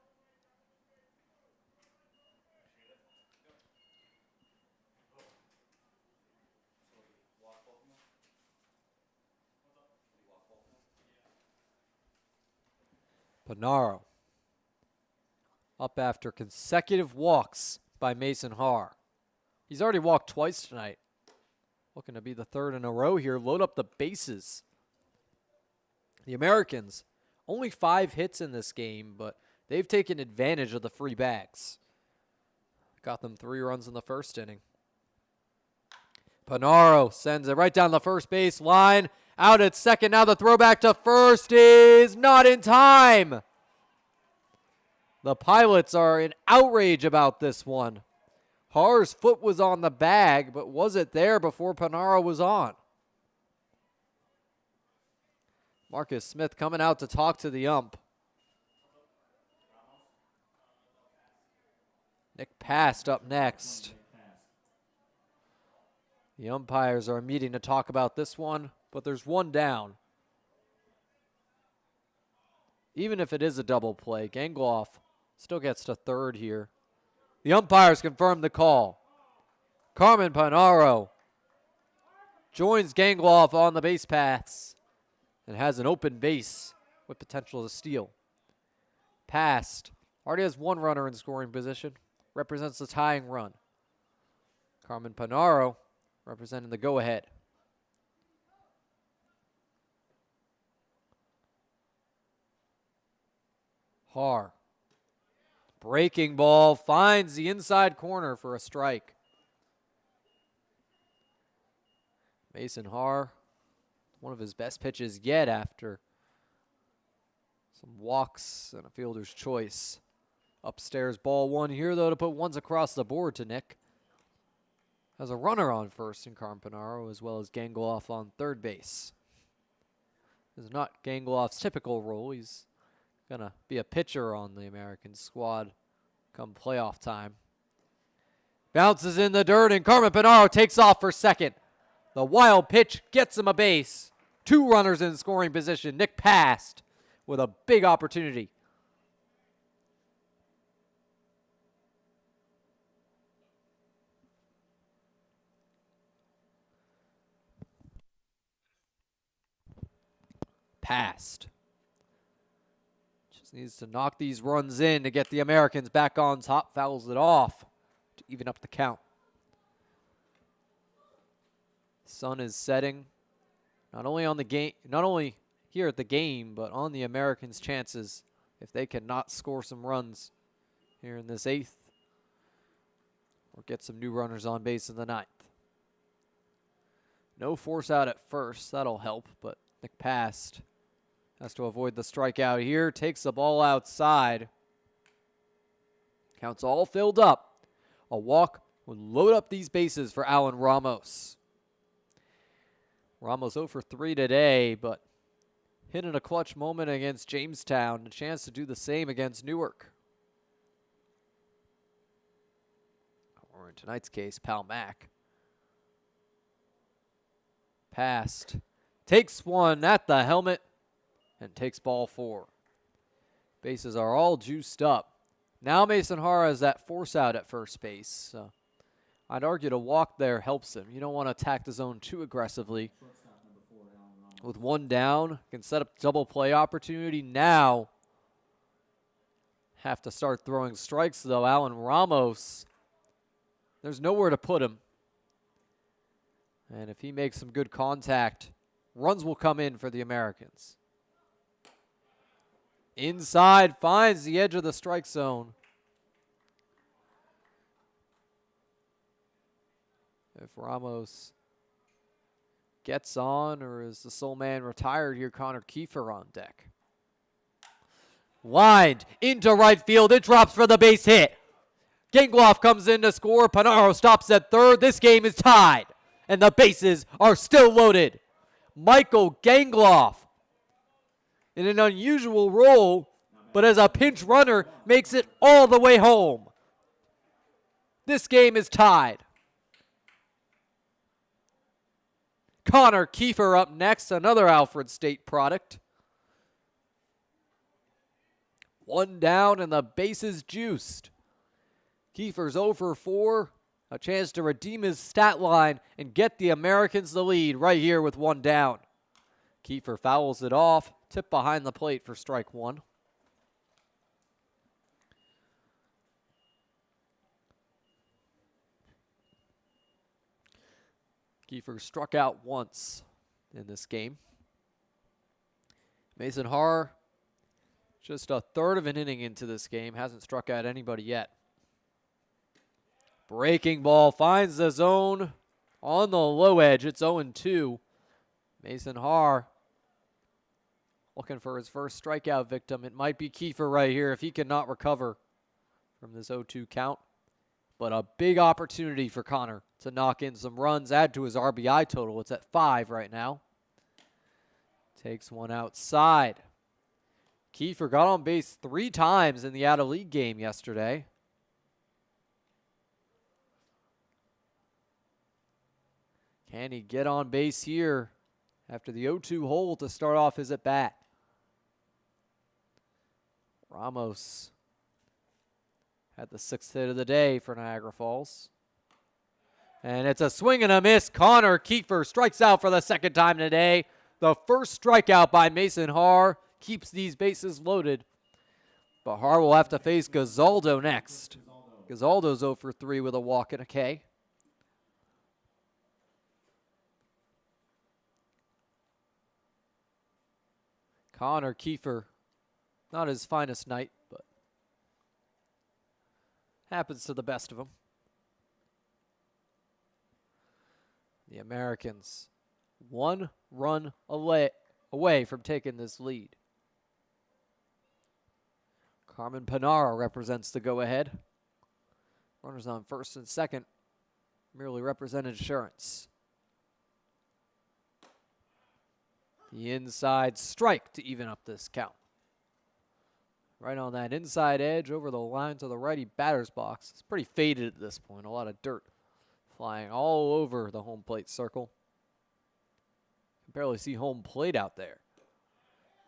Panaro up after consecutive walks by Mason Haar. He's already walked twice tonight. Looking to be the 3rd in a row here. Load up the bases. The Americans, only 5 hits in this game, but they've taken advantage of the free bags. Got them 3 runs in the first inning. Panaro sends it right down the first base line. Out at second. Now the throwback to first is not in time. The Pilots are in outrage about this one. Haar's foot was on the bag, but was it there before Panaro was on? Marcus Smith coming out to talk to the ump. Nick Past up next. The umpires are meeting to talk about this one, but there's 1 down. Even if it is a double play, Gangloff still gets to 3rd here. The umpires confirm the call. Carmen Panaro joins Gangloff on the base paths and has an open base with potential to steal. Past already has 1 runner in scoring position, represents the tying run. Carmen Panaro representing the go-ahead. Haar. Breaking ball finds the inside corner for a strike. Mason Haar, one of his best pitches yet after some walks and a fielder's choice. Upstairs ball 1 here, though, to put ones across the board to Nick. Has a runner on first in Carmen Panaro, as well as Gangloff on 3rd base. This is not Gangloff's typical role. He's going to be a pitcher on the American squad come playoff time. Bounces in the dirt, and Carmen Panaro takes off for second. The wild pitch gets him a base. 2 runners in scoring position. Nick Past with a big opportunity. Past just needs to knock these runs in to get the Americans back on top. Fouls it off to even up the count. Sun is setting. Not only here at the game, but on the Americans' chances if they cannot score some runs here in this 8th or get some new runners on base in the 9th. No force out at first. That'll help, but Nick Past has to avoid the strikeout here. Takes the ball outside. Counts all filled up. A walk would load up these bases for Alan Ramos. Ramos 0 for 3 today, but hit in a clutch moment against Jamestown. A chance to do the same against Newark. Or in tonight's case, Pal Mac. Past. Takes one at the helmet and takes ball 4. Bases are all juiced up. Now Mason Hara has that force out at first base. I'd argue to walk there helps him. You don't want to attack the zone too aggressively. With 1 down, can set up double play opportunity. Now have to start throwing strikes though. Alan Ramos, there's nowhere to put him. And if he makes some good contact, runs will come in for the Americans. Inside, finds the edge of the strike zone. If Ramos gets on, or is the sole man retired here, Connor Kiefer on deck. Lined into right field. It drops for the base hit. Gangloff comes in to score. Panaro stops at third. This game is tied, and the bases are still loaded. Michael Gangloff, in an unusual role, but as a pinch runner, makes it all the way home. This game is tied. Connor Kiefer up next, another Alfred State product. 1 down and the bases juiced. Kiefer's 0 for 4. A chance to redeem his stat line and get the Americans the lead right here with 1 down. Kiefer fouls it off. Tip behind the plate for strike 1. Kiefer struck out once in this game. Mason Har, just a third of an inning into this game, hasn't struck out anybody yet. Breaking ball finds the zone on the low edge. It's 0-2. Mason Har looking for his first strikeout victim. It might be Kiefer right here if he cannot recover from this 0-2 count. But a big opportunity for Connor to knock in some runs, add to his RBI total. It's at 5 right now. Takes one outside. Kiefer got on base 3 times in the out-of-league game yesterday. Can he get on base here after the 0-2 hole to start off his at-bat? Ramos had the 6th hit of the day for Niagara Falls. And it's a swing and a miss. Connor Kiefer strikes out for the 2nd time today. The first strikeout by Mason Har keeps these bases loaded. But Har will have to face Gazaldo next. Gazaldo's 0 for 3 with a walk and a K. Connor Kiefer, not his finest night, but happens to the best of them. The Americans 1 run away from taking this lead. Carmen Panaro represents the go-ahead. Runners on first and second merely represent insurance. The inside strike to even up this count. Right on that inside edge over the line to the righty batter's box. It's pretty faded at this point. A lot of dirt flying all over the home plate circle. You can barely see home plate out there.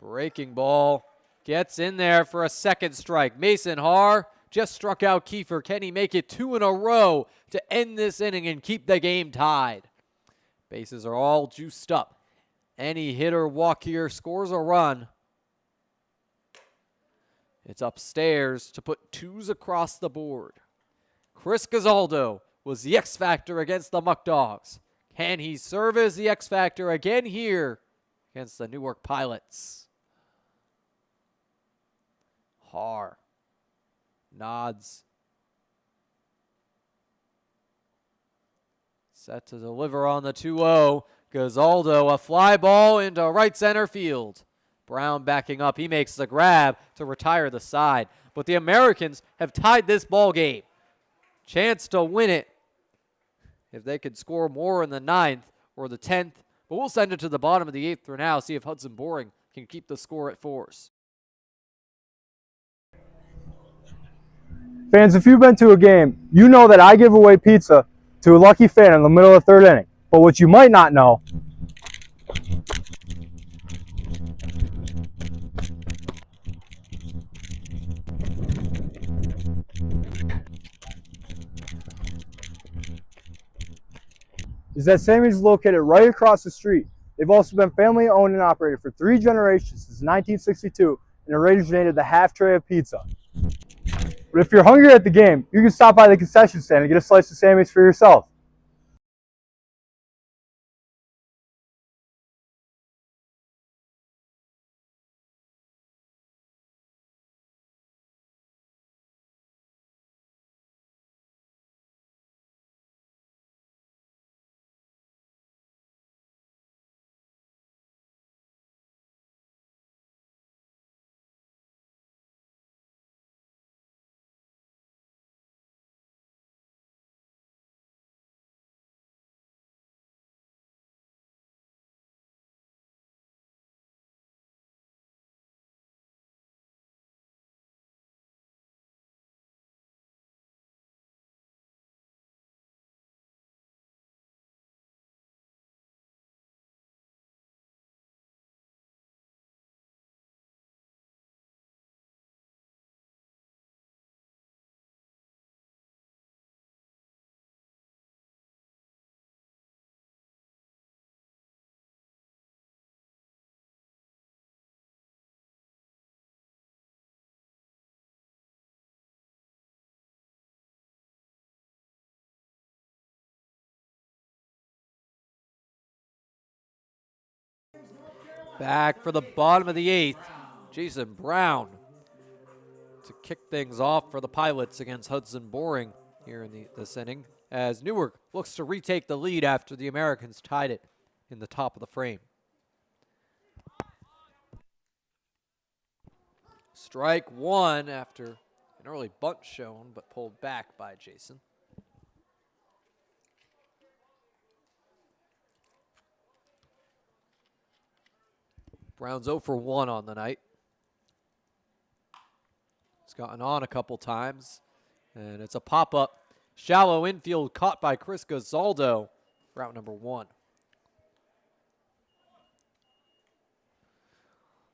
Breaking ball gets in there for a 2nd strike. Mason Har just struck out Kiefer. Can he make it 2 in a row to end this inning and keep the game tied? Bases are all juiced up. Any hit or walk here scores a run. It's upstairs to put 2s across the board. Chris Gazaldo was the X factor against the Muck Dogs. Can he serve as the X factor again here against the Newark Pilots. Har nods. Set to deliver on the 2-0. Gazaldo, a fly ball into right center field. Brown backing up. He makes the grab to retire the side. But the Americans have tied this ball game. Chance to win it if they could score more in the 9th or the 10th. But we'll send it to the bottom of the 8th for now, see if Hudson Boring can keep the score at 4s. Fans, if you've been to a game, you know that I give away pizza to a lucky fan in the middle of the 3rd inning. But what you might not know is that Sammy's is located right across the street. They've also been family owned and operated for 3 generations since 1962 and originated the half tray of pizza. But if you're hungry at the game, you can stop by the concession stand and get a slice of Sammy's for yourself. Back for the bottom of the 8th, Jason Brown to kick things off for the Pilots against Hudson Boring here in this inning, as Newark looks to retake the lead after the Americans tied it in the top of the frame. Strike 1 after an early bunt shown, but pulled back by Jason. Brown's 0 for 1 on the night. He's gotten on a couple times, and it's a pop-up. Shallow infield caught by Chris Gazaldo, route number 1.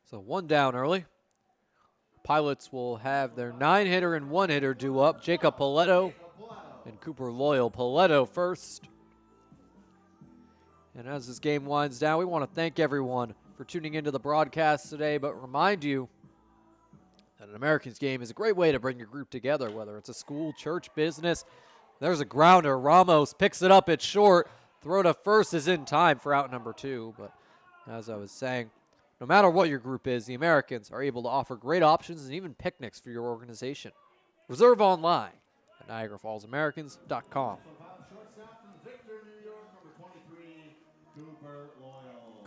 So 1 down early. Pilots will have their 9-hitter and 1-hitter due up. Jacob Paletto and Cooper Loyal. Paletto first. And as this game winds down, we want to thank everyone for tuning into the broadcast today, but remind you that an Americans game is a great way to bring your group together, whether it's a school, church, business. There's a grounder. Ramos picks it up at short. Throw to first is in time for out number 2. But as I was saying, no matter what your group is, the Americans are able to offer great options and even picnics for your organization. Reserve online at NiagaraFallsAmericans.com.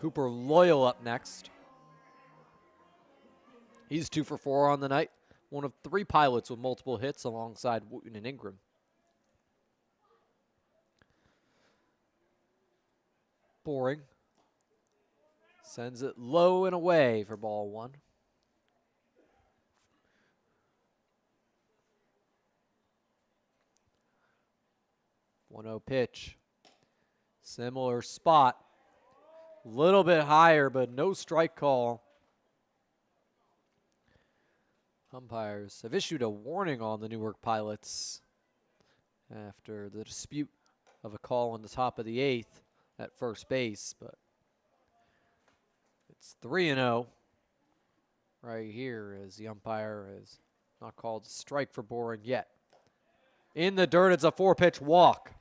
Cooper Loyal up next. He's 2 for 4 on the night. One of 3 Pilots with multiple hits alongside Wooten and Ingram. Boring sends it low and away for ball 1. One-0 pitch. Similar spot. Little bit higher, but no strike call. Umpires have issued a warning on the Newark Pilots after the dispute of a call on the top of the 8th at first base, but it's 3-0 right here as the umpire has not called a strike for Boring yet. In the dirt, it's a 4-pitch walk.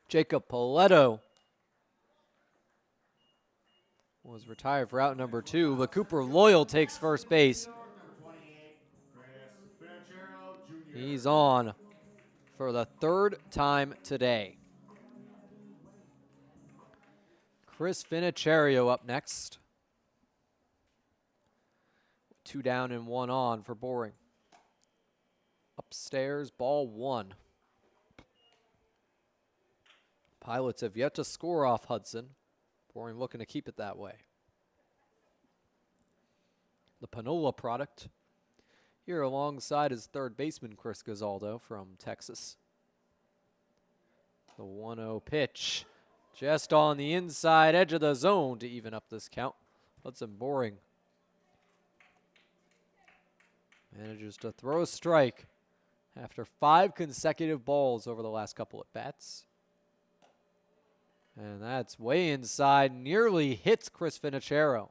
Jacob Paletto was retired for out number 2, but Cooper Loyal takes first base. He's on for the 3rd time today. Chris Finicherio up next. 2 down and 1 on for Boring. Upstairs, ball 1. Pilots have yet to score off Hudson. Boring looking to keep it that way. The Panola product here alongside his third baseman, Chris Gazaldo from Texas. The 1-0 pitch just on the inside edge of the zone to even up this count. Hudson Boring manages to throw a strike after 5 consecutive balls over the last couple at bats. And that's way inside, nearly hits Chris Finichero.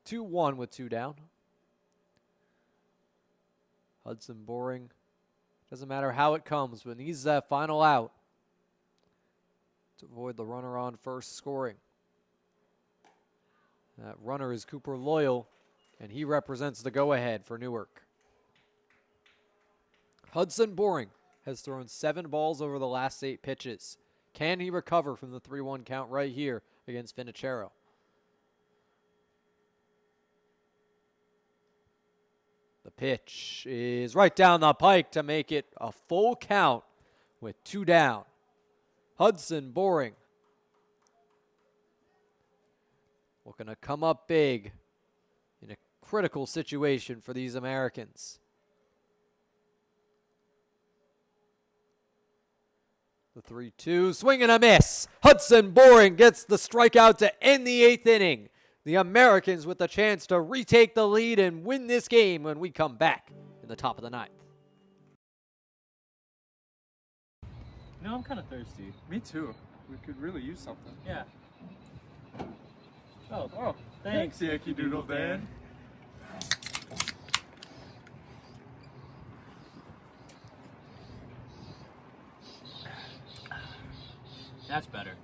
2-1 with 2 down. Hudson Boring, doesn't matter how it comes, but needs that final out to avoid the runner on first scoring. That runner is Cooper Loyal, and he represents the go-ahead for Newark. Hudson Boring has thrown 7 balls over the last 8 pitches. Can he recover from the 3-1 count right here against Finichero? The pitch is right down the pike to make it a full count with 2 down. Hudson Boring looking to come up big in a critical situation for these Americans. The 3-2, swing and a miss. Hudson Boring gets the strikeout to end the 8th inning. The Americans with the chance to retake the lead and win this game when we come back in the top of the 9th. No, I'm kind of thirsty. Me too. We could really use something. Yeah. Oh, thanks. Yankee Doodle Dan. That's better.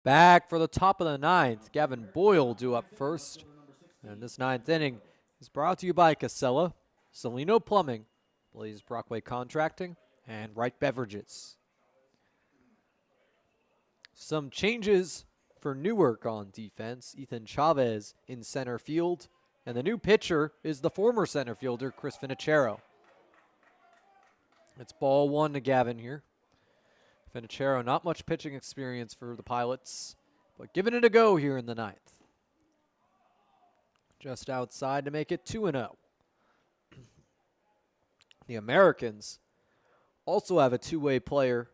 Back for the top of the 9th. Gavin Boyle due up first. And this 9th inning is brought to you by Casella, Celino Plumbing, Blaze Brockway Contracting, and Wright Beverages. Some changes for Newark on defense. Ethan Chavez in center field. And the new pitcher is the former center fielder, Chris Finichero. It's ball 1 to Gavin here. Finichero, not much pitching experience for the Pilots, but giving it a go here in the 9th. Just outside to make it 2-0. The Americans also have a two-way player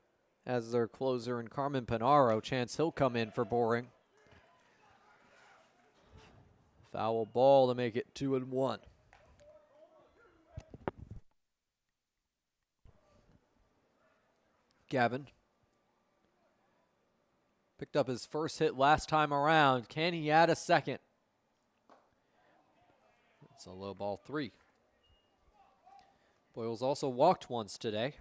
as their closer, and Carmen Panaro. Chance he'll come in for Boring. Foul ball to make it 2-1. Gavin picked up his first hit last time around. Can he add a second? It's a low ball 3. Boyles also walked once today.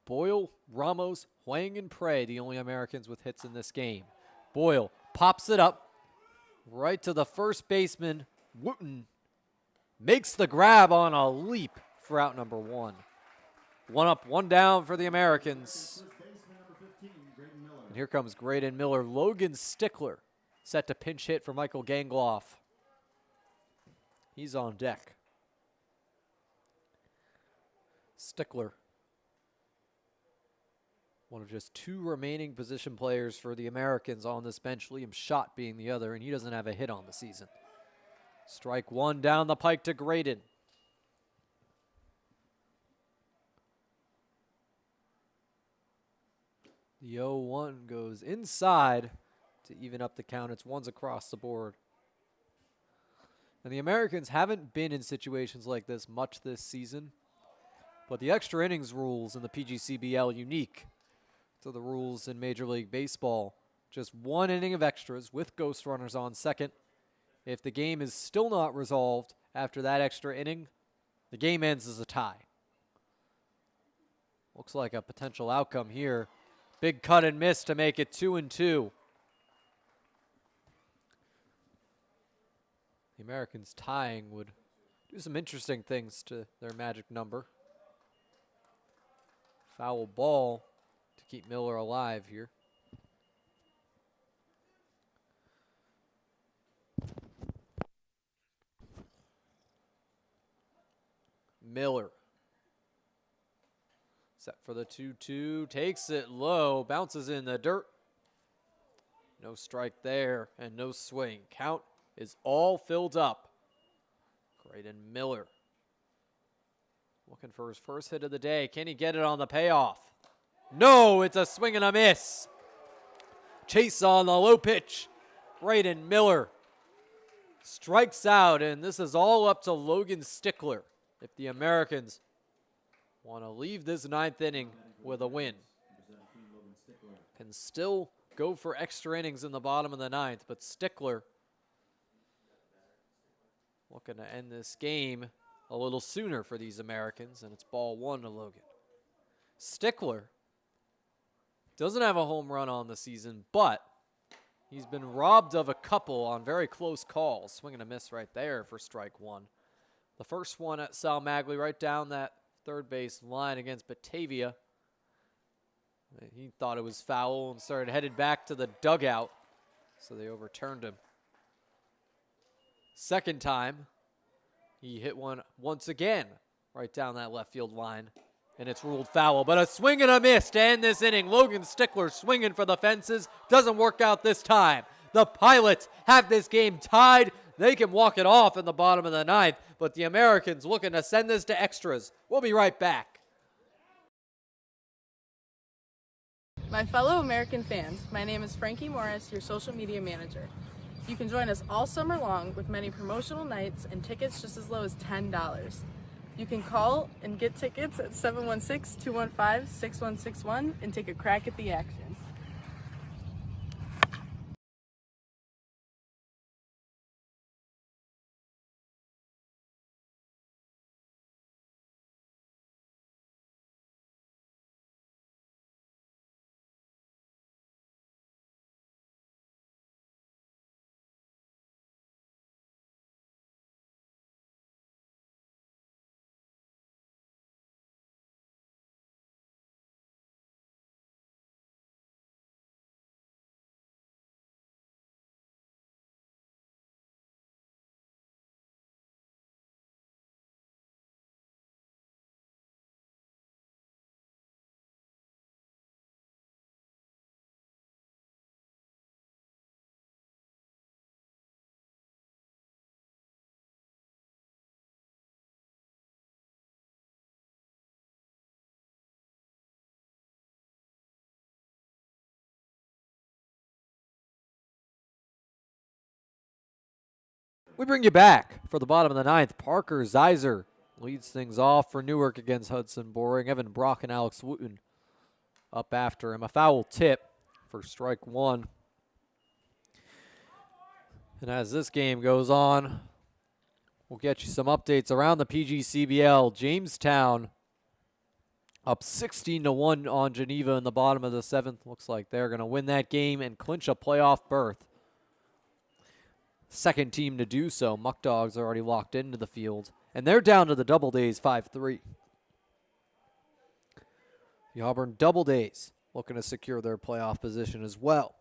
Boyle, Ramos, Huang, and Prey, the only Americans with hits in this game. Boyle pops it up right to the first baseman. Wooten makes the grab on a leap for out number 1. 1 up, 1 down for the Americans. And here comes Graydon Miller. Logan Stickler set to pinch hit for Michael Gangloff. He's on deck. Stickler, one of just 2 remaining position players for the Americans on this bench, Liam Schott being the other, and he doesn't have a hit on the season. Strike 1 down the pike to Graydon. The 0-1 goes inside to even up the count. It's 1s across the board. And the Americans haven't been in situations like this much this season, but the extra innings rules in the PGCBL unique to the rules in Major League Baseball. Just 1 inning of extras with ghost runners on second. If the game is still not resolved after that extra inning, the game ends as a tie. Looks like a potential outcome here. Big cut and miss to make it 2-2. The Americans tying would do some interesting things to their magic number. Foul ball to keep Miller alive here. Miller set for the 2-2, takes it low, bounces in the dirt. No strike there and no swing. Count is all filled up. Graydon Miller looking for his first hit of the day. Can he get it on the payoff? No, it's a swing and a miss. Chase on the low pitch. Graydon Miller strikes out, and this is all up to Logan Stickler if the Americans want to leave this 9th inning with a win. Can still go for extra innings in the bottom of the 9th, but Stickler looking to end this game a little sooner for these Americans, and it's ball 1 to Logan. Stickler doesn't have a home run on the season, but he's been robbed of a couple on very close calls. Swing and a miss right there for strike 1. The first one at Sal Maglie right down that third base line against Batavia. He thought it was foul and started headed back to the dugout, so they overturned him. Second time, he hit one once again right down that left field line, and it's ruled foul. But a swing and a miss to end this inning. Logan Stickler swinging for the fences. Doesn't work out this time. The Pilots have this game tied. They can walk it off in the bottom of the 9th, but the Americans looking to send this to extras. We'll be right back. My fellow American fans, my name is Frankie Morris, your social media manager. You can join us all summer long with many promotional nights and tickets just as low as $10. You can call and get tickets at 716-215-6161 and take a crack at the action. We bring you back for the bottom of the ninth. Parker Zeiser leads things off for Newark against Hudson Boring. Evan Brock and Alex Wooten up after him. A foul tip for strike one. And as this game goes on, we'll get you some updates around the PGCBL. Jamestown up 16-1 on Geneva in the bottom of the seventh. Looks like they're going to win that game and clinch a playoff berth. Second team to do so. Muck Dogs are already locked into the field. And they're down to the Double Days 5-3. The Auburn Double Days looking to secure their playoff position as well.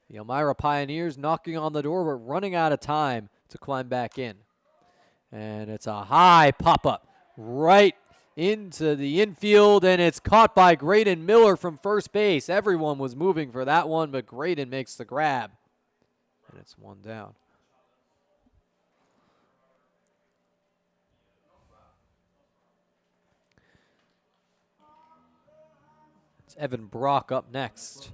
The Elmira Pioneers knocking on the door but running out of time to climb back in. And it's a high pop-up right into the infield, and it's caught by Graydon Miller from first base. Everyone was moving for that one, but Graydon makes the grab. And it's one down. It's Evan Brock up next.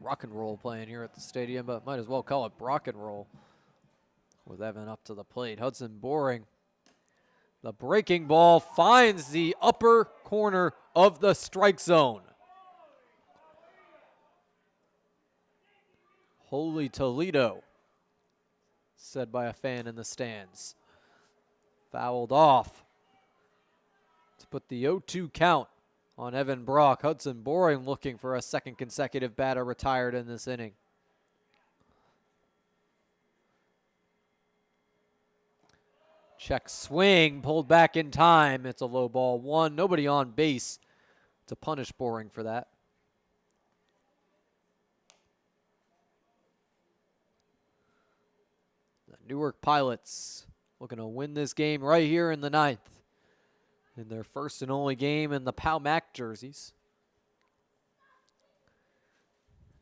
Rock and roll playing here at the stadium, but might as well call it Brock and roll with Evan up to the plate. Hudson Boring. The breaking ball finds the upper corner of the strike zone. Holy Toledo, said by a fan in the stands. Fouled off to put the 0-2 count on Evan Brock. Hudson Boring looking for a second consecutive batter retired in this inning. Check swing, pulled back in time. It's a low ball one. Nobody on base to punish Boring for that. The Newark Pilots looking to win this game right here in the ninth, in their first and only game in the Pal-Mac jerseys.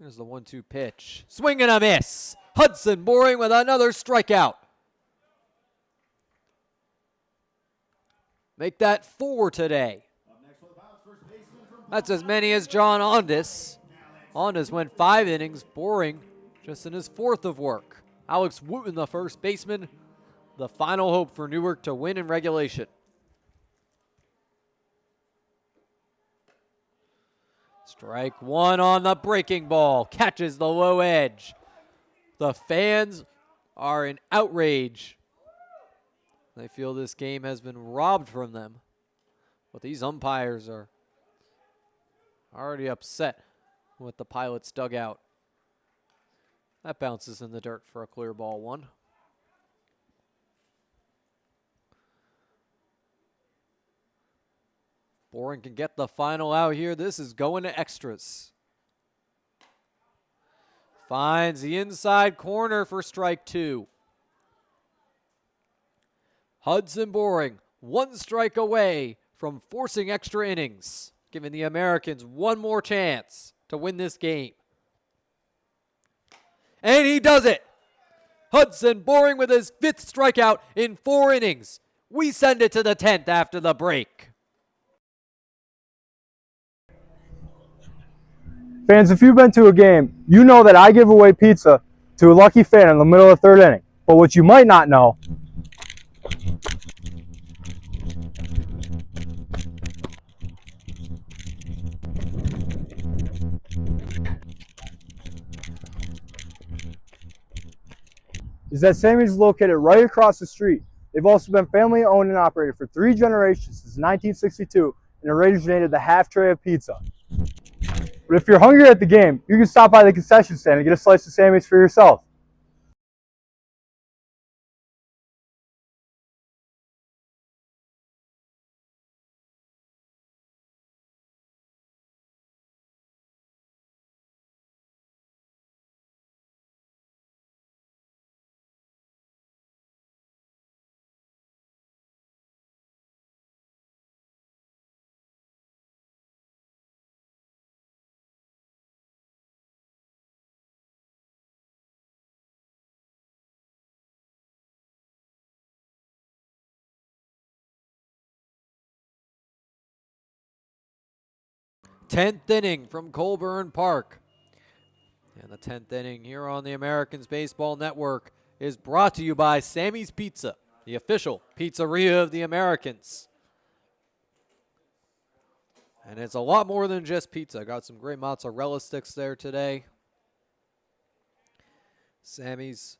Here's the 1-2 pitch. Swing and a miss. Hudson Boring with another strikeout. Make that 4 today. That's as many as John Ondas. Ondas went 5 innings. Boring just in his 4th of work. Alex Wooten, the first baseman, the final hope for Newark to win in regulation. Strike one on the breaking ball. Catches the low edge. The fans are in outrage. They feel this game has been robbed from them. But these umpires are already upset with the Pilots' dugout. That bounces in the dirt for a clear ball one. Boring can get the final out here. This is going to extras. Finds the inside corner for strike 2. Hudson Boring, 1 strike away from forcing extra innings, giving the Americans one more chance to win this game. And he does it. Hudson Boring with his 5th strikeout in 4 innings. We send it to the 10th after the break. Fans, if you've been to a game, you know that I give away pizza to a lucky fan in the middle of the 3rd inning. But what you might not know is that Sammy's is located right across the street. They've also been family owned and operated for 3 generations since 1962 and originated the half tray of pizza. But if you're hungry at the game, you can stop by the concession stand and get a slice of Sammy's for yourself. Tenth inning from Colburn Park. And the 10th inning here on the Americans Baseball Network is brought to you by Sammy's Pizza, the official pizzeria of the Americans. And it's a lot more than just pizza. Got some great mozzarella sticks there today. Sammy's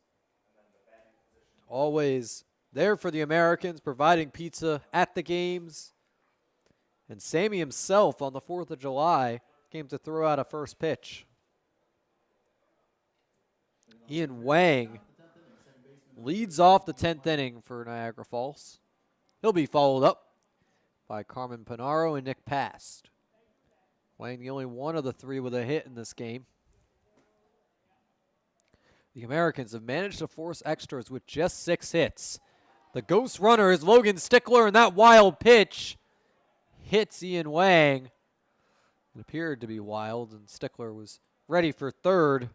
always there for the Americans, providing pizza at the games. And Sammy himself on the 4th of July came to throw out a first pitch. Ian Wang leads off the 10th inning for Niagara Falls. He'll be followed up by Carmen Panaro and Nick Past. Wang the only one of the three with a hit in this game. The Americans have managed to force extras with just 6 hits. The ghost runner is Logan Stickler, and that wild pitch hits Ian Wang. It appeared to be wild, and Stickler was ready for third.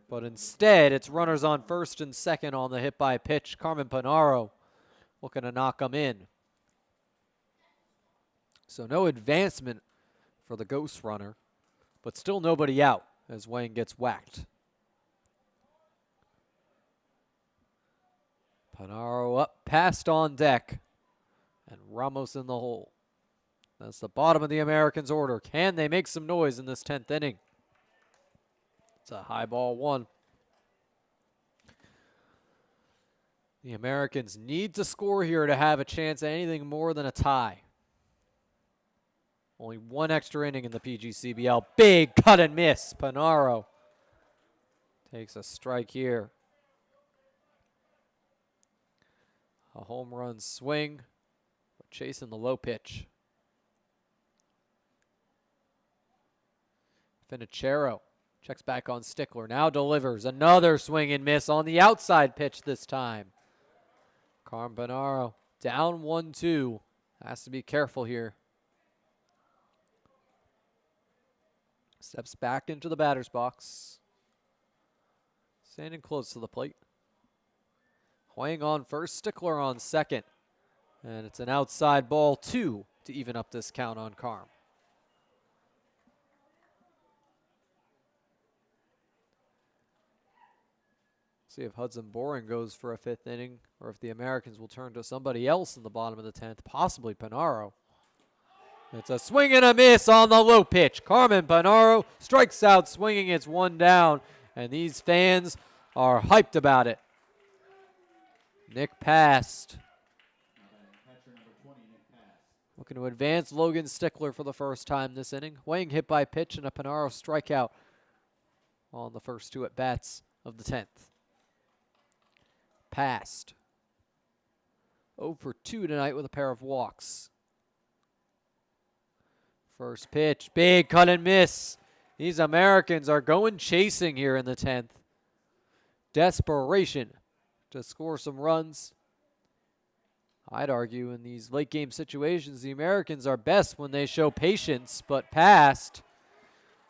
But instead, it's runners on first and second on the hit by pitch. Carmen Panaro looking to knock him in. So no advancement for the ghost runner, but still nobody out as Wang gets whacked. Panaro up, passed on deck, and Ramos in the hole. That's the bottom of the Americans' order. Can they make some noise in this 10th inning? It's a high ball one. The Americans need to score here to have a chance at anything more than a tie. Only one extra inning in the PGCBL. Big cut and miss. Panaro takes a strike here. A home run swing, but chasing the low pitch. Finachero checks back on Stickler. Now delivers another swing and miss on the outside pitch this time. Carmen Panaro down 1-2. Has to be careful here. Steps back into the batter's box. Standing close to the plate. Wang on first, Stickler on second. And it's an outside ball 2 to even up this count on Carm. See if Hudson Boring goes for a 5th inning, or if the Americans will turn to somebody else in the bottom of the 10th, possibly Panaro. It's a swing and a miss on the low pitch. Carmen Panaro strikes out swinging. It's 1 down, and these fans are hyped about it. Nick Past looking to advance Logan Stickler for the first time this inning. Wang hit by pitch and a Panaro strikeout on the first 2 at-bats of the 10th. Past 0 for 2 tonight with a pair of walks. First pitch, big cut and miss. These Americans are going chasing here in the 10th. Desperation to score some runs. I'd argue in these late game situations, the Americans are best when they show patience, but Past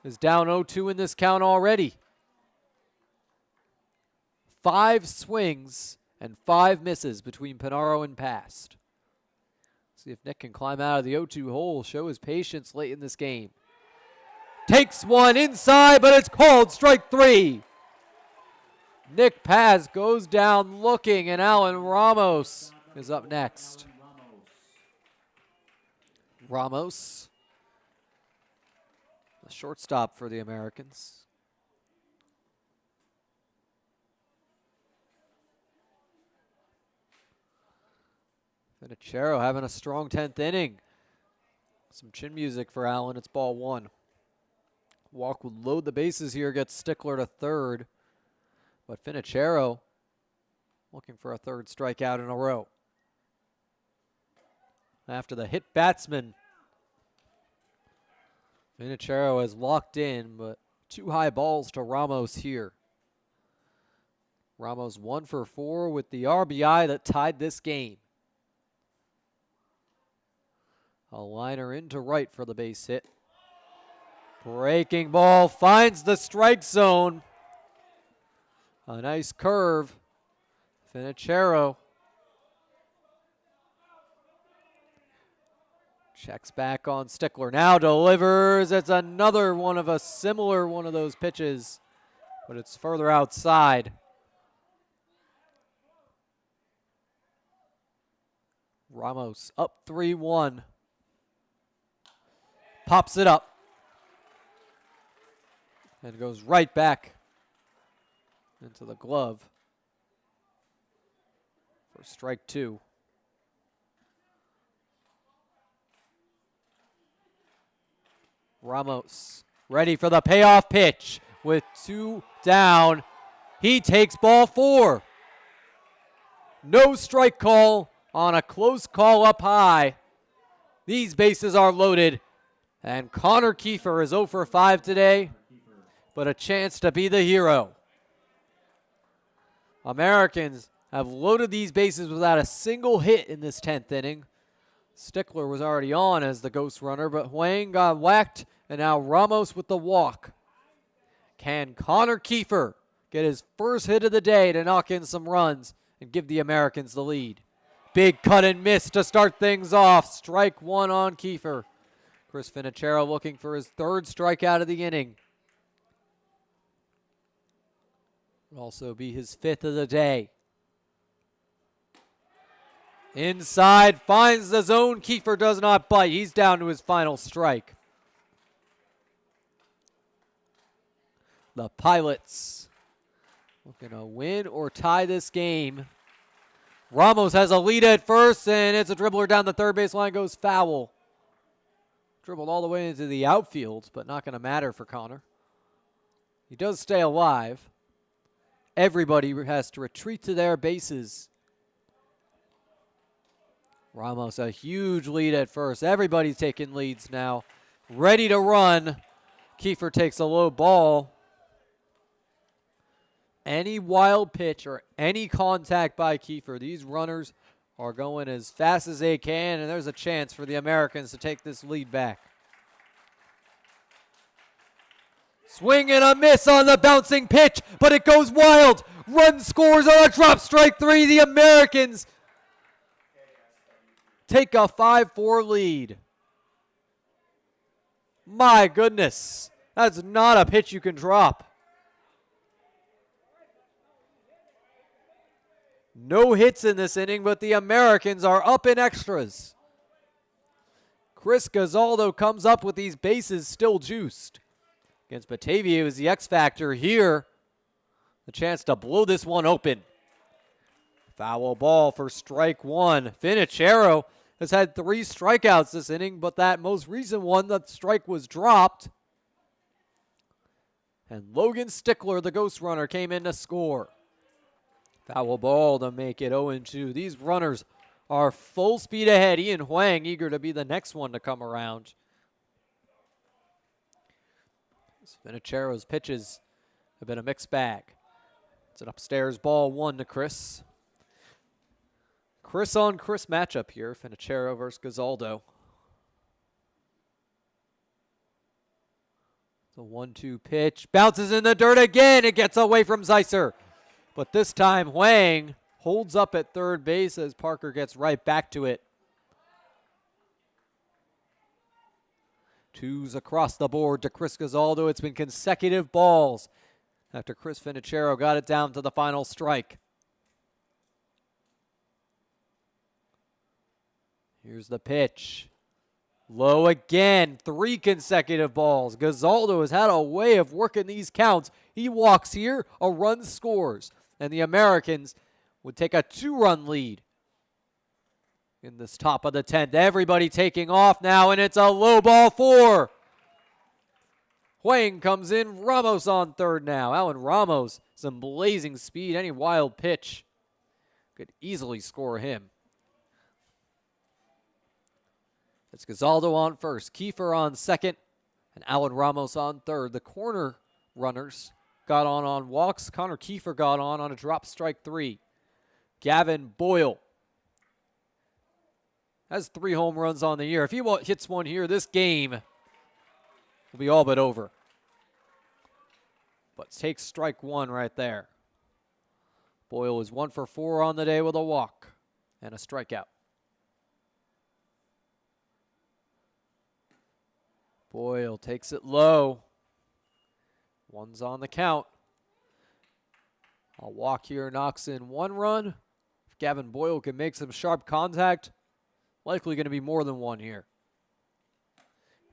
is down 0-2 in this count already. 5 swings and 5 misses between Panaro and Past. See if Nick can climb out of the 0-2 hole, show his patience late in this game. Takes one inside, but it's called strike 3. Nick Paz goes down looking, and Alan Ramos is up next. Ramos, the shortstop for the Americans. Finachero having a strong 10th inning. Some chin music for Allen. It's ball 1. Walk would load the bases here, gets Stickler to third. But Finachero looking for a 3rd strikeout in a row. After the hit batsman, Finachero is locked in, but 2 high balls to Ramos here. Ramos 1 for 4 with the RBI that tied this game. A liner into right for the base hit. Breaking ball finds the strike zone. A nice curve. Finachero Checks back on Stickler. Now delivers. It's another one of a similar one of those pitches, but it's further outside. Ramos up 3-1. Pops it up. And goes right back into the glove for strike 2. Ramos ready for the payoff pitch with 2 down. He takes ball 4. No strike call on a close call up high. These bases are loaded, and Connor Kiefer is 0 for 5 today, but a chance to be the hero. Americans have loaded these bases without a single hit in this 10th inning. Stickler was already on as the ghost runner, but Huang got whacked, and now Ramos with the walk. Can Connor Kiefer get his first hit of the day to knock in some runs and give the Americans the lead? Big cut and miss to start things off. Strike 1 on Kiefer. Chris Finicero looking for his 3rd strikeout of the inning. Will also be his 5th of the day. Inside, finds the zone. Kiefer does not bite. He's down to his final strike. The Pilots looking to win or tie this game. Ramos has a lead at first, and it's a dribbler down the third base line, goes foul. Dribbled all the way into the outfield, but not going to matter for Connor. He does stay alive. Everybody has to retreat to their bases. Ramos a huge lead at first. Everybody's taking leads now. Ready to run. Kiefer takes a low ball. Any wild pitch or any contact by Kiefer, these runners are going as fast as they can, and there's a chance for the Americans to take this lead back. Swing and a miss on the bouncing pitch, but it goes wild. Run scores on a drop, strike 3. The Americans take a 5-4 lead. My goodness, that's not a pitch you can drop. No hits in this inning, but the Americans are up in extras. Chris Gazaldo comes up with these bases still juiced. Against Batavia is the X factor here. The chance to blow this one open. Foul ball for strike 1. Finicero has had 3 strikeouts this inning, but that most recent one, the strike was dropped. And Logan Stickler, the ghost runner, came in to score. Foul ball to make it 0-2. These runners are full speed ahead. Ian Huang eager to be the next one to come around. Finichero's pitches have been a mixed bag. It's an upstairs ball 1 to Chris. Chris on Chris matchup here. Finicero versus Gazaldo. The 1-2 pitch. Bounces in the dirt again. It gets away from Zeisser. But this time, Huang holds up at third base as Parker gets right back to it. 2s across the board to Chris Gazaldo. It's been consecutive balls after Chris Finicero got it down to the final strike. Here's the pitch. Low again. 3 consecutive balls. Gazaldo has had a way of working these counts. He walks here, a run scores. And the Americans would take a 2-run lead in this top of the 10th. Everybody taking off now, and it's a low ball 4. Huang comes in. Ramos on third now. Alan Ramos, some blazing speed. Any wild pitch could easily score him. It's Gazaldo on first, Kiefer on second, and Alan Ramos on third. The corner runners got on walks. Connor Kiefer got on a drop strike 3. Gavin Boyle has 3 home runs on the year. If he hits one here, this game will be all but over. But takes strike 1 right there. Boyle is 1 for 4 on the day with a walk and a strikeout. Boyle takes it low. One's on the count. A walk here knocks in 1 run. If Gavin Boyle can make some sharp contact, likely going to be more than 1 here.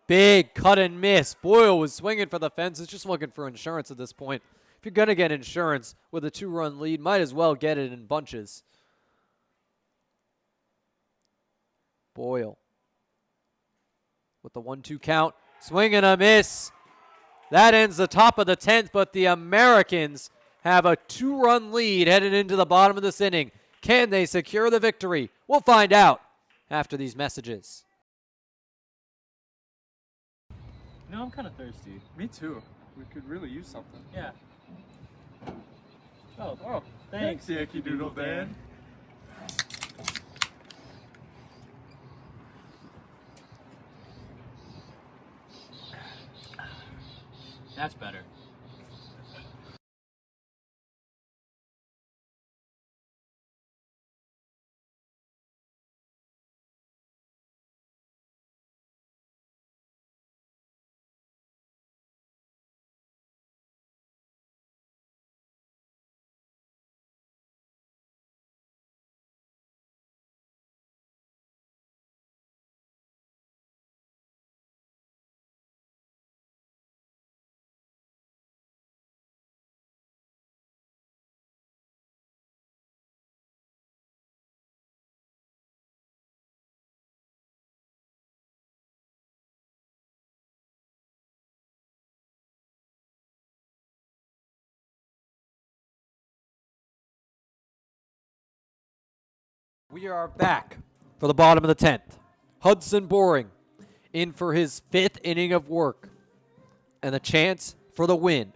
Big cut and miss. Boyle was swinging for the fences, just looking for insurance at this point. If you're going to get insurance with a 2-run lead, might as well get it in bunches. Boyle with the 1-2 count. Swing and a miss. That ends the top of the 10th, but the Americans have a 2-run lead headed into the bottom of this inning. Can they secure the victory? We'll find out after these messages. No, I'm kind of thirsty. Me too. We could really use something. Yeah. Oh, thanks, Yankee Doodle Dan. That's better. We are back for the bottom of the 10th. Hudson Boring in for his 5th inning of work and a chance for the win.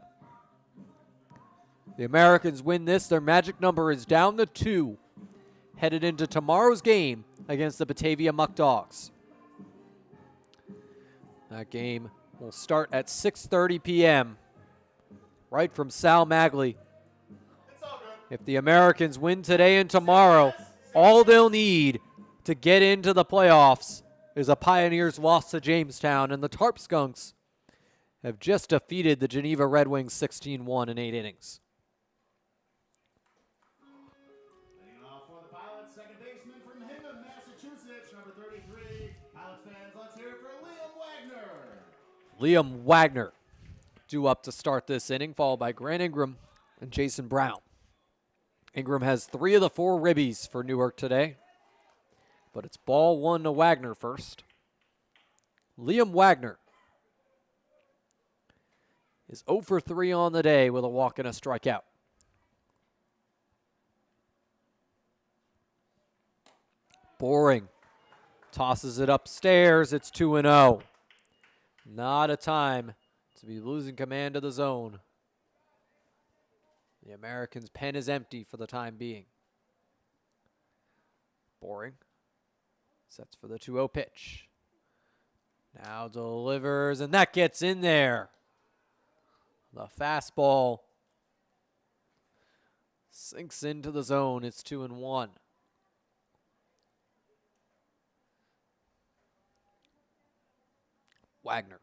The Americans win this. Their magic number is down to 2, headed into tomorrow's game against the Batavia Muck Dogs. That game will start at 6:30 p.m. right from Sal Magley. If the Americans win today and tomorrow, all they'll need to get into the playoffs is a Pioneers loss to Jamestown, and the Tarp Skunks have just defeated the Geneva Red Wings 16-1 in 8 innings. Leading off for the Pilots, second baseman from Hingham, Massachusetts, number 33. Pilots fans, let's hear it for Liam Wagner. Liam Wagner due up to start this inning, followed by Grant Ingram and Jason Brown. Ingram has 3 of the 4 ribbies for Newark today, but it's ball 1 to Wagner first. Liam Wagner is 0 for 3 on the day with a walk and a strikeout. Boring tosses it upstairs. It's 2-0. Not a time to be losing command of the zone. The Americans' pen is empty for the time being. Boring sets for the 2-0 pitch. Now delivers, and that gets in there. The fastball sinks into the zone. It's 2-1. Wagner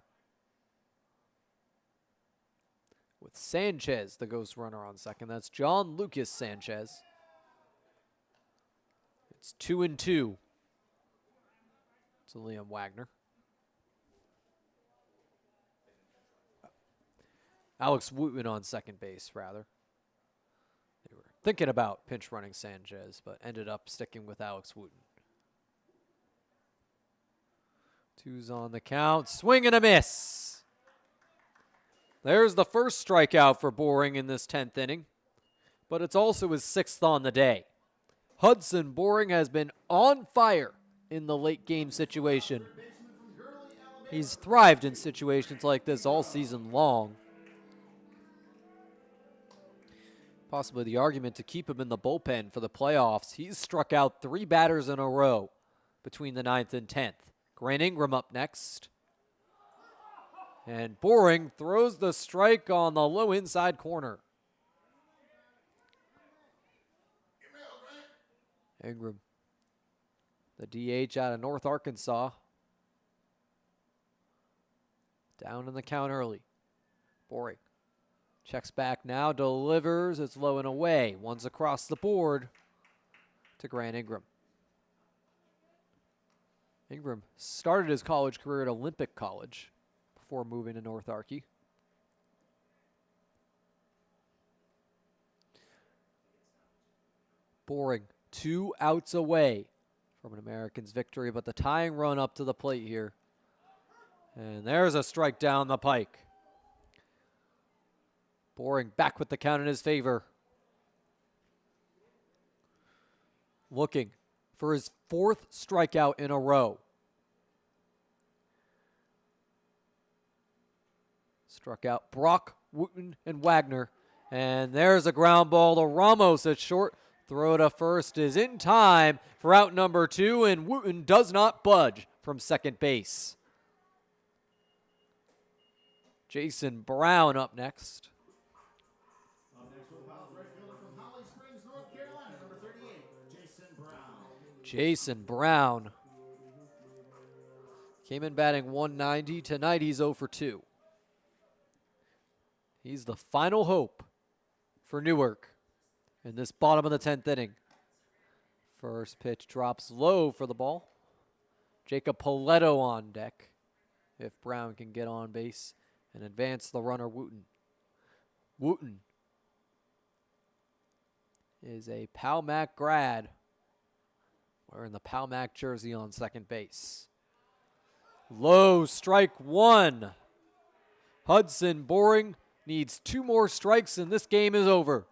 with Sanchez, the ghost runner on second. That's John Lucas Sanchez. It's 2-2 to Liam Wagner. Alex Wootman on second base, rather. They were thinking about pinch running Sanchez, but ended up sticking with Alex Wootman. 2's on the count. Swing and a miss. There's the first strikeout for Boring in this 10th inning, but it's also his 6th on the day. Hudson Boring has been on fire in the late game situation. He's thrived in situations like this all season long. Possibly the argument to keep him in the bullpen for the playoffs. He's struck out 3 batters in a row between the 9th and 10th. Grant Ingram up next. And Boring throws the strike on the low inside corner. Ingram, the DH out of North Arkansas. Down in the count early. Boring. Checks back now, delivers. It's low and away. One's across the board to Grant Ingram. Ingram started his college career at Olympic College before moving to North Arky. Boring, 2 outs away from an Americans victory, but the tying run up to the plate here. And there's a strike down the pike. Boring back with the count in his favor. Looking for his 4th strikeout in a row. Struck out Brock, Wooten, and Wagner. And there's a ground ball to Ramos at short. Throw to first is in time for out number 2, and Wooten does not budge from second base. Jason Brown up next. Jason Brown came in batting 190. Tonight he's 0 for 2. He's the final hope for Newark in this bottom of the 10th inning. First pitch drops low for the ball. Jacob Paletto on deck if Brown can get on base and advance the runner Wooten. Wooten is a Palmac grad wearing the Palmac jersey on second base. Low, strike 1. Hudson Boring needs 2 more strikes and this game is over.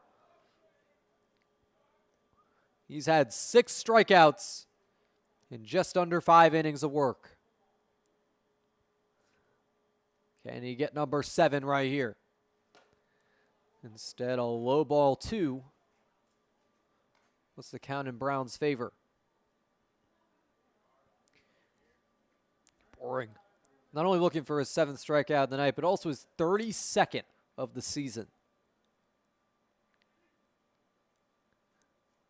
He's had 6 strikeouts in just under 5 innings of work. Can he get number 7 right here? Instead, a low ball 2. What's the count in Brown's favor? Boring. Not only looking for his 7th strikeout of the night, but also his 32nd of the season.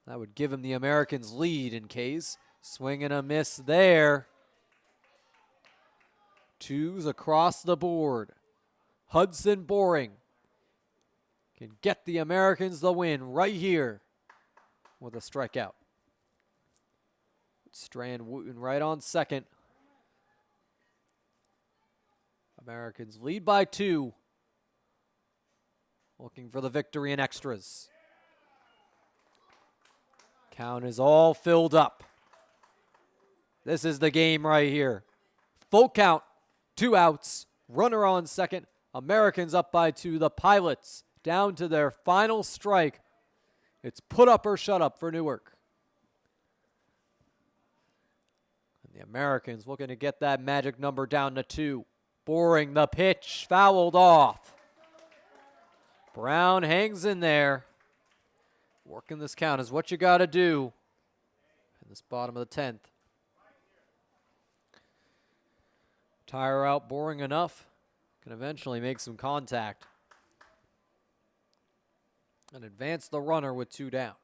That would give him the Americans' lead in K's. Swing and a miss there. 2s across the board. Hudson Boring can get the Americans the win right here with a strikeout. Strand Wooten right on second. Americans lead by 2. Looking for the victory in extras. Count is all filled up. This is the game right here. Full count, 2 outs, runner on second. Americans up by 2. The Pilots down to their final strike. It's put up or shut up for Newark. And the Americans looking to get that magic number down to 2. Boring the pitch, fouled off. Brown hangs in there. Working this count is what you got to do in this bottom of the 10th. Tire out Boring enough. Can eventually make some contact. And advance the runner with 2 down.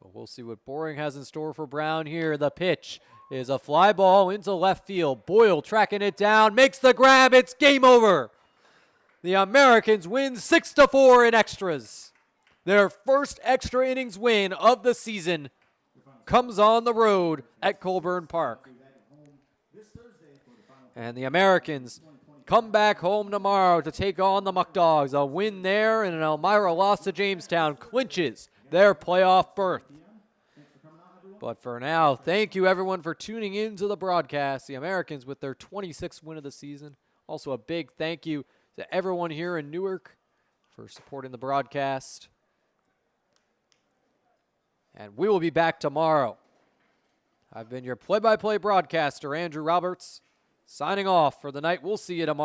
But we'll see what Boring has in store for Brown here. The pitch is a fly ball into left field. Boyle tracking it down, makes the grab. It's game over. The Americans win 6-4 in extras. Their first extra innings win of the season comes on the road at Colburn Park. And the Americans come back home tomorrow to take on the Muck Dogs. A win there and an Elmira loss to Jamestown clinches their playoff berth. But for now, thank you everyone for tuning in to the broadcast. The Americans with their 26th win of the season. Also a big thank you to everyone here in Newark for supporting the broadcast. And we will be back tomorrow. I've been your play-by-play broadcaster, Andrew Roberts, signing off for the night. We'll see you tomorrow.